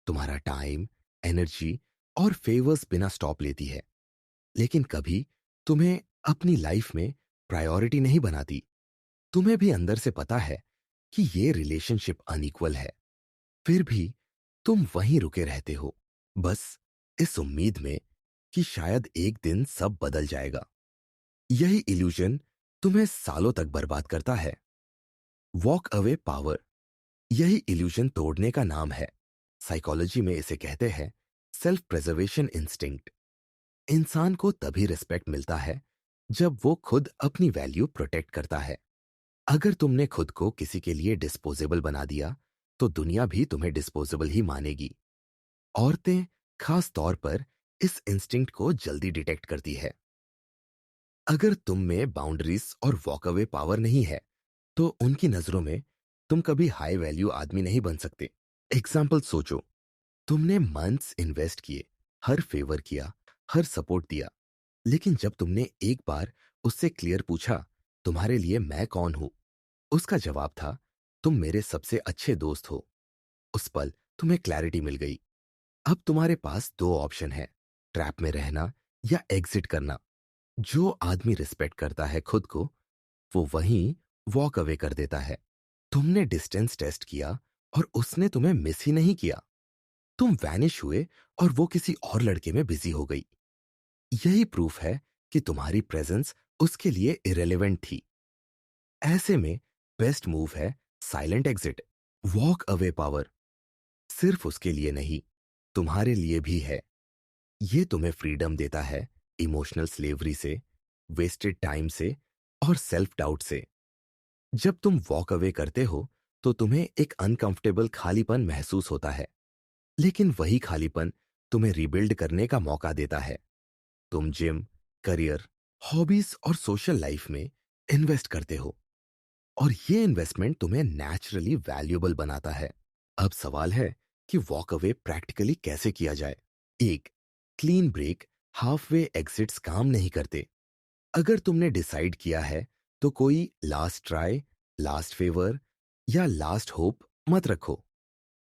तुम्हारा टाइम, एनर्जी और फेवर्स बिना स्टॉप लेती है, लेकिन कभी तुम्हें अपनी लाइफ में प्रायोरिटी नहीं बनाती। तुम्हें भी अंदर से पता है कि ये रिलेशनशिप अनइक्वल है, फिर भी तुम वहीं रुके रहते हो, बस इस उम्मीद में कि शायद एक दिन सब बदल जाएगा। यही इल्यूजन तुम्हें सालों तक बर्बाद करता है। वॉक अवे पावर, यही इल्यूजन तोड़ने का नाम है। साइकोलॉजी में इसे कहते हैं सेल्फ प्रिजर्वेशन इंस्टिंक्ट। इंसान को तभी रिस्पेक्ट मिलता है जब वो खुद अपनी वैल्यू प्रोटेक्ट करता है। अगर तुमने खुद को किसी के लिए डिस्पोजेबल बना दिया तो दुनिया भी तुम्हें डिस्पोजेबल ही मानेगी। औरतें खास तौर पर इस इंस्टिंक्ट को जल्दी डिटेक्ट करती है। अगर तुम में बाउंड्रीज और वॉकअवे पावर नहीं है तो उनकी नजरों में तुम कभी हाई वैल्यू आदमी नहीं बन सकते। एग्जाम्पल सोचो, तुमने मंथ्स इन्वेस्ट किए, हर फेवर किया, हर सपोर्ट दिया, लेकिन जब तुमने एक बार उससे क्लियर पूछा, तुम्हारे लिए मैं कौन हूं, उसका जवाब था, तुम मेरे सबसे अच्छे दोस्त हो। उस पल तुम्हें क्लैरिटी मिल गई। अब तुम्हारे पास दो ऑप्शन है, ट्रैप में रहना या एग्जिट करना। जो आदमी रिस्पेक्ट करता है खुद को, वो वहीं वॉक अवे कर देता है। तुमने डिस्टेंस टेस्ट किया और उसने तुम्हें मिस ही नहीं किया। तुम वैनिश हुए और वो किसी और लड़के में बिजी हो गई। यही प्रूफ है कि तुम्हारी प्रेजेंस उसके लिए इरेलीवेंट थी। ऐसे में बेस्ट मूव है silent exit. Walk away power सिर्फ उसके लिए नहीं, तुम्हारे लिए भी है। ये तुम्हें फ्रीडम देता है इमोशनल स्लेवरी से, वेस्टेड टाइम से और सेल्फ डाउट से। जब तुम वॉक अवे करते हो तो तुम्हें एक अनकंफर्टेबल खालीपन महसूस होता है, लेकिन वही खालीपन तुम्हें रिबिल्ड करने का मौका देता है। तुम जिम, करियर, हॉबीज और सोशल लाइफ में इन्वेस्ट करते हो और ये इन्वेस्टमेंट तुम्हें नेचुरली वैल्यूएबल बनाता है। अब सवाल है कि वॉक अवे प्रैक्टिकली कैसे किया जाए। एक, clean break, half way exits काम नहीं करते। अगर तुमने डिसाइड किया है तो कोई लास्ट ट्राई, लास्ट फेवर या लास्ट होप मत रखो।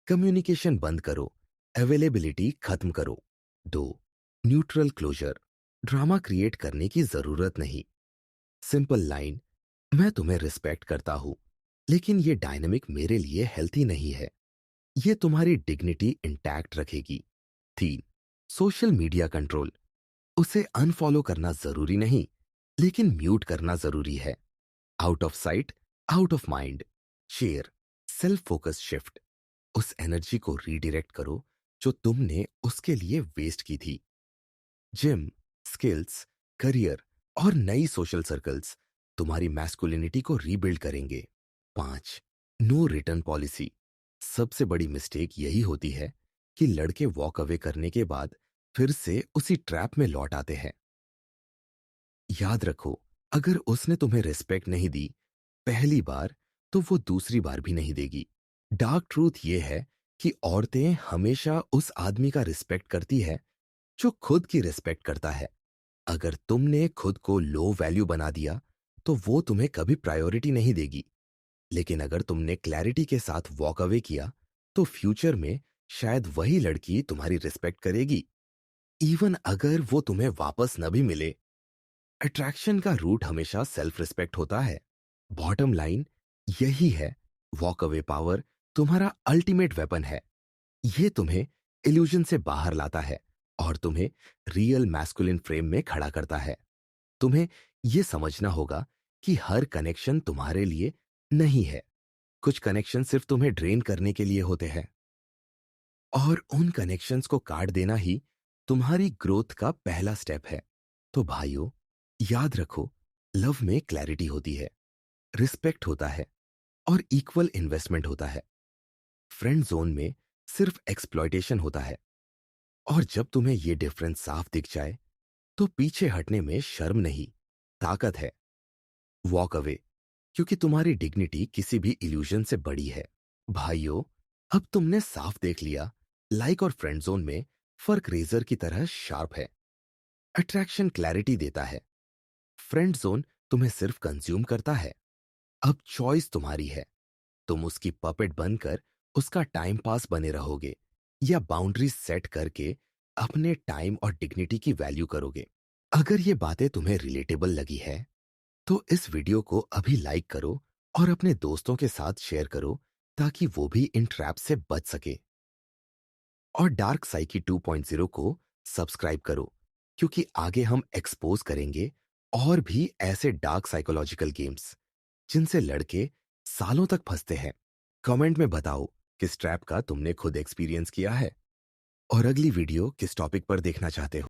कम्युनिकेशन बंद करो, अवेलेबिलिटी खत्म करो। दो, न्यूट्रल क्लोजर, ड्रामा क्रिएट करने की जरूरत नहीं। सिंपल लाइन, मैं तुम्हें रिस्पेक्ट करता हूं, लेकिन ये डायनेमिक मेरे लिए हेल्थी नहीं है। ये तुम्हारी डिग्निटी इंटैक्ट रखेगी। तीन, सोशल मीडिया कंट्रोल, उसे अनफॉलो करना जरूरी नहीं, लेकिन म्यूट करना जरूरी है। Out of site, out of mind. Share, self focus shift, उस एनर्जी को रीडायरेक्ट करो जो तुमने उसके लिए वेस्ट की थी। जिम, स्किल्स, करियर और नई सोशल सर्कल्स तुम्हारी मैस्कुलिनिटी को रीबिल्ड करेंगे। पांच, नो रिटर्न पॉलिसी, सबसे बड़ी मिस्टेक यही होती है कि लड़के वॉक अवे करने के बाद फिर से उसी ट्रैप में लौट आते हैं। याद रखो, अगर उसने तुम्हें रिस्पेक्ट नहीं दी पहली बार, तो वो दूसरी बार भी नहीं देगी। डार्क ट्रूथ ये है कि औरतें हमेशा उस आदमी का रिस्पेक्ट करती है जो खुद की रिस्पेक्ट करता है। अगर तुमने खुद को लो वैल्यू बना दिया तो वो तुम्हें कभी प्रायोरिटी नहीं देगी। लेकिन अगर तुमने क्लैरिटी के साथ वॉक अवे किया तो फ्यूचर में शायद वही लड़की तुम्हारी रिस्पेक्ट करेगी, इवन अगर वो तुम्हें वापस न भी मिले। अट्रैक्शन का रूट हमेशा सेल्फ रिस्पेक्ट होता है। बॉटम लाइन यही है, वॉक अवे पावर तुम्हारा अल्टीमेट वेपन है। ये तुम्हें इल्यूजन से बाहर लाता है और तुम्हें रियल मैस्कुलिन फ्रेम में खड़ा करता है। तुम्हें यह समझना होगा कि हर कनेक्शन तुम्हारे लिए नहीं है। कुछ कनेक्शन सिर्फ तुम्हें ड्रेन करने के लिए होते हैं, और उन कनेक्शंस को काट देना ही तुम्हारी ग्रोथ का पहला स्टेप है। तो भाइयों, याद रखो, लव में क्लैरिटी होती है, रिस्पेक्ट होता है और इक्वल इन्वेस्टमेंट होता है। फ्रेंड जोन में सिर्फ एक्सप्लॉयटेशन होता है। और जब तुम्हें यह डिफरेंस साफ दिख जाए तो पीछे हटने में शर्म नहीं, ताकत है। वॉक अवे, क्योंकि तुम्हारी डिग्निटी किसी भी इल्यूजन से बड़ी है। भाइयों, अब तुमने साफ देख लिया, लाइक और फ्रेंड जोन में फर्क रेजर की तरह शार्प है। अट्रैक्शन क्लैरिटी देता है, फ्रेंड जोन तुम्हें सिर्फ कंज्यूम करता है। अब चॉइस तुम्हारी है, तुम उसकी पपेट बनकर उसका टाइम पास बने रहोगे या बाउंड्रीज सेट करके अपने टाइम और डिग्निटी की वैल्यू करोगे। अगर ये बातें तुम्हें रिलेटेबल लगी है तो इस वीडियो को अभी लाइक करो और अपने दोस्तों के साथ शेयर करो ताकि वो भी इन ट्रैप से बच सके। और डार्क साइकी 2.0 को सब्सक्राइब करो, क्योंकि आगे हम एक्सपोज करेंगे और भी ऐसे डार्क साइकोलॉजिकल गेम्स जिनसे लड़के सालों तक फंसते हैं। कमेंट में बताओ किस ट्रैप का तुमने खुद एक्सपीरियंस किया है और अगली वीडियो किस टॉपिक पर देखना चाहते हो।